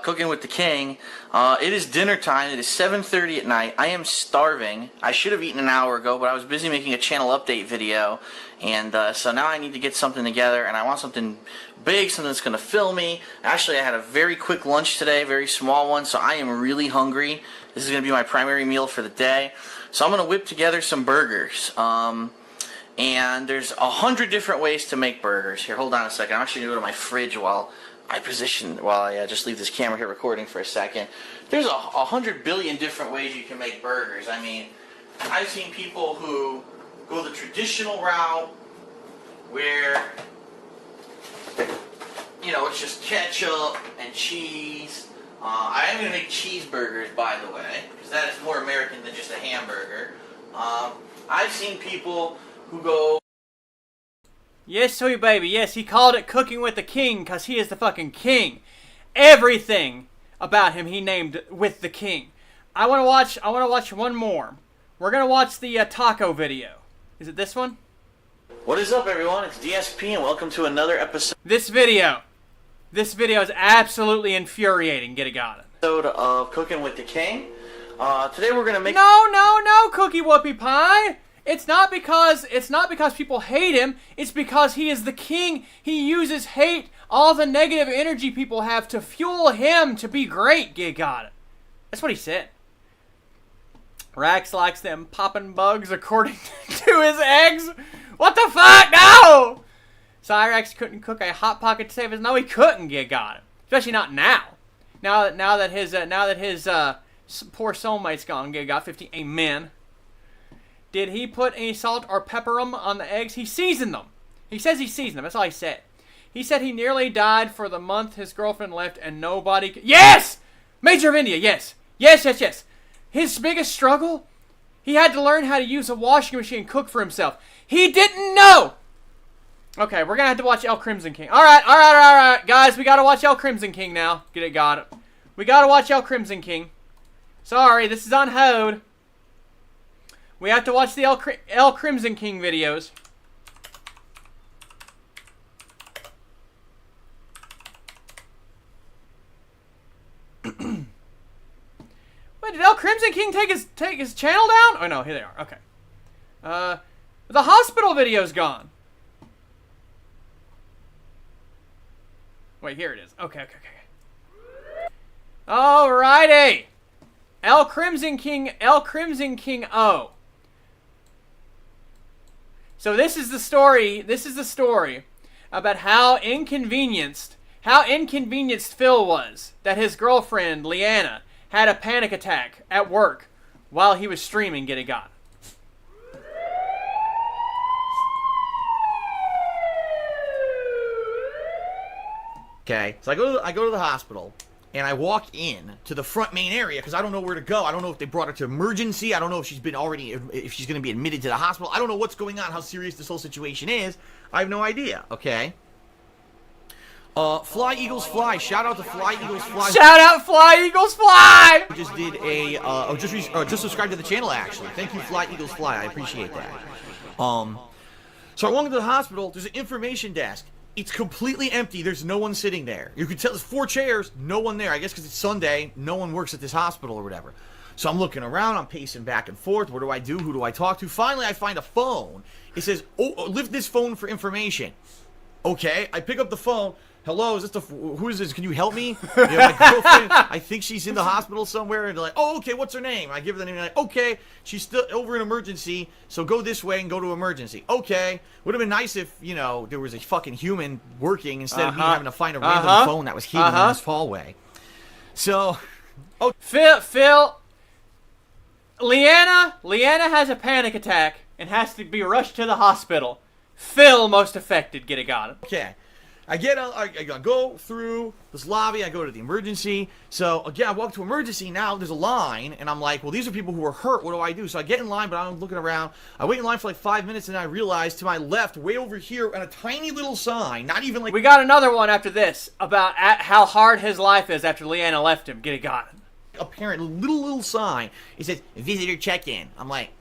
Cooking with the King. It is dinner time. It is 7:30 at night. I am starving. I should have eaten an hour ago, but I was busy making a channel update video, and so now I need to get something together, and I want something big, something that's going to fill me. Actually, I had a very quick lunch today, very small one, so I am really hungry. This is going to be my primary meal for the day. So I'm going to whip together some burgers. And there's 100 different ways to make burgers. Here, hold on a second. I'm actually going to go to my fridge while I just leave this camera here recording for a second. There's 100 billion different ways you can make burgers. I mean, I've seen people who go the traditional route where, you know, it's just ketchup and cheese. I am going to make cheeseburgers, by the way, because that is more American than just a hamburger. I've seen people who go... Yes, sweet baby, yes, he called it Cooking with the King because he is the fucking king. Everything about him he named with the king. I want to watch one more. We're going to watch the taco video. Is it this one? What is up, everyone? It's DSP, and welcome to another episode This video is absolutely infuriating. Get it, got it. Of Cooking with the King. Today we're going to make... No, Cookie Whoopie Pie! It's not because people hate him. It's because he is the king. He uses hate, all the negative energy people have, to fuel him to be great. Get got it. That's what he said. Rax likes them popping bugs according to his eggs. What the fuck? No! Cyrax couldn't cook a hot pocket to save his... No, he couldn't. Get got it. Especially not now. Now that his poor soulmate's gone. Get got 50. Amen. Did he put any salt or pepper on the eggs? He seasoned them. He says he seasoned them. That's all he said. He said he nearly died for the month his girlfriend left and nobody... Yes! Major of India, yes. Yes. His biggest struggle? He had to learn how to use a washing machine and cook for himself. He didn't know! Okay, we're gonna have to watch El Crimson King. Alright. Guys, we gotta watch El Crimson King now. Got it. We gotta watch El Crimson King. Sorry, this is on hold. We have to watch the El Crimson King videos. Wait, did El Crimson King take his channel down? Oh no, here they are. Okay. The hospital video's gone. Wait, here it is. Okay. Alrighty. El Crimson King O. So this is the story about how inconvenienced Phil was that his girlfriend, Leanna, had a panic attack at work while he was streaming Get It Got. Okay, so I go to the hospital, and I walk in to the front main area because I don't know where to go. I don't know if they brought her to emergency. I don't know if she's going to be admitted to the hospital. I don't know what's going on, how serious this whole situation is. I have no idea. Okay. Fly Eagles Fly. Shout out to Fly Eagles Fly. Shout out Fly Eagles Fly. Just did a just subscribed to the channel actually. Thank you, Fly Eagles Fly. I appreciate that. So I walk into the hospital. There's an information desk. It's completely empty. There's no one sitting there. You can tell there's 4 chairs, no one there. I guess because it's Sunday, no one works at this hospital or whatever. So I'm looking around. I'm pacing back and forth. What do I do? Who do I talk to? Finally, I find a phone. It says, "Oh, lift this phone for information." Okay, I pick up the phone. Hello, is this who is this? Can you help me? You know, my girlfriend, I think she's in the hospital somewhere. And they're like, "Oh, okay, what's her name?" I give her the name. And they're like, "Okay, she's still over in emergency, so go this way and go to emergency." Okay, would have been nice if, you know, there was a fucking human working instead of me having to find a random phone that was hidden in this hallway. So, Phil, Leanna has a panic attack and has to be rushed to the hospital. Phil, most affected, get it got him. Okay. I go through this lobby, I go to the emergency. So, again, I walk to emergency, now there's a line, and I'm like, well, these are people who are hurt, what do I do? So I get in line, but I'm looking around. I wait in line for like 5 minutes, and I realize to my left, way over here, on a tiny little sign, not even like... We got another one after this, about how hard his life is after Leanna left him. Get it got him. Apparent little sign. It says, "Visitor check-in." I'm like...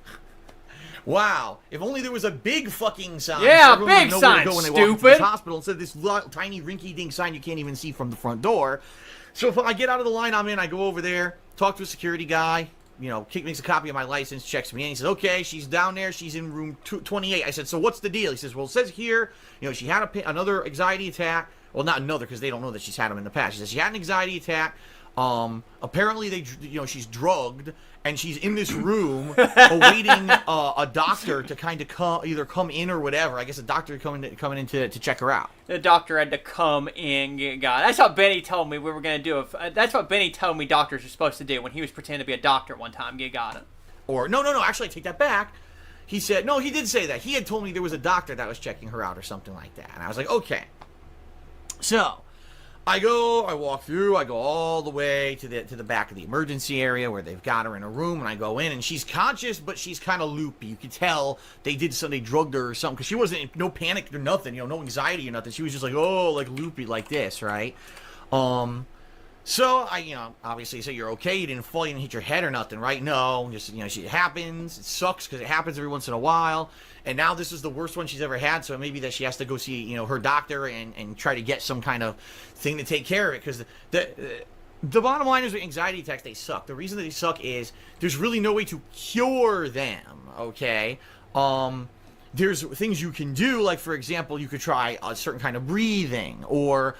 Wow, if only there was a big fucking sign. Yeah, so a big sign, go when they walk into stupid. this hospital instead of this tiny rinky-dink sign you can't even see from the front door. So if I get out of the line I'm in, I go over there, talk to a security guy, you know, makes a copy of my license, checks me in. He says, "Okay, she's down there. She's in room 28. I said, "So what's the deal?" He says, "Well, it says here, you know, she had another anxiety attack. Well, not another, because they don't know that she's had them in the past. She says she had an anxiety attack. Apparently she's drugged, and she's in this room awaiting a doctor to kind of come in or whatever. I guess a doctor coming in to check her out." The doctor had to come in, get got. That's what Benny told me we were gonna do. That's what Benny told me doctors are supposed to do when he was pretending to be a doctor one time. Get got it. Or no. Actually, I take that back. He said no. He did say that. He had told me there was a doctor that was checking her out or something like that, and I was like, okay. So I walk through, I go all the way to the back of the emergency area where they've got her in a room, and I go in, and she's conscious, but she's kind of loopy. You could tell they drugged her or something, because she wasn't, no panic or nothing, you know, no anxiety or nothing. She was just like, oh, like loopy like this, right? So I, you know, obviously say, "You're okay, you didn't fall, you didn't hit your head or nothing, right?" No, just, you know, it happens, it sucks because it happens every once in a while, and now this is the worst one she's ever had, so maybe that she has to go see, you know, her doctor and try to get some kind of thing to take care of it, because the bottom line is with anxiety attacks, they suck. The reason that they suck is there's really no way to cure them, okay? There's things you can do, like, for example, you could try a certain kind of breathing, or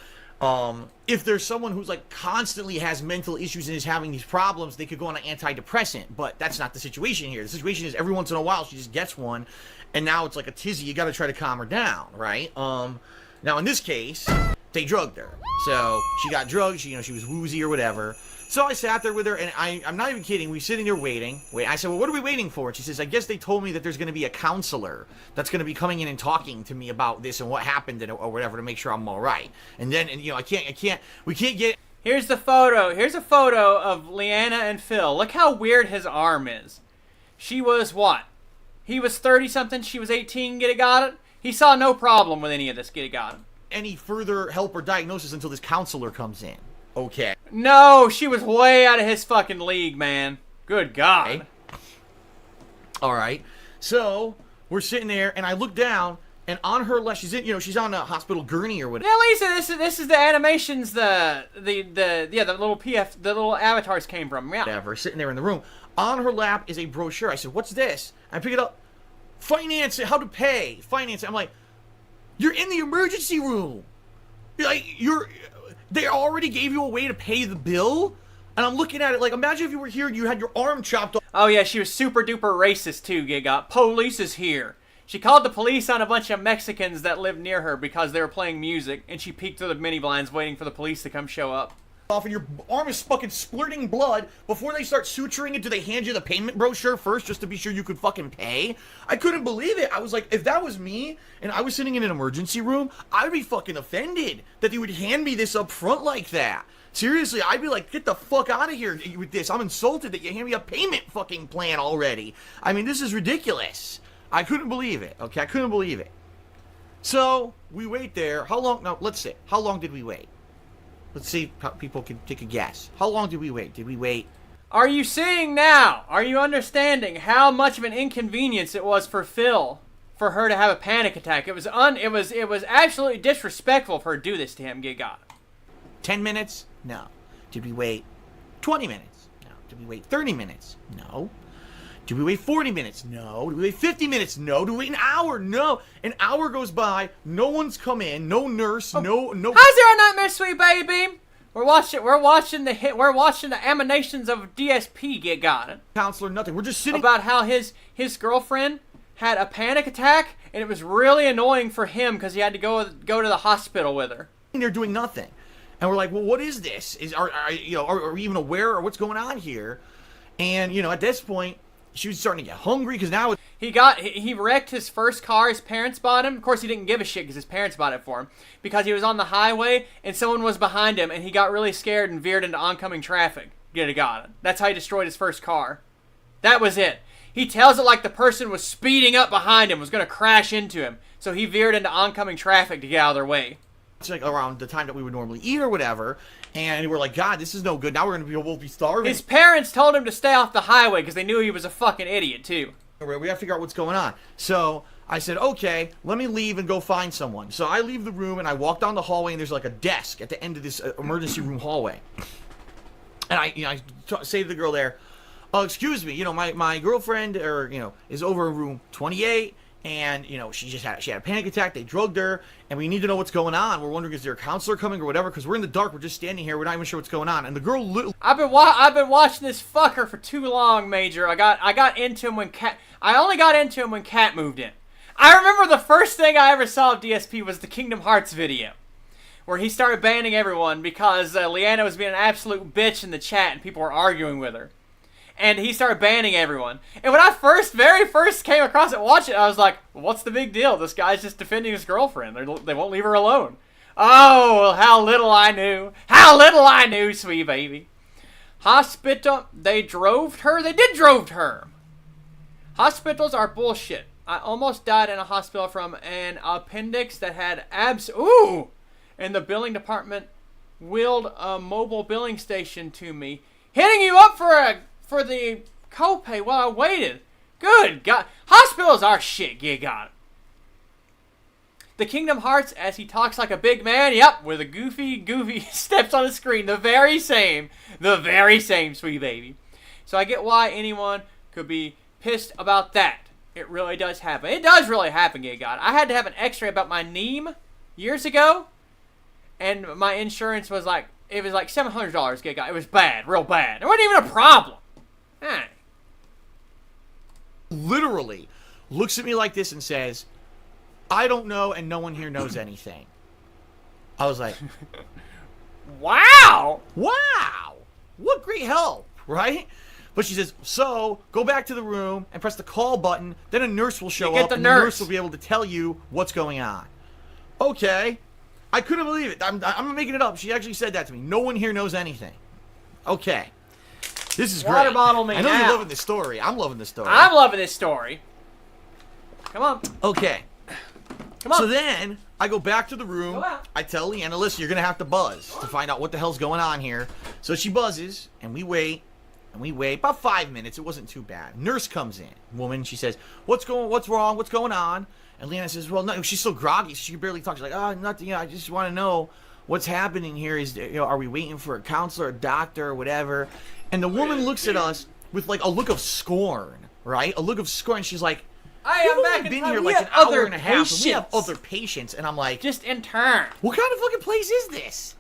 if there's someone who's like constantly has mental issues and is having these problems, they could go on an antidepressant, but that's not the situation here. The situation is every once in a while she just gets one, and now it's like a tizzy. You got to try to calm her down, right? Now in this case, they drugged her, so she got drugged. She was woozy or whatever. So I sat there with her, and I'm not even kidding. We sitting there waiting. I said, "Well, what are we waiting for?" And she says, "I guess they told me that there's going to be a counselor that's going to be coming in and talking to me about this and what happened or whatever to make sure I'm all right." And then, you know, we can't get. Here's the photo. Here's a photo of Leanna and Phil. Look how weird his arm is. She was what? He was 30-something. She was 18. Get it, got it? He saw no problem with any of this. Get it, got it? Any further help or diagnosis until this counselor comes in. Okay. No, she was way out of his fucking league, man. Good God. Okay. All right. So we're sitting there, and I look down, and on her left, she's on a hospital gurney or whatever. Yeah, Lisa, this is the animations the little avatars came from. Yeah. Whatever. Sitting there in the room. On her lap is a brochure. I said, "What's this?" I pick it up. Finance it. How to pay. Finance it. I'm like, "You're in the emergency room. They already gave you a way to pay the bill?" And I'm looking at it like, imagine if you were here and you had your arm chopped off. Oh yeah, she was super duper racist too, Giga. Police is here. She called the police on a bunch of Mexicans that lived near her because they were playing music, and she peeked through the mini blinds waiting for the police to come show up. Off and your arm is fucking splurting blood. Before they start suturing it, do they hand you the payment brochure first just to be sure you could fucking pay? I couldn't believe it. I was like, if that was me and I was sitting in an emergency room, I'd be fucking offended that they would hand me this up front like that. Seriously, I'd be like, get the fuck out of here with this. I'm insulted that you hand me a payment fucking plan already. I mean, this is ridiculous. I couldn't believe it. Okay, I couldn't believe it. So we wait there. How long? No, let's see. How long did we wait? Let's see how people can take a guess. How long did we wait? Did we wait? Are you seeing now? Are you understanding how much of an inconvenience it was for Phil for her to have a panic attack. It was absolutely disrespectful for her to do this to him, Gig God. 10 minutes? No. Did we wait 20 minutes? No. Did we wait 30 minutes? No. Did we wait 40 minutes? No. Did we wait 50 minutes? No. Did we wait an hour? No. An hour goes by, no one's come in, no nurse, no. How's there a nightmare, sweet baby? We're watching the emanations of DSP, Gig God. Counselor, nothing. We're just sitting About how his girlfriend had a panic attack, and it was really annoying for him because he had to go to the hospital with her. there doing nothing. And we're like, well, what is this? Are we even aware of what's going on here? And, at this point, she was starting to get hungry because now he wrecked his first car his parents bought him. Of course, he didn't give a shit because his parents bought it for him. Because he was on the highway and someone was behind him and he got really scared and veered into oncoming traffic. That's how he destroyed his first car. That was it. He tells it like the person was speeding up behind him, was going to crash into him. So he veered into oncoming traffic to get out of their way. It's like around the time that we would normally eat or whatever. And we're like, God, this is no good. Now we're going to both be starving. His parents told him to stay off the highway because they knew he was a fucking idiot, too. We got to figure out what's going on. So I said, okay, let me leave and go find someone. So I leave the room and I walk down the hallway and there's like a desk at the end of this emergency room hallway. And I say to the girl there, oh, excuse me, my girlfriend is over in room 28. And, she had a panic attack. They drugged her. And we need to know what's going on. We're wondering, is there a counselor coming or whatever? Because we're in the dark. We're just standing here. We're not even sure what's going on. And the girl I've been watching this fucker for too long, Major. I got into him when I only got into him when Cat moved in. I remember the first thing I ever saw of DSP was the Kingdom Hearts video. Where he started banning everyone because Leanna was being an absolute bitch in the chat and people were arguing with her. And he started banning everyone. And when I very first came across it, watch it, I was like, well, what's the big deal? This guy's just defending his girlfriend. They won't leave her alone. Oh, how little I knew. How little I knew, sweet baby. Hospital, they drove her? They did drove her. Hospitals are bullshit. I almost died in a hospital from an appendix that had abs. Ooh! And the billing department wheeled a mobile billing station to me, hitting you up for the copay while I waited. Good God. Hospitals are shit, you got it. The Kingdom Hearts, as he talks like a big man, yep, with a goofy steps on the screen. The very same, sweet baby. So I get why anyone could be pissed about that. It really does happen. It does really happen, you got it. I had to have an x-ray about my knee years ago, and my insurance was like, it was like $700, get got. It was bad, real bad. It wasn't even a problem. Hey. Literally looks at me like this and says, I don't know and no one here knows anything. I was like, wow, what great help, right? But she says, so go back to the room and press the call button, then a nurse will show up and the nurse will be able to tell you what's going on. Okay. I couldn't believe it. I'm not making it up. She actually said that to me. No one here knows anything. Okay. This is great. Water bottle me I know now. you're loving this story. I'm loving this story. I'm loving this story. Come on. Okay. Come on. So then, I go back to the room. Go out. I tell Leanna, listen, you're going to have to buzz to find out what the hell's going on here. So she buzzes, and we wait. About 5 minutes. It wasn't too bad. Nurse comes in. Woman, she says, what's wrong? What's going on? And Leanna says, well, no, she's so groggy. She can barely talk. She's like, oh, nothing. I just want to know what's happening here. Are we waiting for a counselor, a doctor, or whatever? And the woman looks at us with like a look of scorn, right? A look of scorn. She's like, I'm back been in time. here We like an have hour and a half. And we patients. have other patients. And I'm like, Just intern. what kind of fucking place is this?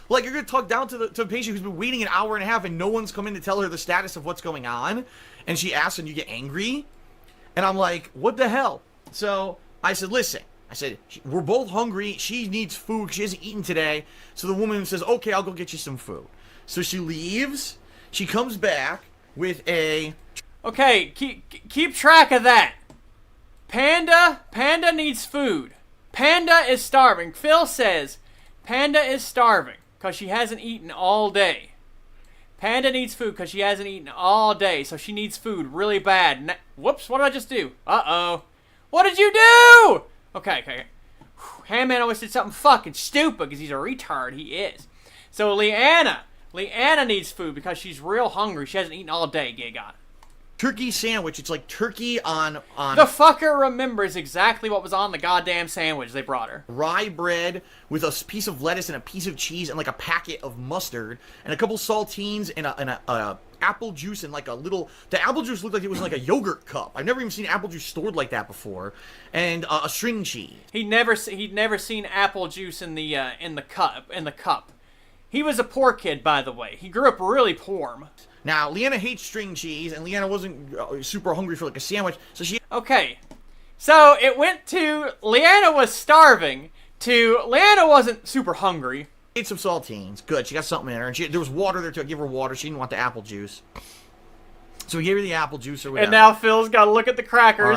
Like, you're going to talk down to the patient who's been waiting an hour and a half and no one's come in to tell her the status of what's going on. And she asks and you get angry. And I'm like, what the hell? So I said, listen. I said, we're both hungry. She needs food. She hasn't eaten today. So the woman says, okay, I'll go get you some food. So she leaves. She comes back with a... Okay, keep track of that. Panda needs food. Panda is starving. Phil says Panda is starving because she hasn't eaten all day. Panda needs food because she hasn't eaten all day, so she needs food really bad. Whoops, what did I just do? Uh-oh. What did you do? Okay. Handman always did something fucking stupid because he's a retard. He is. So Leanna needs food because she's real hungry. She hasn't eaten all day, Gigon. turkey sandwich. It's like turkey on The fucker remembers exactly what was on the goddamn sandwich they brought her. rye bread with a piece of lettuce and a piece of cheese and like a packet of mustard and a couple saltines and a apple juice and like a little. The apple juice looked like it was like a yogurt cup. I've never even seen apple juice stored like that before. And a string cheese. He'd never seen apple juice in the cup. He was a poor kid, by the way. He grew up really poor. Now, Leanna hates string cheese, and Leanna wasn't super hungry for like a sandwich, so she. Okay, so it went to Leanna was starving to Leanna wasn't super hungry. Ate some saltines. Good. She got something in her. And there was water there, too. I gave her water. She didn't want the apple juice. So we gave her the apple juice or whatever. And now Phil's got to look at the crackers.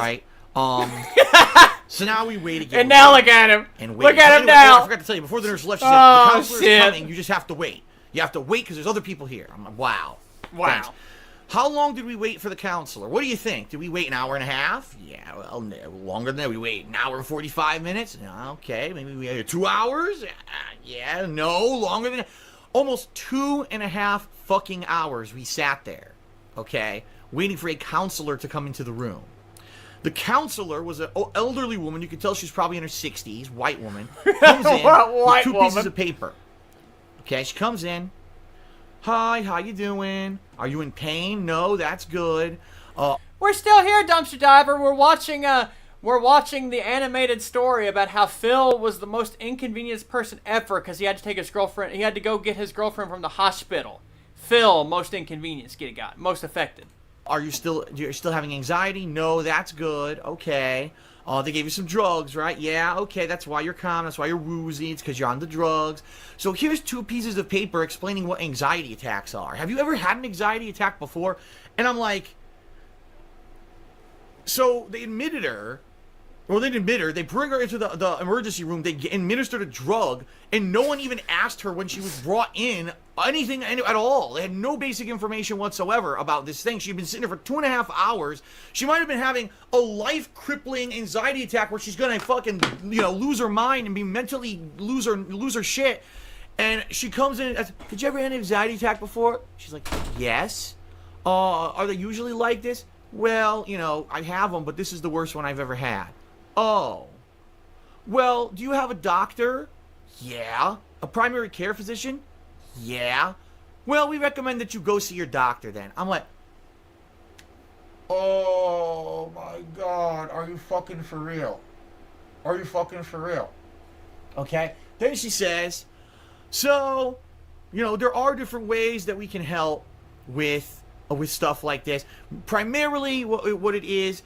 All right. So now we wait again. And now look at him. And wait. Look at him Anyway, now. I forgot to tell you, before the nurse left, she said, Oh, the counselor shit. is coming. You just have to wait. You have to wait because there's other people here. I'm like, wow. Wow. Thanks. How long did we wait for the counselor? What do you think? Did we wait an hour and a half? Yeah, well, no, longer than that. We wait an hour and 45 minutes? No, okay, maybe we had 2 hours? Yeah, no, longer than that. Almost 2.5 fucking hours we sat there, okay, waiting for a counselor to come into the room. The counselor was an elderly woman. You could tell she's probably in her 60s, white woman. Comes in with two pieces of paper. Okay, she comes in. Hi, how you doing? Are you in pain? No, that's good. We're still here, Dumpster Diver. We're watching the animated story about how Phil was the most inconvenienced person ever because he had to take his girlfriend. He had to go get his girlfriend from the hospital. Phil, most inconvenienced, most affected. You're still having anxiety? No, that's good. Okay. They gave you some drugs, right? Yeah, okay, that's why you're calm. That's why you're woozy. It's because you're on the drugs. So here's 2 pieces of paper explaining what anxiety attacks are. Have you ever had an anxiety attack before? And I'm like, so they admitted her. Well, they didn't admit her. They bring her into the emergency room. They administered a drug, and no one even asked her when she was brought in anything at all. They had no basic information whatsoever about this thing. She'd been sitting there for 2.5 hours. She might have been having a life-crippling anxiety attack where she's gonna fucking, lose her mind and be mentally lose her shit. And she comes in and asks, did you ever have an anxiety attack before? She's like, yes. Are they usually like this? Well, I have them, but this is the worst one I've ever had. Oh. Well, do you have a doctor? Yeah. A primary care physician? Yeah. Well, we recommend that you go see your doctor then. I'm like, oh my God, are you fucking for real? Are you fucking for real? Okay. Then she says, so, there are different ways that we can help with stuff like this. Primarily, what it is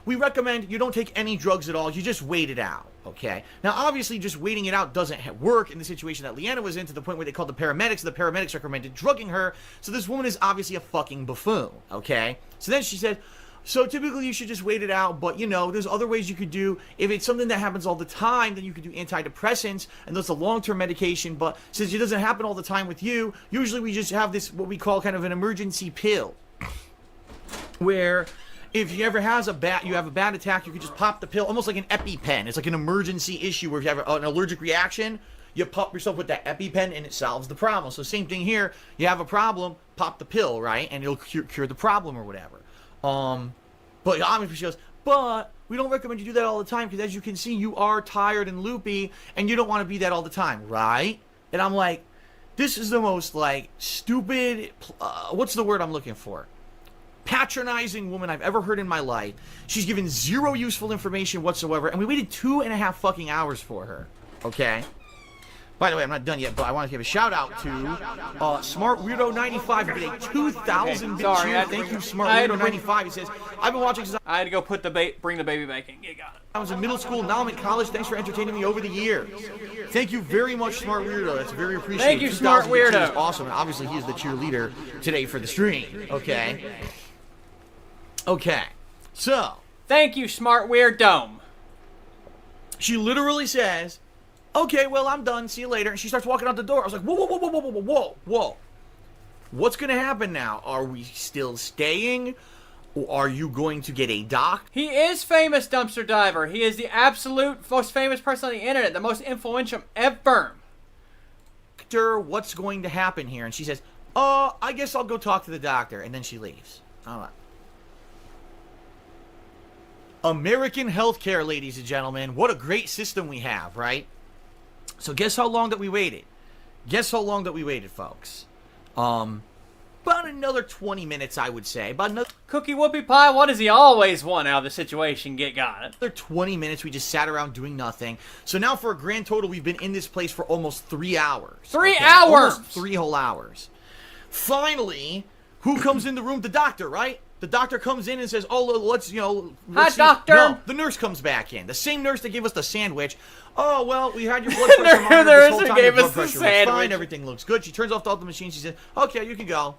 we recommend you don't take any drugs at all. You just wait it out, okay? Now, obviously, just waiting it out doesn't work in the situation that Leanna was in, to the point where they called the paramedics. The paramedics recommended drugging her. So this woman is obviously a fucking buffoon, okay? So then she said, so typically you should just wait it out, but there's other ways you could do. If it's something that happens all the time, then you could do antidepressants, and that's a long-term medication. But since it doesn't happen all the time with you, usually we just have this, what we call kind of an emergency pill, where if you ever have a bad attack, you can just pop the pill, almost like an EpiPen. It's like an emergency issue where if you have an allergic reaction, you pop yourself with that EpiPen and it solves the problem. So same thing here. You have a problem, pop the pill, right? And it'll cure the problem or whatever. But obviously she goes, but we don't recommend you do that all the time because as you can see, you are tired and loopy and you don't want to be that all the time, right? And I'm like, this is the most stupid, what's the word I'm looking for? Patronizing woman I've ever heard in my life. She's given zero useful information whatsoever, and we waited 2.5 fucking hours for her. Okay? By the way, I'm not done yet, but I want to give a shout out to Smart Weirdo 95 who did a 2,000 bit cheer. Thank you, Smart Weirdo 95. He says, I've been watching since I had to go bring the baby back in. You got it. I was in middle school, now I'm in college. Thanks for entertaining me over the years. Thank you very much, Smart Weirdo. That's very appreciated. Thank you, Smart 2,000 bit cheer Weirdo. is awesome, and obviously he is the cheerleader today for the stream. Okay? Okay. So. Thank you, Smart Weird Dome. She literally says, okay, well, I'm done. See you later. And she starts walking out the door. I was like, whoa, whoa, whoa, whoa, whoa, whoa, whoa, whoa. What's going to happen now? Are we still staying? Or are you going to get a doc? He is famous, Dumpster Diver. He is the absolute most famous person on the internet, the most influential ever. What's going to happen here? And she says, I guess I'll go talk to the doctor. And then she leaves. I'm like, American healthcare, ladies and gentlemen. What a great system we have, right? So guess how long that we waited? Guess how long that we waited, folks? About another 20 minutes, I would say. About another Cookie Whoopie Pie, what does he always want out of the situation? Get got it. 20 minutes, we just sat around doing nothing. So now for a grand total, we've been in this place for almost 3 hours. 3 hours! Almost 3 whole hours. Finally, who comes in the room? The doctor, right? The doctor comes in and says, oh, let's, Hi, doctor! No, the nurse comes back in. The same nurse that gave us the sandwich. Oh, well, we had your blood pressure monitored The this nurse whole who time. gave Your us blood the pressure was fine. sandwich. Everything looks good. She turns off all the machines. She says, okay, you can go.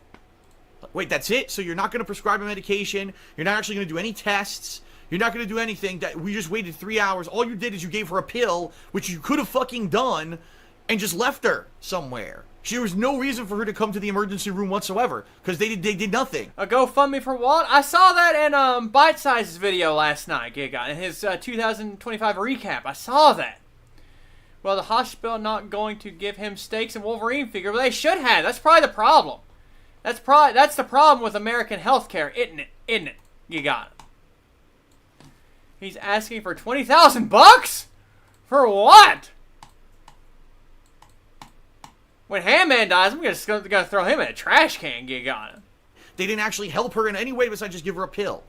Wait, that's it? So you're not going to prescribe a medication? You're not actually going to do any tests? You're not going to do anything? That we just waited 3 hours. All you did is you gave her a pill, which you could have fucking done, and just left her somewhere. There was no reason for her to come to the emergency room whatsoever, because they did nothing. A GoFundMe for what? I saw that in Bite Size's video last night, Giga, in his 2025 recap. I saw that. Well, the hospital not going to give him steaks and Wolverine figure. Well, they should have. That's probably the problem. That's the problem with American healthcare, isn't it? Isn't it? You got it. He's asking for $20,000 for what? When Handman dies, I'm just gonna throw him in a trash can. You got it. They didn't actually help her in any way besides just give her a pill.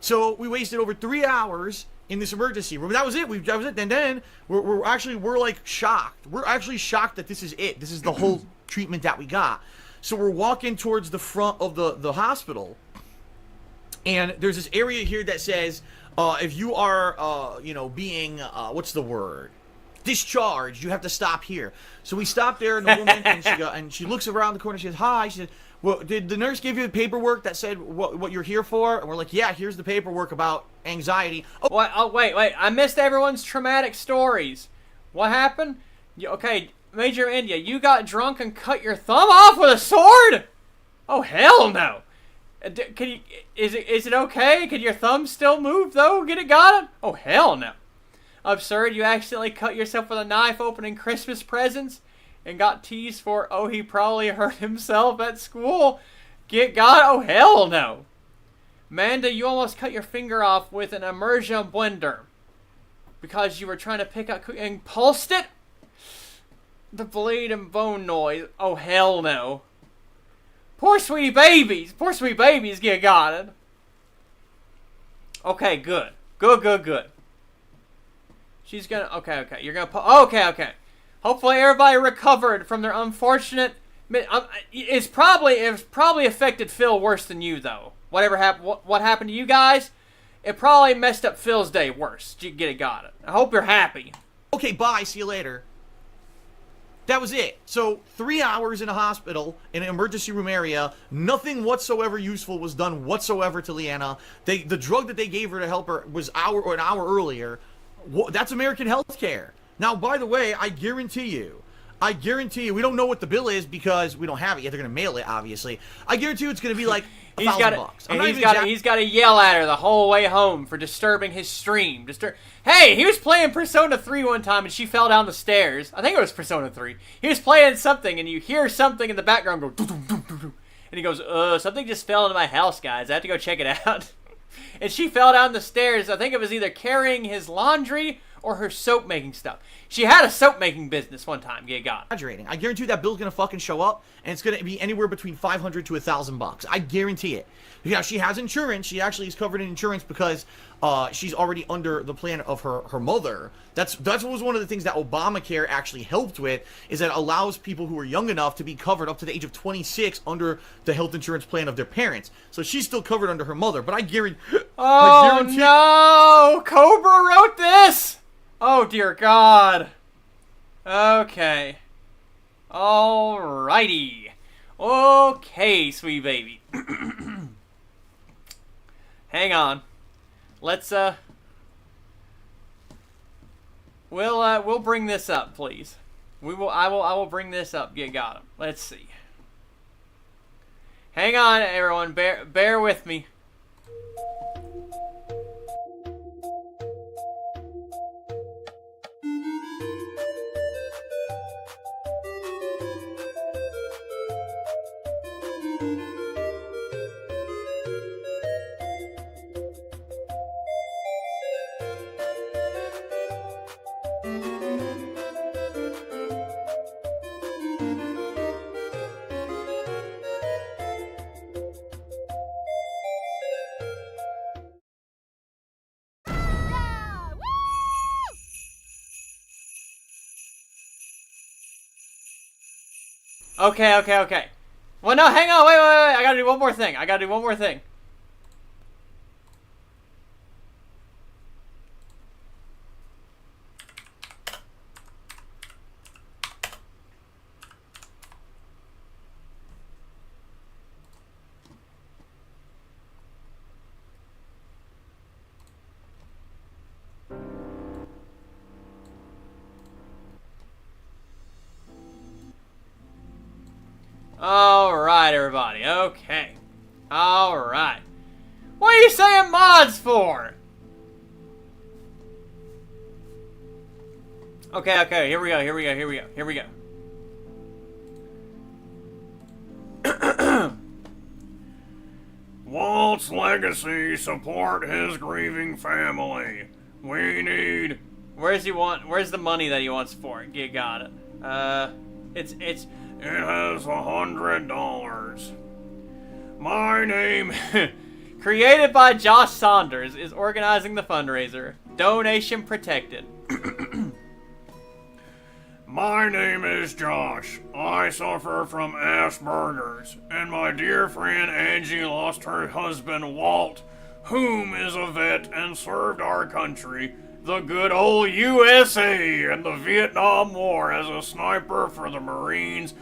So we wasted over 3 hours in this emergency room. That was it. That was it. And then we're like shocked. We're actually shocked that this is it. This is the whole treatment that we got. So we're walking towards the front of the hospital, and there's this area here that says, if you are, being, what's the word? Discharged, you have to stop here. So we stopped there, and the woman, and she looks around the corner, she says, hi, she said, well, did the nurse give you the paperwork that said what you're here for? And we're like, yeah, here's the paperwork about anxiety. Oh, wait, I missed everyone's traumatic stories. What happened? Okay, Major India, you got drunk and cut your thumb off with a sword? Oh, hell no. Is it okay? Can your thumb still move, though? Got it? Oh, hell no. Absurd, you accidentally cut yourself with a knife opening Christmas presents and got teased for, oh, he probably hurt himself at school. Got it? Oh, hell no. Manda, you almost cut your finger off with an immersion blender because you were trying to pick up and pulsed it? The blade and bone noise. Oh, hell no. Poor sweet babies. Poor sweet babies get got it. Okay, good. Good. She's gonna... Okay. You're gonna... Okay. Hopefully everybody recovered from their unfortunate... It's probably affected Phil worse than you, though. Whatever happened... What happened to you guys? It probably messed up Phil's day worse. Got it. I hope you're happy. Okay, bye. See you later. That was it. So 3 hours in a hospital, in an emergency room area, nothing whatsoever useful was done whatsoever to Leanna. The drug that they gave her to help her was an hour earlier. That's American healthcare. Now, by the way, I guarantee you, we don't know what the bill is because we don't have it yet. They're going to mail it, obviously. I guarantee you it's going to be like $1,000. He's got to yell at her the whole way home for disturbing his stream. Hey, he was playing Persona 3 one time and she fell down the stairs. I think it was Persona 3. He was playing something and you hear something in the background go doo doo doo doo doo. And he goes, something just fell into my house, guys. I have to go check it out. And she fell down the stairs. I think it was either carrying his laundry or her soap making stuff. She had a soap making business one time. I guarantee you that bill's gonna fucking show up, and it's gonna be anywhere between $500 to $1,000. I guarantee it. Yeah, she has insurance. She actually is covered in insurance because she's already under the plan of her mother. That was one of the things that Obamacare actually helped with, is that it allows people who are young enough to be covered up to the age of 26 under the health insurance plan of their parents. So she's still covered under her mother. But I guarantee. Oh no! Cobra wrote this. Oh dear God. Okay. Alrighty. Okay, sweet baby. Hang on. Let's we'll bring this up, please. I will bring this up. Got him. Let's see. Hang on, everyone. Bear with me. Okay. Well, no, hang on. Wait. I gotta do one more thing. Alright, everybody. Okay. Alright. What are you saying mods for? Okay. Here we go. Walt's legacy, support his grieving family. We need... Where's the money that he wants for it? Got it. It has $100. My name... Created by Josh Saunders is organizing the fundraiser. Donation protected. My name is Josh. I suffer from Asperger's, and my dear friend Angie lost her husband Walt, whom is a vet and served our country, the good old USA, in the Vietnam War as a sniper for the Marines,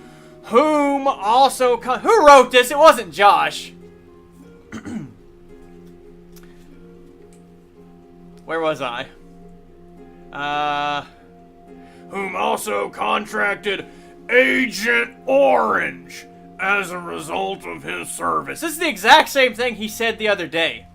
who wrote this? It wasn't Josh. Where was I? Whom also contracted Agent Orange as a result of his service. This is the exact same thing he said the other day.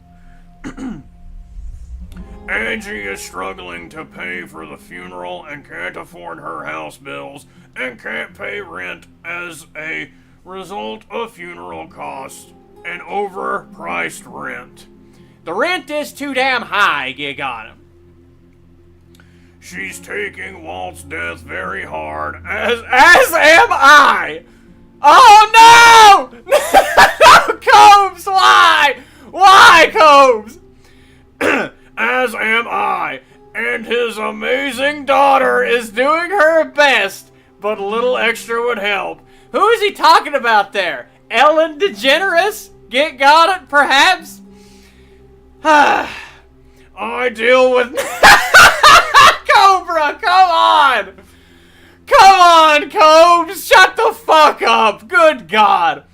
Angie is struggling to pay for the funeral and can't afford her house bills and can't pay rent as a result of funeral costs and overpriced rent. The rent is too damn high, gig on him. She's taking Walt's death very hard, as am I! Oh no! No, Combs, why? Why, Combs? As am I, and his amazing daughter is doing her best, but a little extra would help. Who is he talking about there? Ellen DeGeneres? Got it, perhaps? I deal with... Cobra, come on! Come on, Combs! Shut the fuck up! Good God!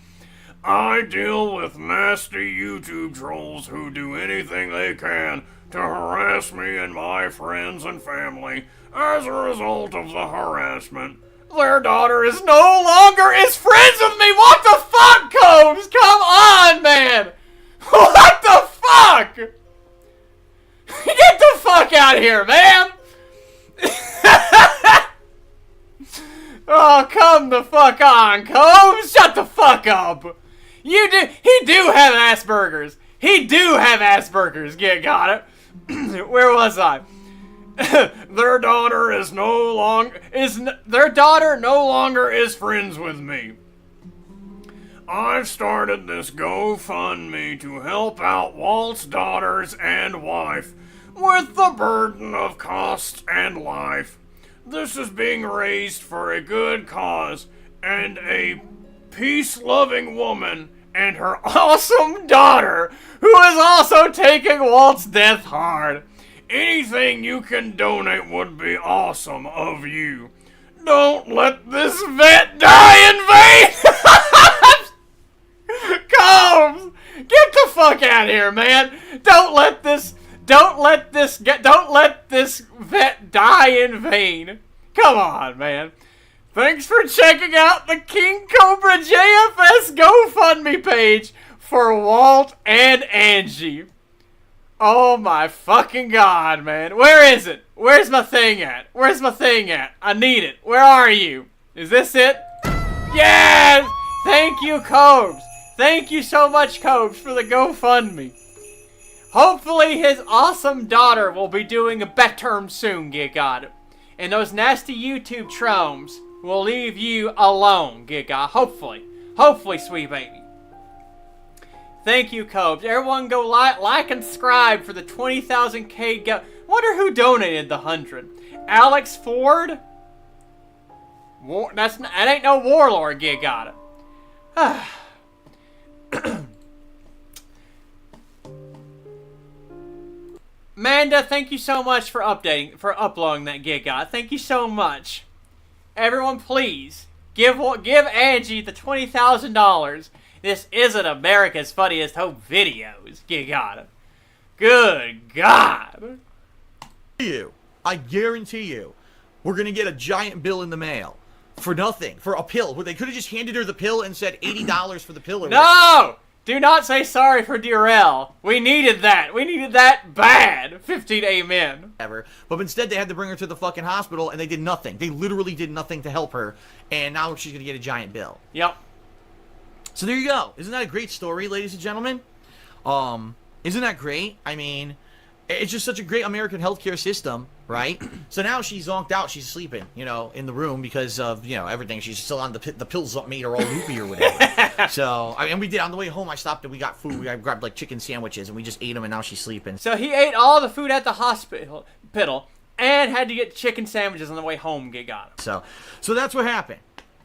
I deal with nasty YouTube trolls who do anything they can to harass me and my friends and family. As a result of the harassment, their daughter is no longer friends with me! What the fuck, Combs? Come on, man! What the fuck? Get the fuck out of here, man! Oh, come the fuck on, Combs! Shut the fuck up! He do have Asperger's. He do have Asperger's. Got it. Where was I? Their daughter no longer is friends with me. I've started this GoFundMe to help out Walt's daughters and wife with the burden of cost and life. This is being raised for a good cause and a peace-loving woman and her awesome daughter, who is also taking Walt's death hard. Anything you can donate would be awesome of you. Don't let this vet die in vain! Combs! Get the fuck out of here, man! Don't let this vet die in vain. Come on, man. Thanks for checking out the King Cobra JFS GoFundMe page for Walt and Angie. Oh my fucking God, man. Where is it? Where's my thing at? I need it. Where are you? Is this it? Yes! Thank you, Cobes. Thank you so much, Cobes, for the GoFundMe. Hopefully his awesome daughter will be doing a better soon, got it. And those nasty YouTube tromes will leave you alone, hopefully. Hopefully, sweet baby. Thank you, Cobes. Everyone go like and subscribe for the 20,000K Wonder who donated the 100. Alex Ford? That ain't no warlord, you got it. Amanda, thank you so much for uploading that gig. Thank you so much. Everyone, please give Angie the $20,000. This isn't America's Funniest Home Videos. You got it. Good God. I guarantee you, we're gonna get a giant bill in the mail for nothing, for a pill. Where they could have just handed her the pill and said $80 for the pill. No! Do not say sorry for Durell. We needed that. We needed that bad. 15 amen. But instead, they had to bring her to the fucking hospital, and they did nothing. They literally did nothing to help her, and now she's gonna get a giant bill. Yep. So there you go. Isn't that a great story, ladies and gentlemen? Isn't that great? I mean, it's just such a great American healthcare system, right? So now she's zonked out. She's sleeping, you know, in the room because of, you know, everything. She's still on the pills made her all loopy or whatever. So, I mean, we did on the way home. I stopped and we got food. I grabbed like chicken sandwiches and we just ate them, and now she's sleeping. So he ate all the food at the hospital and had to get chicken sandwiches on the way home. Get got him. So that's what happened.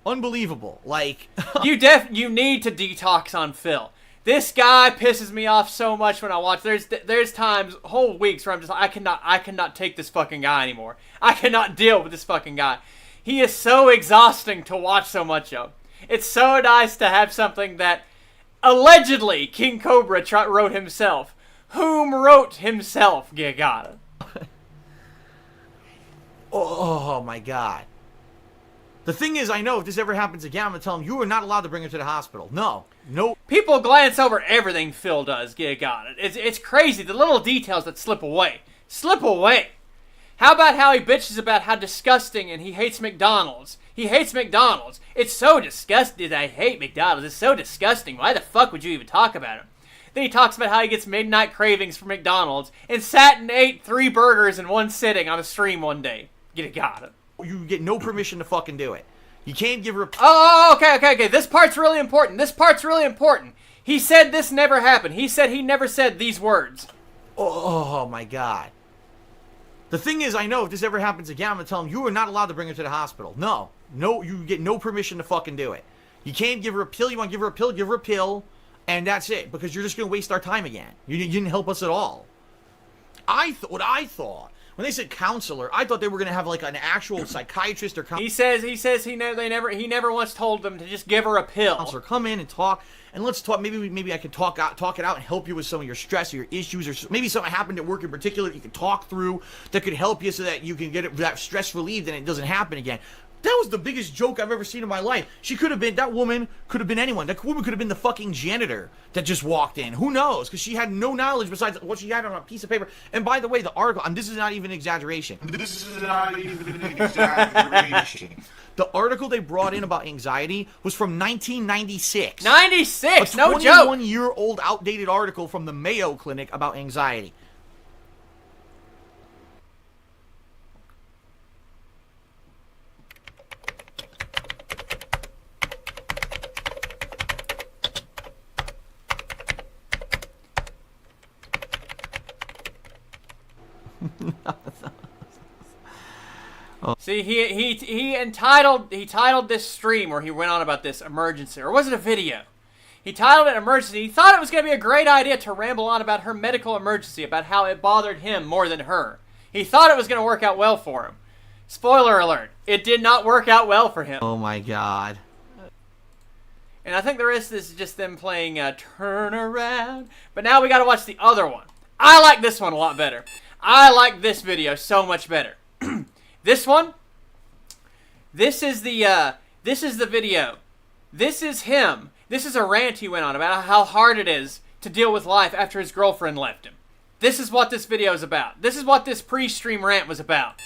Unbelievable. Like you need to detox on Phil. This guy pisses me off so much when I watch. There's times, whole weeks where I'm just like, I cannot take this fucking guy anymore. I cannot deal with this fucking guy. He is so exhausting to watch so much of. It's so nice to have something that allegedly King Cobra wrote himself. Whom wrote himself, you got it. Oh my God. The thing is, I know if this ever happens again, I'm going to tell him, you are not allowed to bring her to the hospital. No. People glance over everything Phil does, you got it. It's crazy, the little details that slip away. Slip away. How about how he bitches about how disgusting and he hates McDonald's. He hates McDonald's. It's so disgusting. I hate McDonald's. It's so disgusting. Why the fuck would you even talk about it? Then he talks about how he gets midnight cravings for McDonald's and sat and ate 3 burgers in one sitting on a stream one day. You got it. You get no permission to fucking do it. You can't give her... Okay. This part's really important. He said this never happened. He said he never said these words. Oh my God. The thing is, I know if this ever happens again, I'm going to tell him, you are not allowed to bring her to the hospital. No, you get no permission to fucking do it. You can't give her a pill. You want to give her a pill, and that's it, because you're just going to waste our time again. You didn't help us at all. What I thought, when they said counselor, I thought they were going to have like an actual psychiatrist or counselor. He says he never once told them to just give her a pill. Counselor, come in and talk, and let's talk. Maybe I could talk it out and help you with some of your stress or your issues, or maybe something happened at work in particular that you could talk through that could help you so that you can get that stress relieved and it doesn't happen again. That was the biggest joke I've ever seen in my life. That woman could have been anyone. That woman could have been the fucking janitor that just walked in. Who knows? Because she had no knowledge besides what she had on a piece of paper. And by the way, the article, and this is not even an exaggeration. The article they brought in about anxiety was from 1996. 96, no joke. A 21-year-old outdated article from the Mayo Clinic about anxiety. See, he titled this stream where he went on about this emergency, or was it a video? He titled it emergency. He thought it was going to be a great idea to ramble on about her medical emergency, about how it bothered him more than her. He thought it was going to work out well for him. Spoiler alert, it did not work out well for him. Oh my God. And I think the rest is just them playing Turn Around. But now we got to watch the other one. I like this one a lot better. I like this video so much better. This one, this is the video. This is him. This is a rant he went on about how hard it is to deal with life after his girlfriend left him. This is what this video is about. This is what this pre-stream rant was about.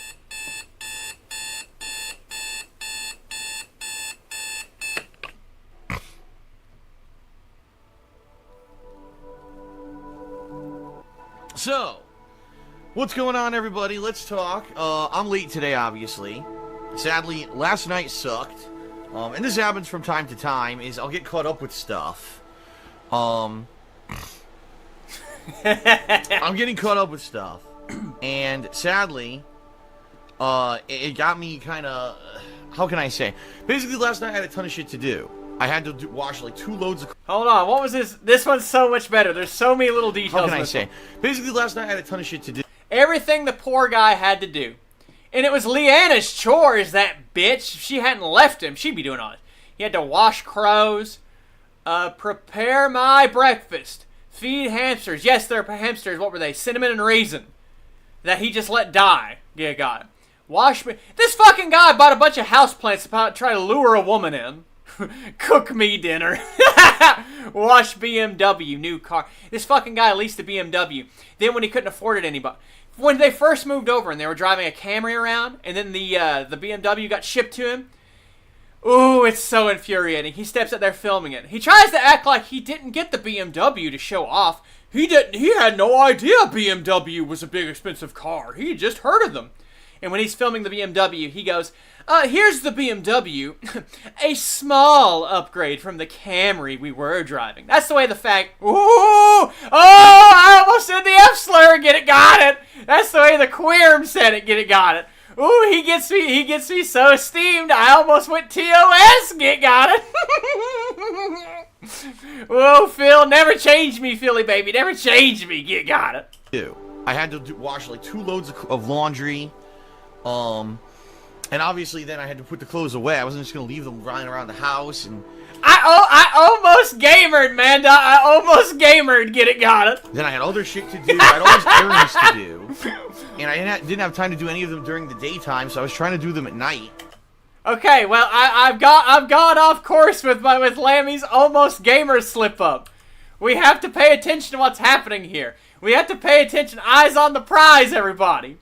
So, what's going on, everybody? Let's talk. I'm late today, obviously. Sadly, last night sucked. And this happens from time to time, is I'll get caught up with stuff. I'm getting caught up with stuff. And sadly, it got me kind of how can I say? Basically, last night I had a ton of shit to do. I had to wash like 2 loads of... Hold on, what was this? This one's so much better. There's so many little details. How can in I this say? one. Basically, last night I had a ton of shit to do. Everything the poor guy had to do. And it was Leanna's chores, that bitch. If she hadn't left him, she'd be doing all this. He had to wash crows, prepare my breakfast, feed hamsters. Yes, they're hamsters. What were they? Cinnamon and raisin. That he just let die. Yeah, got it. Wash me. This fucking guy bought a bunch of houseplants to try to lure a woman in. Cook me dinner. Wash BMW, new car. This fucking guy leased a BMW. Then when he couldn't afford it anymore. When they first moved over and they were driving a Camry around, and then the BMW got shipped to him. Ooh, it's so infuriating. He steps out there filming it. He tries to act like he didn't get the BMW to show off. He had no idea BMW was a big expensive car. He just heard of them. And when he's filming the BMW, he goes, here's the BMW. A small upgrade from the Camry we were driving. That's the way the fact... Ooh! Oh! I almost said the F-slur. Get it? Got it. That's the way the queerm said it. Get it? Got it. Ooh, he gets me so steamed. I almost went TOS. Got it. Whoa, Phil, never change me, Philly baby. Never change me. Got it. I had to wash like 2 loads of laundry. And obviously then I had to put the clothes away. I wasn't just gonna leave them lying around the house. And I almost gamered, man. I almost gamered. Get it? Got it. then I had other shit to do. I had all these errands to do, and I didn't have time to do any of them during the daytime. So I was trying to do them at night. Okay, well I've gone off course with Lammy's almost gamer slip up. We have to pay attention to what's happening here. We have to pay attention. Eyes on the prize, everybody.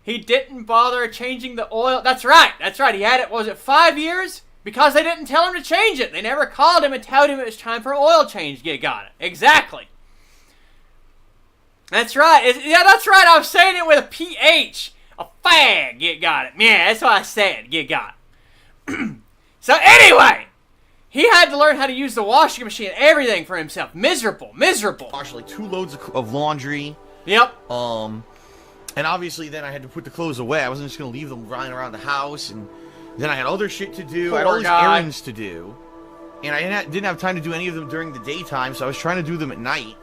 He didn't bother changing the oil. That's right. He had it, was it 5 years? Because they didn't tell him to change it. They never called him and told him it was time for an oil change. Got it. Exactly. That's right. Yeah, that's right. I was saying it with a PH. A fag. Got it. Yeah, that's what I said. Got it. So anyway, he had to learn how to use the washing machine and everything for himself. Miserable. Wash like 2 loads of laundry. Yep. And obviously then I had to put the clothes away. I wasn't just going to leave them lying around the house. And then I had other shit to do. I had all these errands to do. And I didn't have time to do any of them during the daytime, so I was trying to do them at night.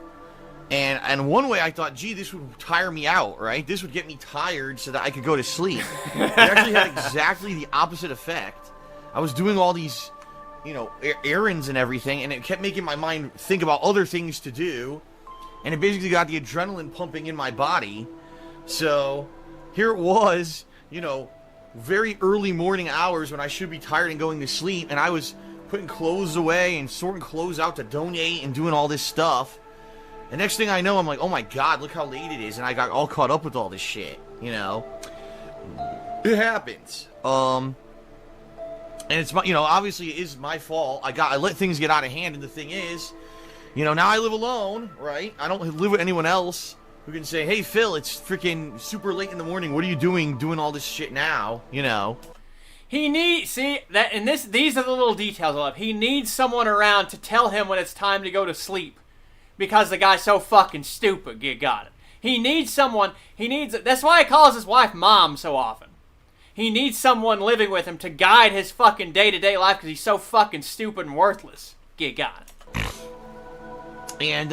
And one way I thought, gee, this would tire me out, right? This would get me tired so that I could go to sleep. It actually had exactly the opposite effect. I was doing all these, errands and everything, and it kept making my mind think about other things to do. And it basically got the adrenaline pumping in my body. So, here it was, very early morning hours when I should be tired and going to sleep, and I was putting clothes away and sorting clothes out to donate and doing all this stuff. And next thing I know, I'm like, oh my god, look how late it is, and I got all caught up with all this shit, It happens. And it's my, obviously it is my fault. I let things get out of hand, and the thing is, now I live alone, right? I don't live with anyone else who can say, hey, Phil, it's freaking super late in the morning. What are you doing all this shit now? He needs, these are the little details I love. He needs someone around to tell him when it's time to go to sleep. Because the guy's so fucking stupid. Got it. He needs someone, that's why he calls his wife Mom so often. He needs someone living with him to guide his fucking day-to-day life because he's so fucking stupid and worthless. Got it. And,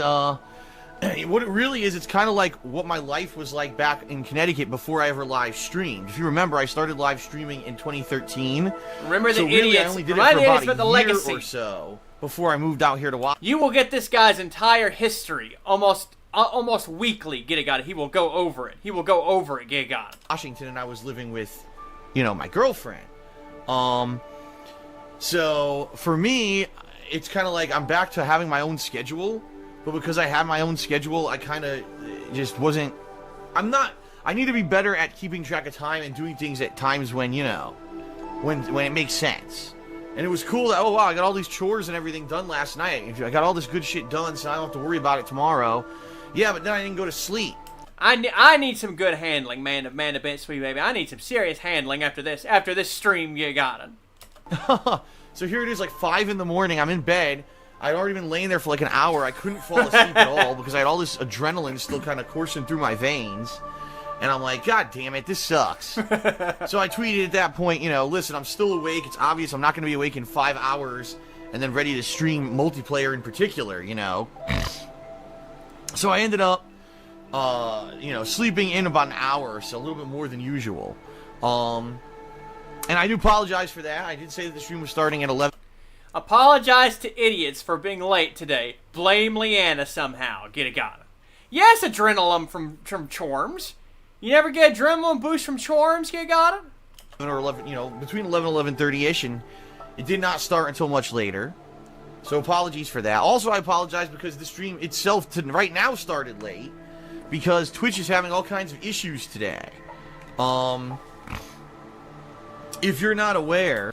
what it really is, it's kind of like what my life was like back in Connecticut before I ever live streamed. If you remember, I started live streaming in 2013. Remember the so really, idiots. I only did it for about a year legacy. or so before I moved out here to watch. You will get this guy's entire history almost weekly. Got it. He will go over it. Got it. Washington, and I was living with, my girlfriend. So for me, it's kind of like I'm back to having my own schedule. But because I have my own schedule, I kind of just wasn't... I need to be better at keeping track of time and doing things at times when, when it makes sense. And it was cool that, oh wow, I got all these chores and everything done last night. I got all this good shit done, so I don't have to worry about it tomorrow. Yeah, but then I didn't go to sleep. I need some good handling, man to bench, sweet baby. I need some serious handling after this stream. Got it. So here it is, like 5 in the morning. I'm in bed. I'd already been laying there for like an hour. I couldn't fall asleep at all because I had all this adrenaline still kind of coursing through my veins. And I'm like, God damn it, this sucks. So I tweeted at that point, listen, I'm still awake. It's obvious I'm not going to be awake in 5 hours and then ready to stream multiplayer in particular, So I ended up, sleeping in about an hour, so a little bit more than usual. And I do apologize for that. I did say that the stream was starting at 11. Apologize to idiots for being late today. Blame Leanna somehow. Get it got it. Yes, adrenaline from Chorms. You never get adrenaline boost from Chorms, you got it? Or 11, between 11 and 11:30ish, and it did not start until much later. So apologies for that. Also, I apologize because the stream itself right now started late because Twitch is having all kinds of issues today. If you're not aware,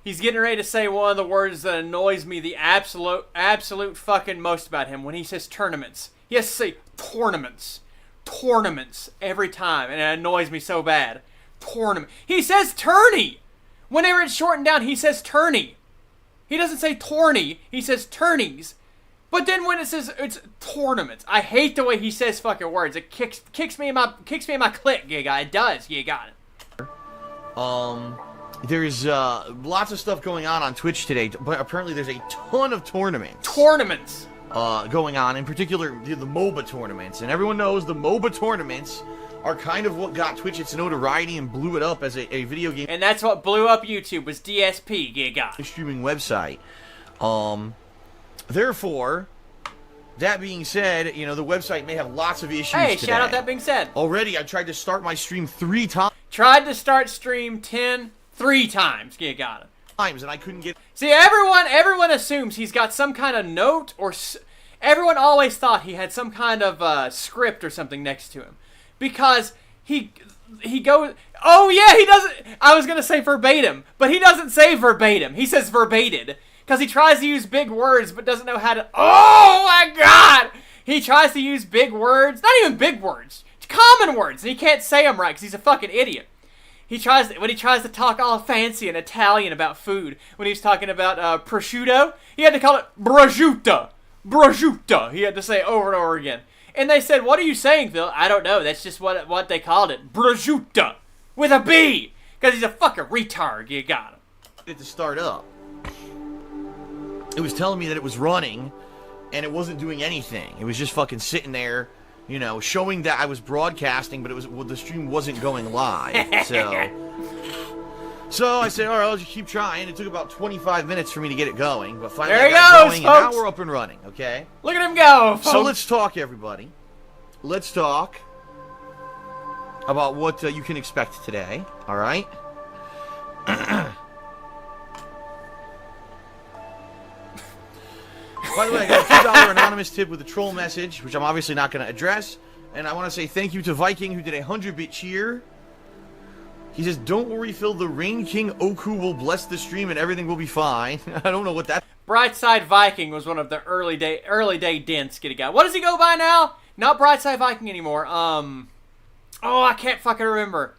he's getting ready to say one of the words that annoys me the absolute fucking most about him when he says tournaments. He has to say tournaments. Tournaments every time, and it annoys me so bad. Tournament. He says tourney. Whenever it's shortened down, he says tourney. He doesn't say tourney. He says tourneys. But then when it says it's tournaments, I hate the way he says fucking words. It kicks me in my click, you got it. It does. You got it. There's lots of stuff going on Twitch today, but apparently there's a ton of tournaments. Tournaments. Going on, in particular the MOBA tournaments, and everyone knows the MOBA tournaments are kind of what got Twitch its notoriety and blew it up as a video game. And that's what blew up YouTube was DSP, you got streaming website. Therefore, that being said, the website may have lots of issues Hey, today. shout out that being said. Already, I tried to start my stream 3 times. Tried to start stream 3 times, you got it. And I couldn't get. See, everyone assumes he's got some kind of note or everyone always thought he had some kind of script or something next to him because he goes. Oh yeah, he doesn't. I was gonna say verbatim, but he doesn't say verbatim. He says verbated because he tries to use big words but doesn't know how to. Oh my God! He tries to use big words, not even big words, common words, and he can't say them right because he's a fucking idiot. When he tries to talk all fancy and Italian about food, when he was talking about prosciutto, he had to call it prosciutto. Prosciutto. He had to say it over and over again. And they said, "What are you saying, Phil?" I don't know. That's just what they called it. Prosciutto. With a B. Because he's a fucking retard. You got him. It to start up. It was telling me that it was running, and it wasn't doing anything. It was just fucking sitting there, showing that I was broadcasting, but the stream wasn't going live. So I said, all right, I'll just keep trying. It took about 25 minutes for me to get it going, but finally I got it going, folks. And now we're up and running, okay? Look at him go, folks. So let's talk, everybody. Let's talk about what you can expect today, all right? By the way, I got a $2 anonymous tip with a troll message, which I'm obviously not going to address. And I want to say thank you to Viking, who did a 100-bit cheer. He says, "Don't worry, Phil. The Rain King Oku will bless the stream and everything will be fine." I don't know what that... Brightside Viking was one of the early day dents. Get a guy. What does he go by now? Not Brightside Viking anymore. Oh, I can't fucking remember.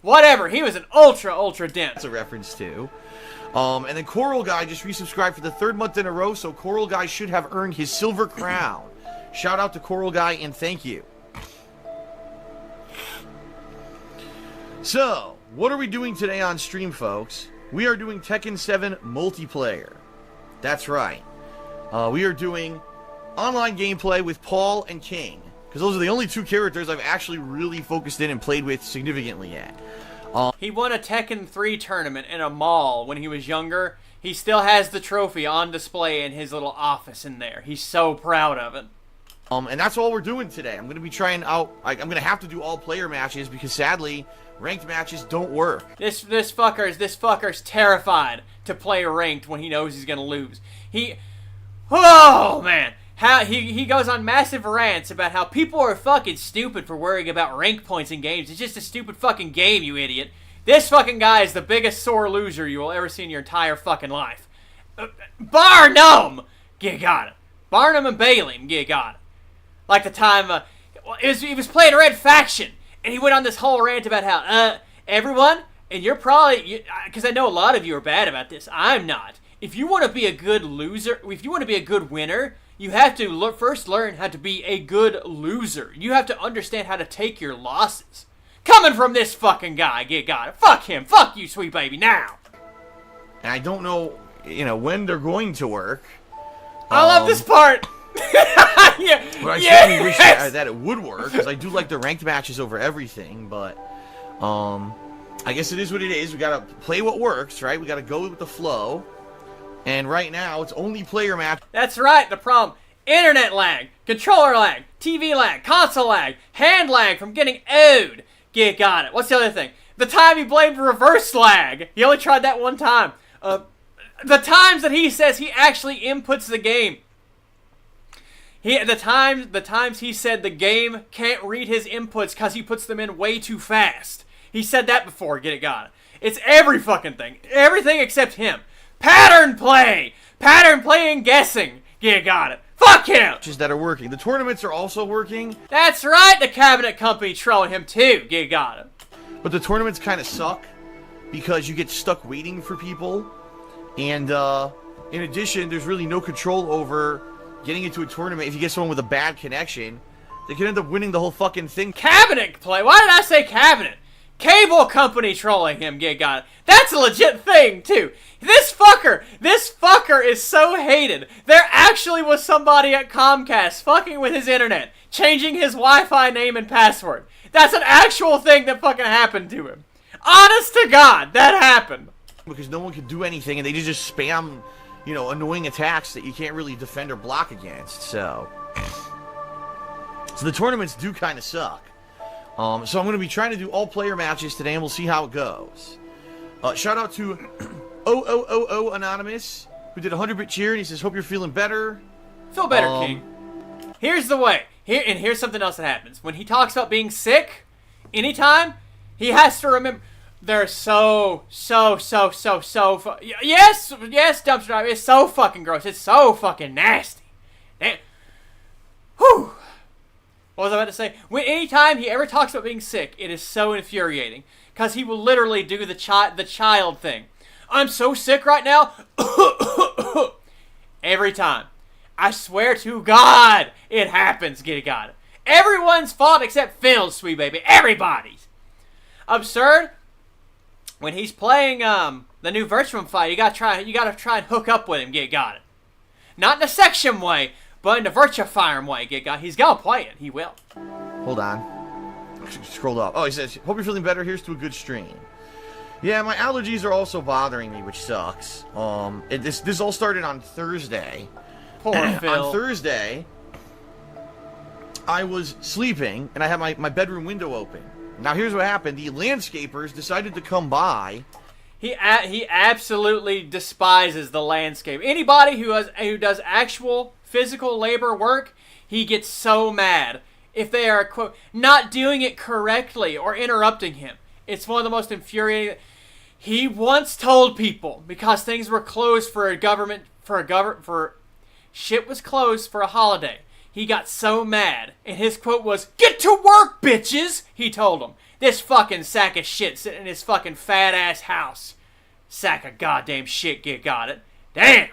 Whatever. He was an ultra dent. That's a reference to. And then Coral Guy just resubscribed for the 3rd month in a row, so Coral Guy should have earned his silver crown. Shout out to Coral Guy and thank you. So, what are we doing today on stream, folks? We are doing Tekken 7 multiplayer. That's right. We are doing online gameplay with Paul and King, because those are the only 2 characters I've actually really focused in and played with significantly yet. He won a Tekken 3 tournament in a mall when he was younger. He still has the trophy on display in his little office in there. He's so proud of it. And that's all we're doing today. I'm going to be trying out... I'm going to have to do all player matches because sadly, ranked matches don't work. This fucker's terrified to play ranked when he knows he's going to lose. Oh, man. He goes on massive rants about how people are fucking stupid for worrying about rank points in games. It's just a stupid fucking game, you idiot. This fucking guy is the biggest sore loser you will ever see in your entire fucking life. Barnum! You got it. Barnum and Bailey, you got it. Like the time, he was playing Red Faction, and he went on this whole rant about how, everyone, and you're probably, because I know a lot of you are bad about this, I'm not. If you want to be a good loser, if you want to be a good winner, You have to first learn how to be a good loser. You have to understand how to take your losses. Coming from this fucking guy, get got it. Fuck him. Fuck you, sweet baby, now. And I don't know, when they're going to work. I love this part. Yeah. But I certainly wish that it would work, because I do like the ranked matches over everything, but I guess it is what it is. We gotta play what works, right? We gotta go with the flow. And right now, it's only player match. That's right, the problem. Internet lag, controller lag, TV lag, console lag, hand lag from getting owed. Get got it. What's the other thing? The time he blamed reverse lag. He only tried that one time. The times that he says he actually inputs the game. The times he said the game can't read his inputs because he puts them in way too fast. He said that before, get it got it. It's every fucking thing. Everything except him. Pattern play and guessing. Get it got it. Fuck him! That are working. The tournaments are also working. That's right, the cabinet company trolling him too. Get it got it. But the tournaments kind of suck because you get stuck waiting for people. And in addition, there's really no control over getting into a tournament. If you get someone with a bad connection, they can end up winning the whole fucking thing. Cabinet play? Why did I say cabinet? Cable company trolling him, get got it. That's a legit thing, too. This fucker is so hated. There actually was somebody at Comcast fucking with his internet, changing his Wi-Fi name and password. That's an actual thing that fucking happened to him. Honest to God, that happened. Because no one can do anything, and they just spam, annoying attacks that you can't really defend or block against, so the tournaments do kind of suck. So I'm going to be trying to do all player matches today, and we'll see how it goes. Shout out to Anonymous, who did a 100-bit cheer, and he says, hope you're feeling better. Feel better, King. Here's the way. Here's something else that happens. When he talks about being sick, anytime, he has to remember, they're yes, dumpster driver, it's so fucking gross. It's so fucking nasty. Damn. Whew. What was I about to say? Anytime he ever talks about being sick, it is so infuriating. Because he will literally do the child thing. I'm so sick right now. Every time. I swear to God, it happens, get it, got it. Everyone's fault except Phil's, sweet baby. Everybody's. Absurd. When he's playing the new Virtuum fight, you gotta try and hook up with him, get it, got it. Not in a section way, but in the Virtua Fighter way, get it, got it. He's gonna play it. He will. Hold on. Scrolled up. Oh, he says, hope you're feeling better. Here's to a good stream. Yeah, my allergies are also bothering me, which sucks. This all started on Thursday. Poor Phil. On Thursday, I was sleeping, and I had my bedroom window open. Now, here's what happened. The landscapers decided to come by. He absolutely despises the landscape. Anybody who does actual physical labor work, he gets so mad if they are, quote, not doing it correctly or interrupting him. It's one of the most infuriating. He once told people, because things were closed shit was closed for a holiday. He got so mad, and his quote was, "Get to work, bitches!" He told them. This fucking sack of shit sitting in his fucking fat-ass house. Sack of goddamn shit, got it. Damn!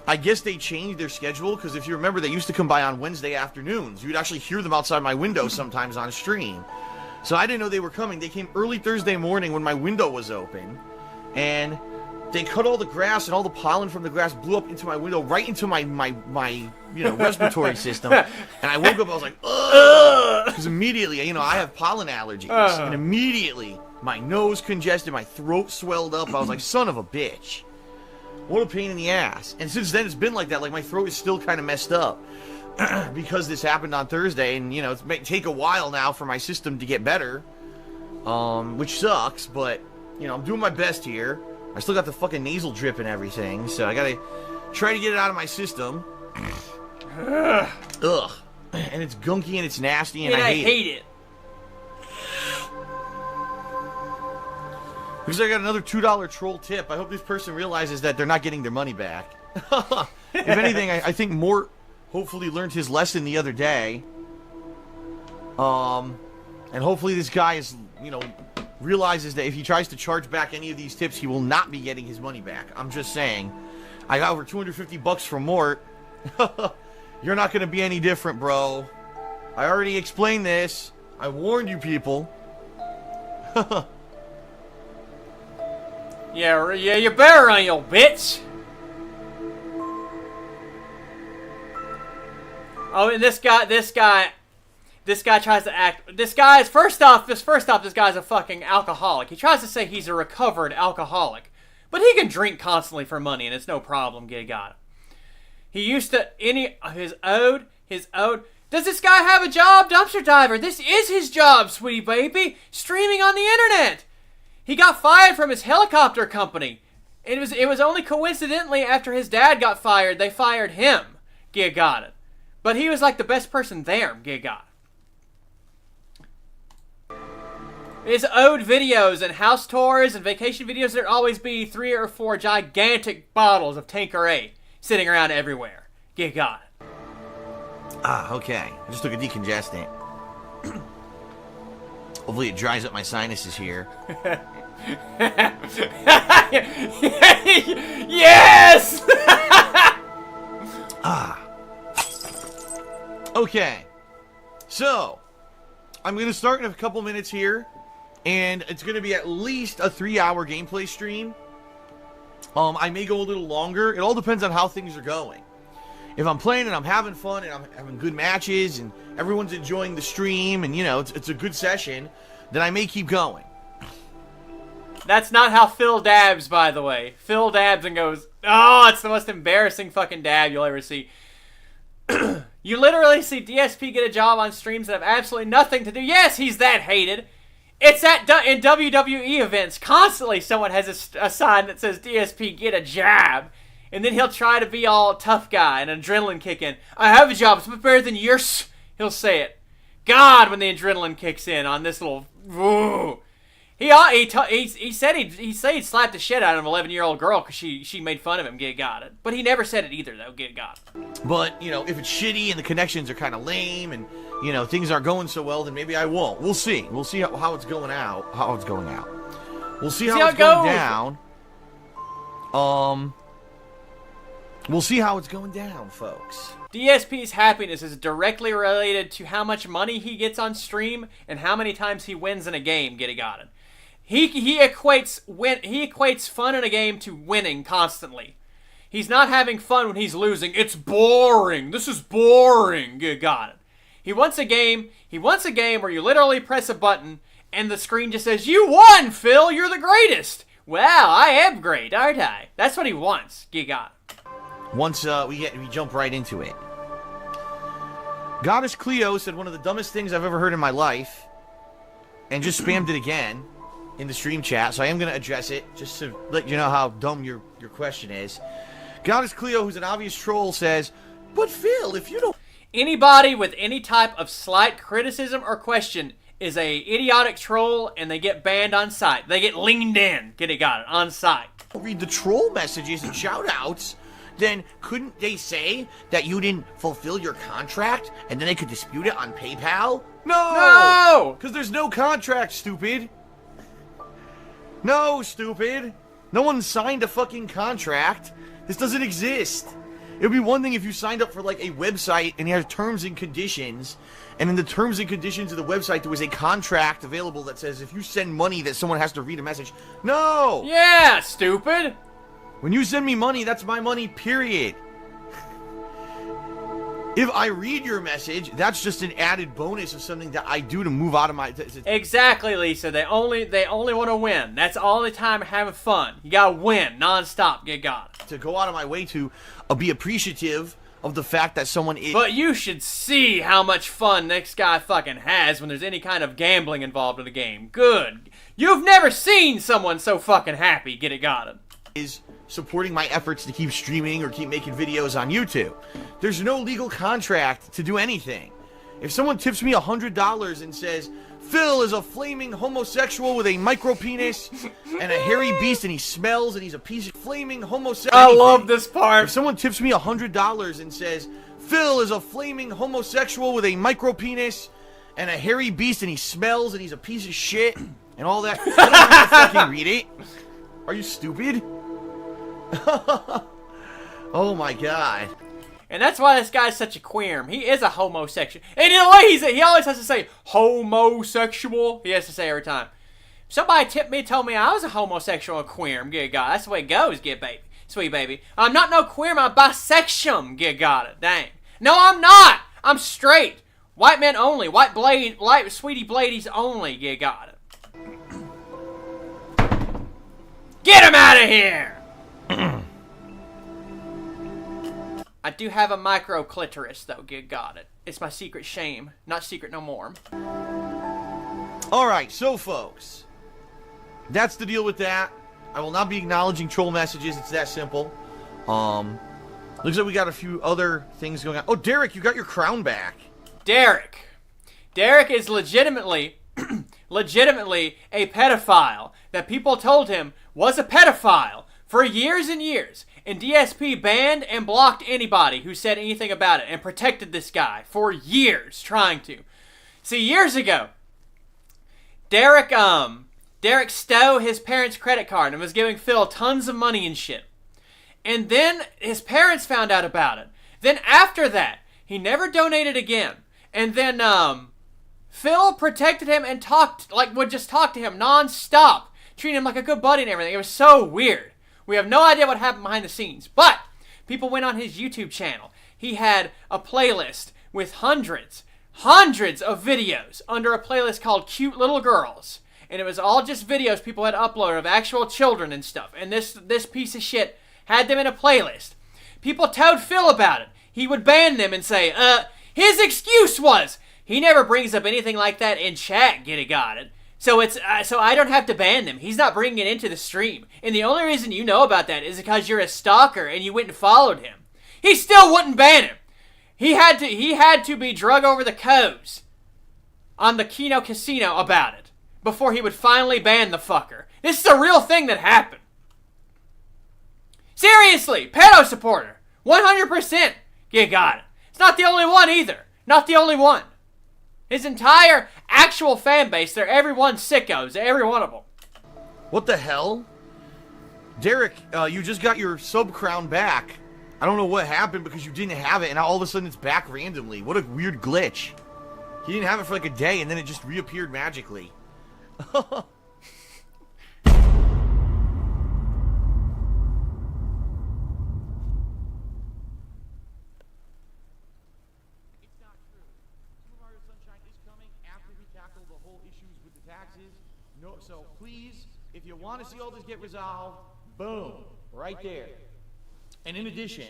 I guess they changed their schedule, because if you remember, they used to come by on Wednesday afternoons. You'd actually hear them outside my window sometimes on stream. So I didn't know they were coming. They came early Thursday morning when my window was open, and they cut all the grass, and all the pollen from the grass blew up into my window, right into my respiratory system. And I woke up, I was like, ugh! Because immediately, I have pollen allergies. And immediately, my nose congested, my throat swelled up. I was like, son of a bitch. What a pain in the ass. And since then, it's been like that. Like, my throat is still kind of messed up. Because this happened on Thursday, and, it may take a while now for my system to get better. Which sucks, but, I'm doing my best here. I still got the fucking nasal drip and everything, so I gotta try to get it out of my system. Ugh. And it's gunky and it's nasty and I hate it. Because I got another $2 troll tip. I hope this person realizes that they're not getting their money back. If anything, I think Mort hopefully learned his lesson the other day. And hopefully this guy is, realizes that if he tries to charge back any of these tips, he will not be getting his money back. I'm just saying. I got over 250 bucks from Mort. You're not going to be any different, bro. I already explained this. I warned you people. Yeah, you better run, you bitch. Oh, and this guy tries to act. This guy's first off, this guy's a fucking alcoholic. He tries to say he's a recovered alcoholic, but he can drink constantly for money, and it's no problem. Got it. He used to his ode. Does this guy have a job, dumpster diver? This is his job, sweetie baby. Streaming on the internet. He got fired from his helicopter company. It was only coincidentally after his dad got fired they fired him. Got it. But he was like the best person there. Got it. His ode videos and house tours and vacation videos, there'd always be 3 or 4 gigantic bottles of Tanqueray sitting around everywhere. Got it. Ah, okay. I just took a decongestant. Hopefully it dries up my sinuses here. Yes! Okay. So, I'm going to start in a couple minutes here. And it's going to be at least a 3-hour gameplay stream. I may go a little longer. It all depends on how things are going. If I'm playing and I'm having fun and I'm having good matches and everyone's enjoying the stream and, you know, it's a good session, then I may keep going. That's not how Phil dabs, by the way. Phil dabs and goes, oh, it's the most embarrassing fucking dab you'll ever see. You literally see DSP get a job on streams that have absolutely nothing to do. Yes, he's that hated. It's in WWE events. Constantly someone has a sign that says DSP get a job. And then he'll try to be all tough guy and adrenaline kick in. I have a job. It's much better than yours. He'll say it. God, when the adrenaline kicks in on this little... Ooh. He said he'd slapped the shit out of an 11-year-old girl because she made fun of him. Got it. But he never said it either, though. Got it. But, you know, if it's shitty and the connections are kind of lame and, you know, things aren't going so well, then maybe I won't. We'll see. We'll see how it's going out. We'll see how it's going down. We'll see how it's going down, folks. DSP's happiness is directly related to how much money he gets on stream and how many times he wins in a game. Got it. He equates fun in a game to winning constantly. He's not having fun when he's losing. It's boring. This is boring. Got it. He wants a game where you literally press a button and the screen just says, "You won, Phil. You're the greatest." Wow, I am great, aren't I? That's what he wants. Got it. Once we jump right into it. Goddess Cleo said one of the dumbest things I've ever heard in my life, and just spammed it again in the stream chat, so I am going to address it, just to let you know how dumb your question is. Goddess Cleo, who's an obvious troll, says, "But Phil, if you don't..." Anybody with any type of slight criticism or question is a idiotic troll, and they get banned on site. They get leaned in. Got it, on site. Read the troll messages and shout-outs, then couldn't they say that you didn't fulfill your contract and then they could dispute it on PayPal? No! Because there's no contract, stupid. No, stupid. No one signed a fucking contract. This doesn't exist. It would be one thing if you signed up for like a website and you had terms and conditions, and in the terms and conditions of the website there was a contract available that says if you send money that someone has to read a message. No! Yeah, stupid! When you send me money, that's my money, period. If I read your message, that's just an added bonus of something that I do to move out of my... Exactly, Lisa. They only want to win. That's all the time having fun. You gotta win, non-stop. Got it. To go out of my way to be appreciative of the fact that someone is... But you should see how much fun this guy fucking has when there's any kind of gambling involved in the game. Good. You've never seen someone so fucking happy. Got it. Is supporting my efforts to keep streaming or keep making videos on YouTube. There's no legal contract to do anything. If someone tips me $100 and says, "Phil is a flaming homosexual with a micro penis and a hairy beast and he smells and he's a piece of flaming homosexual..." I love this part. If someone tips me $100 and says, "Phil is a flaming homosexual with a micro penis and a hairy beast and he smells and he's a piece of shit," and all that, I don't have to fucking read it. Are you stupid? Oh my god. And that's why this guy's such a queer. He is a homosexual. And in a way, he always has to say homosexual. He has to say every time. Somebody told me I was a homosexual and queer. Good God, that's the way it goes. Get baby, sweet baby. I'm not no queer. I'm bisexual. Get got it. Dang. No, I'm not. I'm straight. White men only. White sweetie bladies only. Get got it. Get him out of here. I do have a micro clitoris, though. Good got it. It's my secret shame. Not secret no more. Alright, so folks, that's the deal with that. I will not be acknowledging troll messages. It's that simple. Looks like we got a few other things going on. Oh, Derek, you got your crown back. Derek is legitimately a pedophile that people told him was a pedophile for years and years. And DSP banned and blocked anybody who said anything about it and protected this guy for years trying to. See, years ago, Derek stole his parents' credit card and was giving Phil tons of money and shit. And then his parents found out about it. Then after that, he never donated again. And then Phil protected him and would just talk to him non-stop, treating him like a good buddy and everything. It was so weird. We have no idea what happened behind the scenes. But people went on his YouTube channel. He had a playlist with hundreds of videos under a playlist called Cute Little Girls. And it was all just videos people had uploaded of actual children and stuff. And this piece of shit had them in a playlist. People told Phil about it. He would ban them and say, his excuse was, he never brings up anything like that in chat, got it. So so I don't have to ban them. He's not bringing it into the stream. And the only reason you know about that is because you're a stalker and you went and followed him. He still wouldn't ban him. He had to be drug over the coals on the Kino Casino about it before he would finally ban the fucker. This is a real thing that happened. Seriously, pedo supporter. 100%. Got it. It's not the only one either. Not the only one. His entire actual fan base, they're everyone sickos, every one of them. What the hell? Derek, you just got your sub crown back. I don't know what happened because you didn't have it and now all of a sudden it's back randomly. What a weird glitch. He didn't have it for like a day and then it just reappeared magically. So please, if you want to see all this get resolved, boom, right there. And in addition,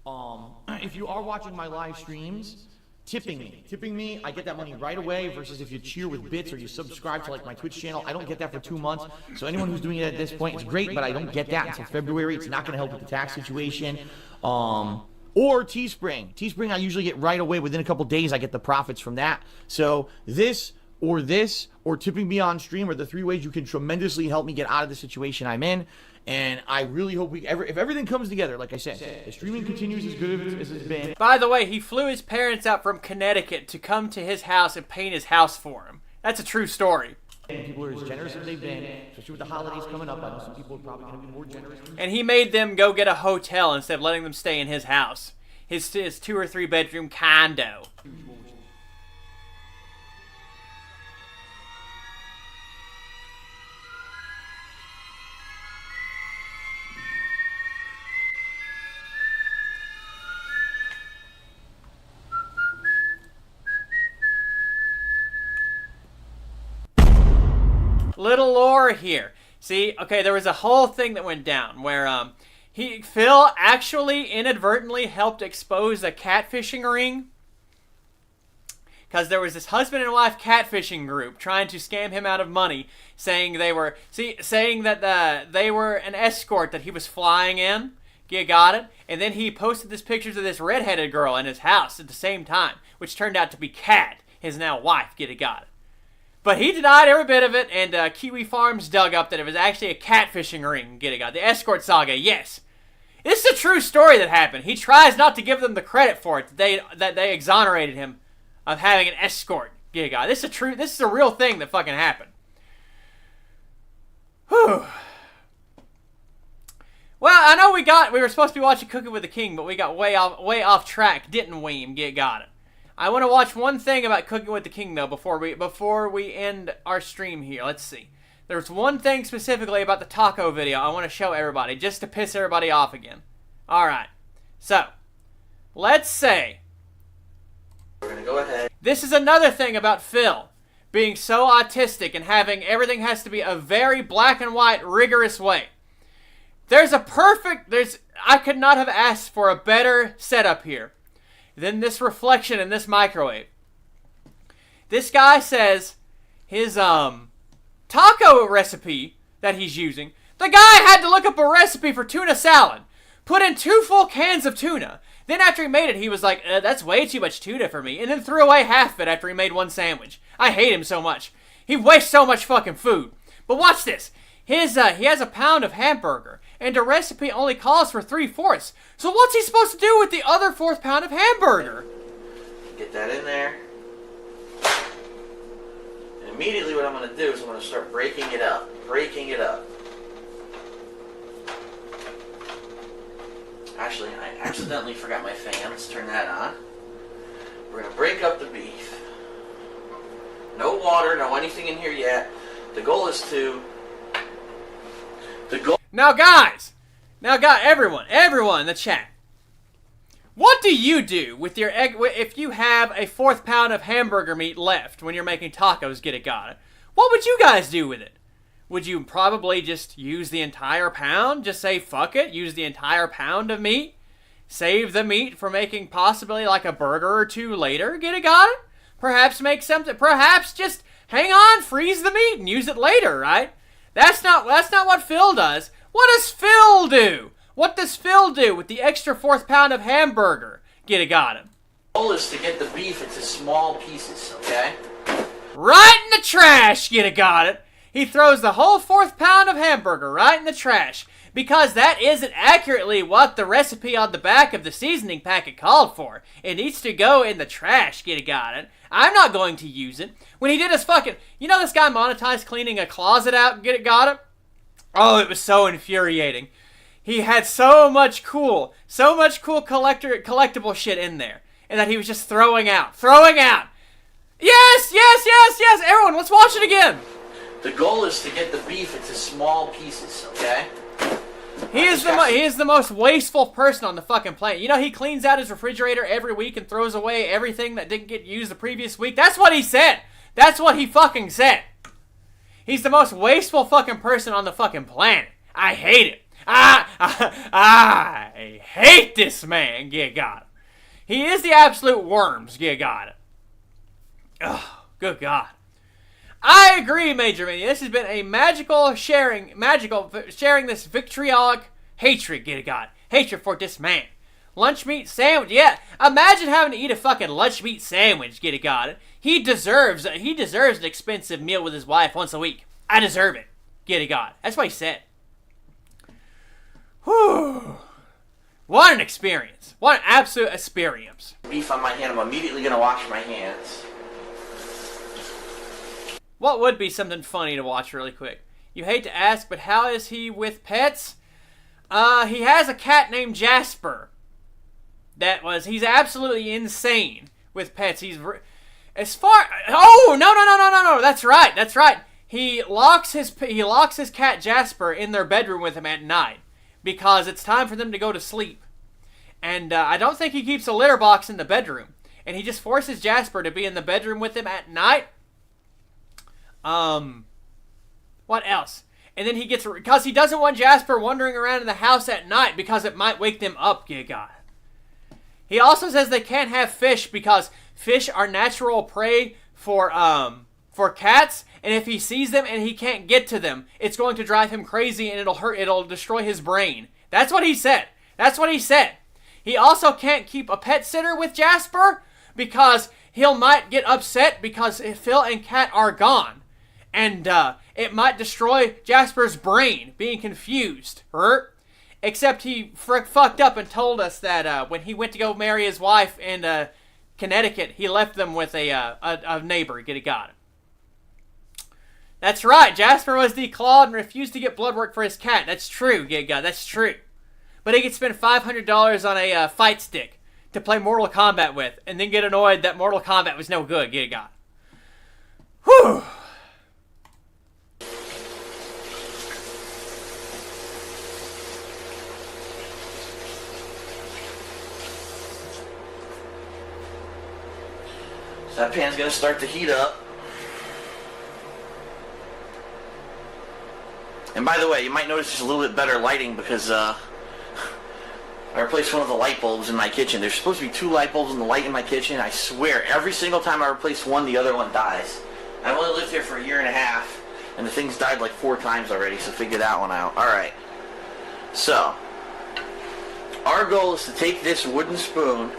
if you are watching my live streams, tipping me, I get that money right away versus if you cheer with bits or you subscribe to like my Twitch channel, I don't get that for 2 months. So anyone who's doing it at this point, it's great, but I don't get that until February. It's not going to help with the tax situation. Or Teespring. Teespring I usually get right away. Within a couple days, I get the profits from that. So this, or tipping me on stream are the 3 ways you can tremendously help me get out of the situation I'm in. And I really hope if everything comes together, like I said, the streaming continues as good as it's been. By the way, he flew his parents out from Connecticut to come to his house and paint his house for him. That's a true story. And people are as generous as they've been, especially with the holidays coming up. I know some people are probably going to be more generous. And he made them go get a hotel instead of letting them stay in his house. His 2 or 3 bedroom condo. Little lore here. See, okay, there was a whole thing that went down where Phil actually inadvertently helped expose a catfishing ring. Because there was this husband and wife catfishing group trying to scam him out of money, saying they were they were an escort that he was flying in. You got it? And then he posted these pictures of this redheaded girl in his house at the same time, which turned out to be Kat, his now wife. Got it? But he denied every bit of it, and Kiwi Farms dug up that it was actually a catfishing ring. The escort saga, yes. This is a true story that happened. He tries not to give them the credit for it, that they exonerated him of having an escort. This is a real thing that fucking happened. Whew. Well, I know we were supposed to be watching Cooking with the King, but we got way off track, didn't we? Got it. I want to watch one thing about Cooking with the King though before we end our stream here. Let's see. There's one thing specifically about the taco video I want to show everybody, just to piss everybody off again. All right. So, let's say We're gonna go ahead. this is another thing about Phil being so autistic and having everything has to be a very black and white, rigorous way. I could not have asked for a better setup here than this reflection in this microwave. This guy says his taco recipe that he's using, the guy had to look up a recipe for tuna salad, put in 2 full cans of tuna. Then after he made it, he was like, that's way too much tuna for me, and then threw away half of it after he made one sandwich. I hate him so much. He wastes so much fucking food. But watch this. He has a pound of hamburger, and the recipe only calls for 3/4. So what's he supposed to do with the other 1/4 pound of hamburger? Get that in there. And immediately what I'm going to do is I'm going to start breaking it up. Actually, I accidentally forgot my fan. Let's turn that on. We're going to break up the beef. No water, no anything in here yet. The goal is to... Now guys, everyone in the chat. What do you do with your egg if you have a 1/4 pound of hamburger meat left when you're making tacos? Get it, got it. What would you guys do with it? Would you probably just use the entire pound? Just say fuck it, use the entire pound of meat? Save the meat for making possibly like a burger or 2 later? Get it, got it? Perhaps make something, perhaps just hang on, freeze the meat and use it later, right? That's not what Phil does. What does Phil do? What does Phil do with the extra 1/4 pound of hamburger? Get it, got him. The goal is to get the beef into small pieces, okay? Right in the trash, get it, got it. He throws the whole 1/4 pound of hamburger right in the trash because that isn't accurately what the recipe on the back of the seasoning packet called for. It needs to go in the trash, get it, got it. I'm not going to use it. When he did his fucking... You know this guy monetized cleaning a closet out, get it, got it? Oh, it was so infuriating. He had so much cool collectible shit in there. And that he was just throwing out. Yes! Everyone, let's watch it again. The goal is to get the beef into small pieces, okay? He is the most wasteful person on the fucking planet. You know he cleans out his refrigerator every week and throws away everything that didn't get used the previous week? That's what he said. That's what he fucking said. He's the most wasteful fucking person on the fucking planet. I hate it. I hate this man. Yeah, got it. He is the absolute worms. Yeah, got it. Oh, good God. I agree, Major Mania. This has been a magical sharing this vitriolic hatred, get it, got it. Hatred for this man. Lunch meat sandwich, yeah. Imagine having to eat a fucking lunch meat sandwich, get it, got it. He deserves an expensive meal with his wife once a week. I deserve it. Get it, got it. That's what he said. Whew. What an experience. What an absolute experience. Beef on my hand. I'm immediately going to wash my hands. What would be something funny to watch really quick? You hate to ask, but how is he with pets? He has a cat named Jasper. He's absolutely insane with pets. No, that's right. He locks his cat Jasper in their bedroom with him at night because it's time for them to go to sleep. And I don't think he keeps a litter box in the bedroom. And he just forces Jasper to be in the bedroom with him at night. What else? And then because he doesn't want Jasper wandering around in the house at night because it might wake them up, yeah, God. He also says they can't have fish because fish are natural prey for cats, and if he sees them and he can't get to them, it's going to drive him crazy and it'll destroy his brain. That's what he said. He also can't keep a pet sitter with Jasper because might get upset because Phil and Kat are gone. And it might destroy Jasper's brain, being confused. Except he fucked up and told us that when he went to go marry his wife in Connecticut, he left them with a neighbor. Got it. That's right. Jasper was declawed and refused to get blood work for his cat. That's true. That's true. but he could spend $500 on a fight stick to play Mortal Kombat with, and then get annoyed that Mortal Kombat was no good. Get got. Whew. So that pan's gonna start to heat up. And by the way, you might notice just a little bit better lighting because I replaced one of the light bulbs in my kitchen. There's supposed to be 2 light bulbs in the light in my kitchen. I swear, every single time I replace one, the other one dies. I've only lived here for a year and a half, and the thing's died like 4 times already, so figure that one out. Alright. So, our goal is to take this wooden spoon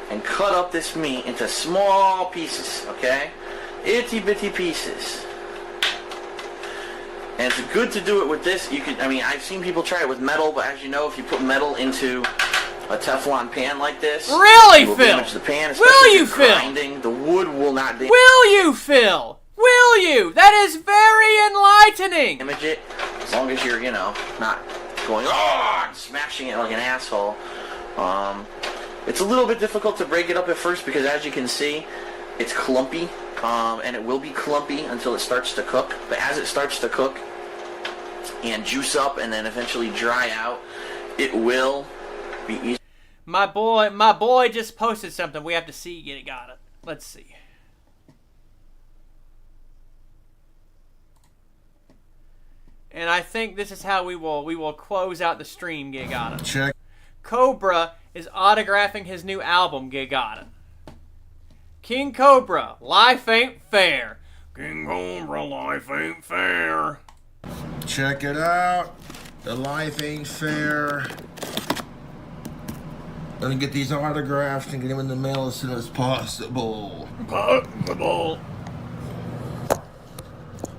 and cut up this meat into small pieces, okay? Itty bitty pieces. And it's good to do it with this. You could, I mean, I've seen people try it with metal, but as you know, if you put metal into a Teflon pan like this, Really, it will Phil? damage the pan, Will especially you, if Phil? you're grinding. The wood will not damage Will you, Phil? Will you? That is very enlightening. it as long as you're, you know, not going oh and smashing it like an asshole. It's a little bit difficult to break it up at first because, as you can see, it's clumpy, and it will be clumpy until it starts to cook. But as it starts to cook and juice up and then eventually dry out, it will be easy. My boy just posted something. We have to see. Get it, got it. Let's see. And I think this is how we will close out the stream. Get got it. Check. Cobra is autographing his new album. Get got it. King Cobra, life ain't fair. King Cobra, life ain't fair. Check it out. The life ain't fair. Gonna get these autographed and get them in the mail as soon as possible.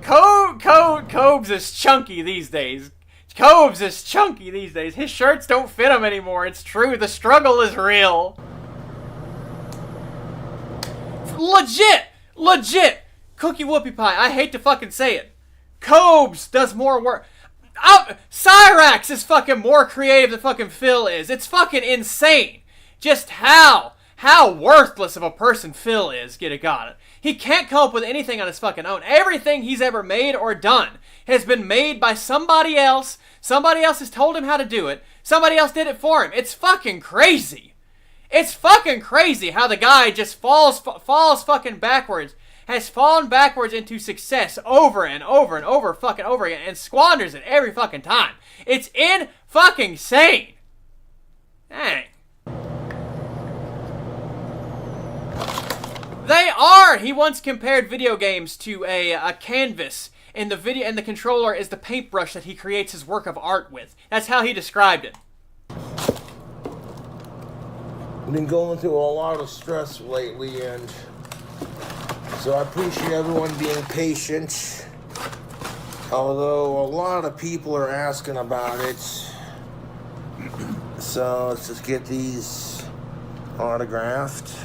Cobes is chunky these days. Cobes is chunky these days. His shirts don't fit him anymore. It's true. The struggle is real. Legit. Cookie whoopie pie. I hate to fucking say it. Cobes does more work. Cyrax is fucking more creative than fucking Phil is. It's fucking insane. Just how worthless of a person Phil is. Get it, got it. He can't come up with anything on his fucking own. Everything he's ever made or done has been made by somebody else. Somebody else has told him how to do it. Somebody else did it for him. It's fucking crazy. It's fucking crazy how the guy just falls fucking backwards. Has fallen backwards into success over and over and over fucking over again and squanders it every fucking time. It's in fucking insane. Dang. They are. He once compared video games to a canvas, and the controller is the paintbrush that he creates his work of art with. That's how he described it. I've been going through a lot of stress lately, and so I appreciate everyone being patient. Although a lot of people are asking about it. So let's just get these autographed.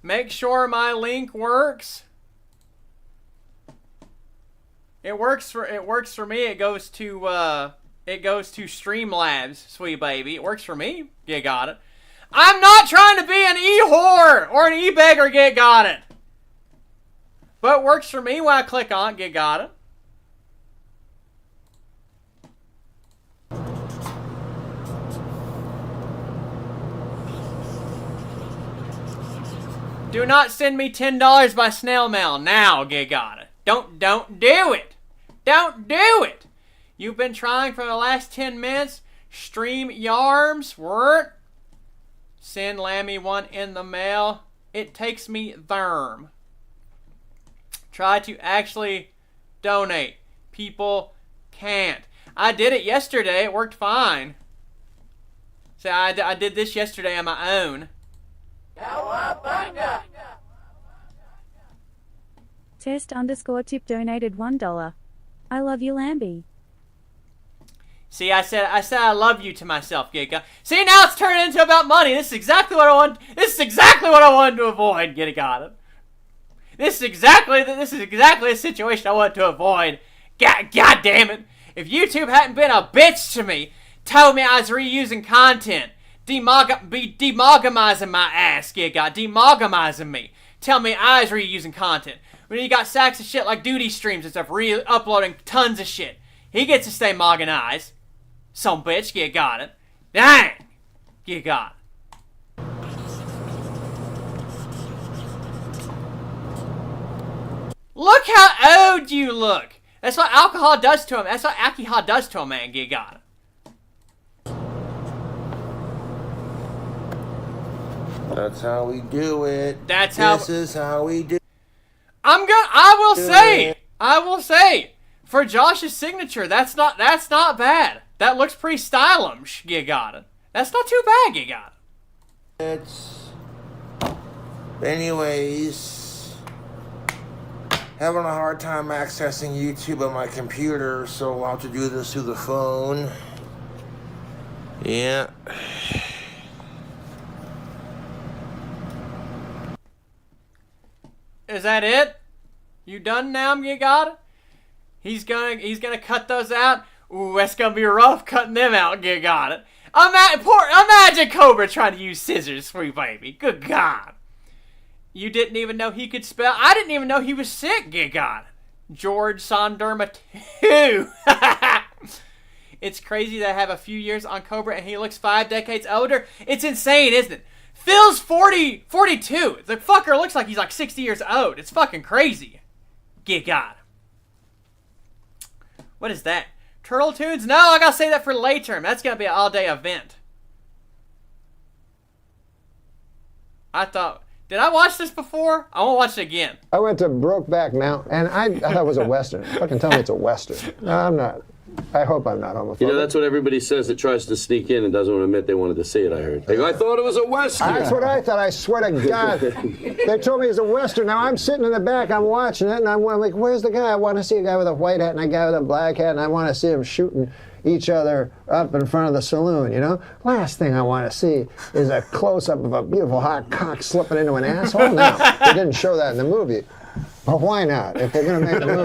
Make sure my link works. It works for me. It goes to Streamlabs, sweet baby. It works for me. You got it. I'm not trying to be an e-whore or an e-beggar. Get got it. But it works for me when I click on it. Get got it. Do not send me $10 by snail mail now, get got it. Don't do it. Don't do it. You've been trying for the last 10 minutes. Stream yarms, word. Send Lammy one in the mail. It takes me therm. Try to actually donate. People can't. I did it yesterday. It worked fine. So I did this yesterday on my own. Test_tip donated $1. I love you, Lambie. See, I said I love you to myself, Giga. See, now it's turning into about money. This is exactly what I want. This is exactly what I wanted to avoid. Get it, got it. This is exactly the situation I want to avoid. God damn it. If YouTube hadn't been a bitch to me, told me I was reusing content, demogamizing my ass, demogamizing me, tell me I was reusing content. When you got sacks of shit like duty streams and stuff, uploading tons of shit, he gets to stay moganized. Some bitch, you got it. Dang, you got it. Look how old you look. That's what alcohol does to him. That's what alcohol does to a man, you got it. That's how we do it. This is how we do. I will say, for Josh's signature, that's not bad. That looks pretty stylish, you got it. That's not too bad, you got it. Anyways, having a hard time accessing YouTube on my computer, so I'll have to do this through the phone. Yeah. Is that it? You done now, you got it? He's gonna cut those out. Ooh, that's gonna be rough cutting them out, you got it. Imagine Cobra trying to use scissors, sweet baby. Good God. You didn't even know he could spell. I didn't even know he was sick, you got it. George Sonderma 2. It's crazy that I have a few years on Cobra and he looks 5 decades older. It's insane, isn't it? Phil's 42. The fucker looks like he's like 60 years old. It's fucking crazy. You got it. What is that? Turtle Tunes? No, I gotta say that for later. That's gonna be an all-day event. Did I watch this before? I won't watch it again. I went to Brokeback Mountain, and I thought it was a Western. Fucking tell me it's a Western. No, I'm not. I hope I'm not homophobic. You know, that's what everybody says that tries to sneak in and doesn't want to admit they wanted to see it, I heard. They go, I thought it was a Western. That's what I thought, I swear to God. They told me it's a Western. Now, I'm sitting in the back, I'm watching it, and I'm like, where's the guy? I want to see a guy with a white hat and a guy with a black hat, and I want to see them shooting each other up in front of the saloon, you know? Last thing I want to see is a close-up of a beautiful hot cock slipping into an asshole. No, they didn't show that in the movie. But why not? If they're going to make a movie,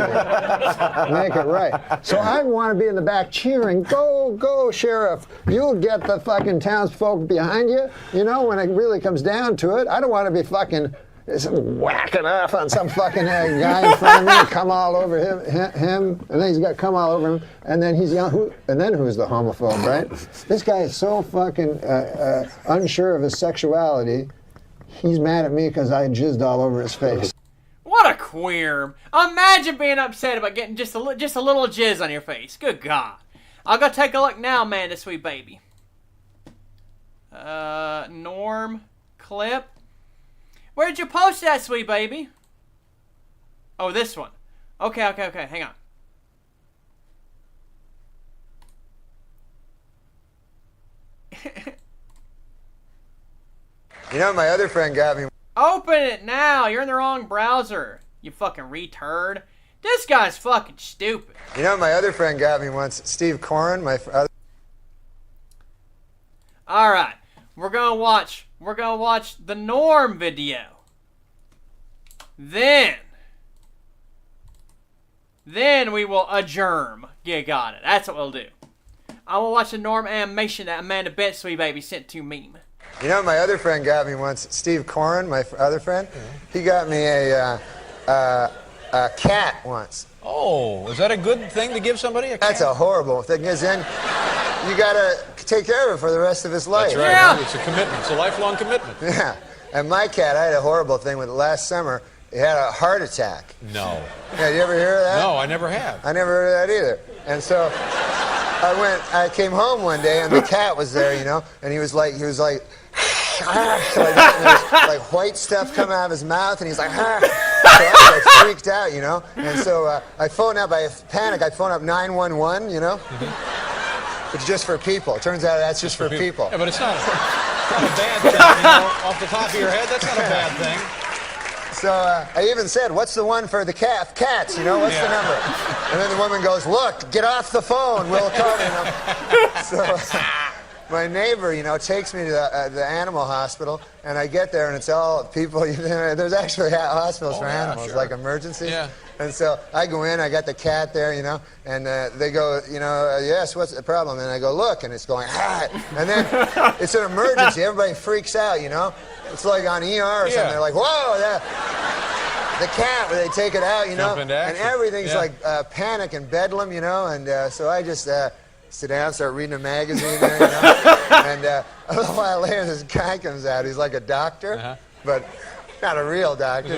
make it right. So I want to be in the back cheering, go, go, Sheriff. You'll get the fucking townsfolk behind you, you know, when it really comes down to it. I don't want to be fucking whacking off on some fucking guy in front of me, come all over him, and then he's got to come all over him, and then he's yelling, and then who's the homophobe, right? This guy is so fucking unsure of his sexuality, he's mad at me because I jizzed all over his face. What a queer. Imagine being upset about getting just a little jizz on your face. Good God. I'll go take a look now, Amanda, sweet baby. Norm clip. Where'd you post that, sweet baby? Oh, this one. Okay. Hang on. You know, my other friend got me. Open it now. You're in the wrong browser. You fucking retard. This guy's fucking stupid. You know, my other friend got me once. Steve Corrin, my other. All right, we're gonna watch the Norm video. Then we will adjourn. You got it. That's what we'll do. I will watch the Norm animation that Amanda Bent, sweet baby, sent to me. You know, my other friend got me once. Steve Corrin, my other friend, he got me a cat once. Oh, is that a good thing to give somebody a cat? That's a horrible thing, because then you gotta take care of it for the rest of his life. That's right. Yeah. It's a commitment. It's a lifelong commitment. Yeah. And my cat, I had a horrible thing with it last summer. It had a heart attack. No. Yeah, you ever hear of that? No, I never have. I never heard of that either. And so I came home one day and the cat was there, you know, and he was like like white stuff coming out of his mouth, and he's like, ah. So I was like freaked out, you know. And so I phoned up, I panicked, I phoned up 911, you know. It's just for people. It turns out that's just for people. Yeah, but it's not a bad thing, you know, off the top of your head. That's not a bad thing. So I even said, what's the one for the cats, you know, what's the number? And then the woman goes, look, get off the phone, we'll call you. So my neighbor, takes me to the animal hospital, and I get there, and it's all people. There's actually hospitals for animals, like emergencies. Yeah. And so I go in, I got the cat there, and they go, yes, what's the problem? And I go, look, and it's going, ah. And then it's an emergency. Everybody freaks out, It's like on ER or something. They're like, whoa, the cat, where they take it out, Jump into and action. everything's like panic and bedlam, and so I just sit down, start reading a magazine there, and a little while later this guy comes out. He's like a doctor, but not a real doctor.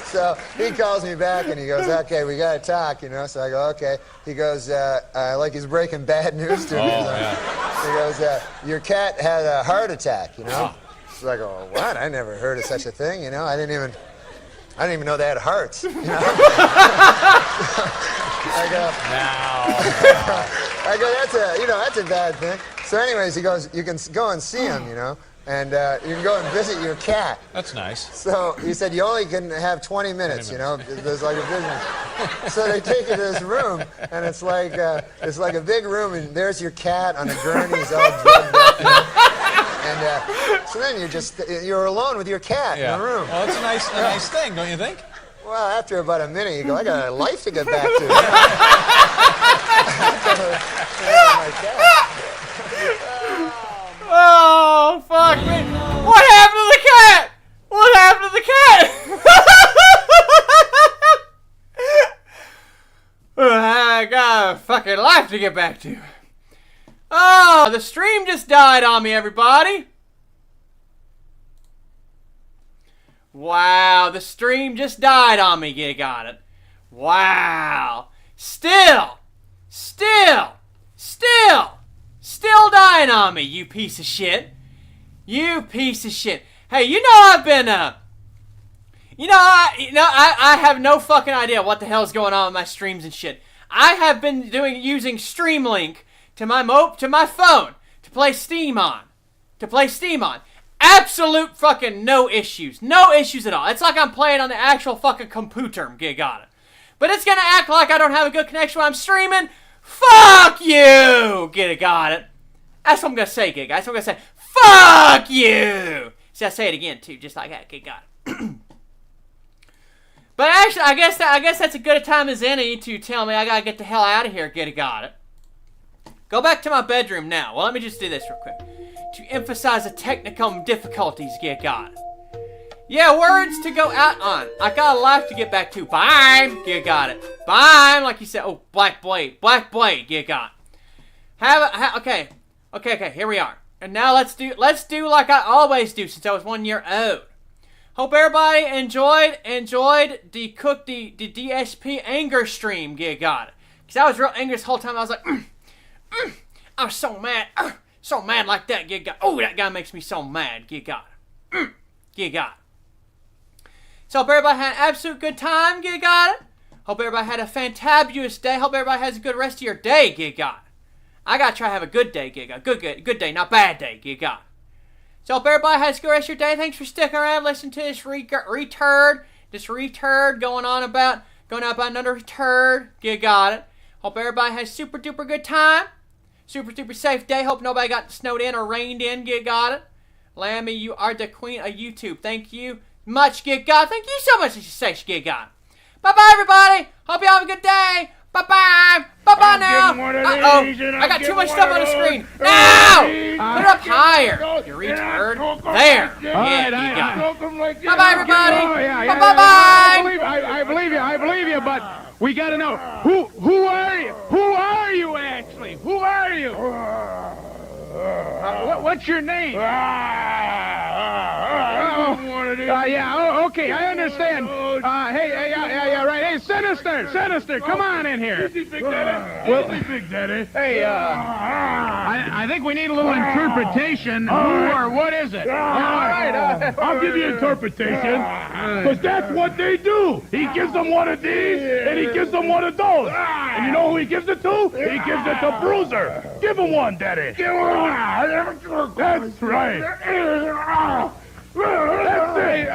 So he calls me back and he goes, okay, we got to talk, So I go, okay. He goes, like he's breaking bad news to me. He goes, your cat had a heart attack, So I go, what? I never heard of such a thing, I didn't even know they had hearts, I go, that's a bad thing. So anyways, he goes, you can go and see him, and you can go and visit your cat. That's nice. So he said, you only can have 20 minutes, There's like a business. So they take you to this room, and it's like a big room, and there's your cat on a gurney. He's all drugged up, And so then you're alone with your cat in the room. Well, that's a nice thing, don't you think? Well, after about a minute, you go, I got a life to get back to. Oh, fuck me. What happened to the cat? What happened to the cat? I got a fucking life to get back to. Oh, the stream just died on me, everybody. Wow, the stream just died on me. You got it. Wow. Still dying on me, you piece of shit. You piece of shit. Hey, I've been, I have no fucking idea what the hell's going on with my streams and shit. I have been using Streamlink to my phone to play Steam on. Absolute fucking no issues. No issues at all. It's like I'm playing on the actual fucking computer. You got it. But it's gonna act like I don't have a good connection when I'm streaming. Fuck you! Got it. That's what I'm gonna say, guys. That's what I'm gonna say. Fuck you! See, I say it again too, just like that. Got it. But actually, I guess that's a good time as any to tell me I gotta get the hell out of here. Got it. Go back to my bedroom now. Well, let me just do this real quick to emphasize the technical difficulties. Got it. Yeah, words to go out on. I got a life to get back to. Bye. Got it. Bye. Like you said. Oh, Black Blade. Okay. Okay. Here we are. And now let's do like I always do since I was 1 year old. Hope everybody enjoyed the DSP anger stream. Got it. Cause I was real angry this whole time. I was like, I was so mad. So mad like that. Oh, that guy makes me so mad. Got it. Got it. So hope everybody had an absolute good time. Got it. Hope everybody had a fantabulous day. Hope everybody has a good rest of your day. Got it. I gotta try to have a good day. Good day, not bad day. Got it. So hope everybody has a good rest of your day. Thanks for sticking around. Listen to this retard going on about another retard. Got it. Hope everybody has super duper good time. Super duper safe day. Hope nobody got snowed in or rained in. Got it. Lammy, you are the queen of YouTube. Thank you much. Got it. Thank you so much. Got it. Bye bye everybody. Hope you have a good day. Bye bye. Bye bye now. Uh-oh. I got too much stuff on the screen. Now! Put it up higher. You retard. There. Yeah, you got it. Bye bye everybody. Bye bye bye. I believe you, but we gotta know who are you? Who are you actually? Who are you? What's your name? Okay, I understand. Hey, Sinister, come on in here. Easy, Big Daddy. Easy, Big Daddy. Hey, I think we need a little interpretation. Who or what is it? All right, I'll give you interpretation, because that's what they do. He gives them one of these, and he gives them one of those. And you know who he gives it to? He gives it to Bruiser. Give him one, Daddy. Give him one. That's right. That's it.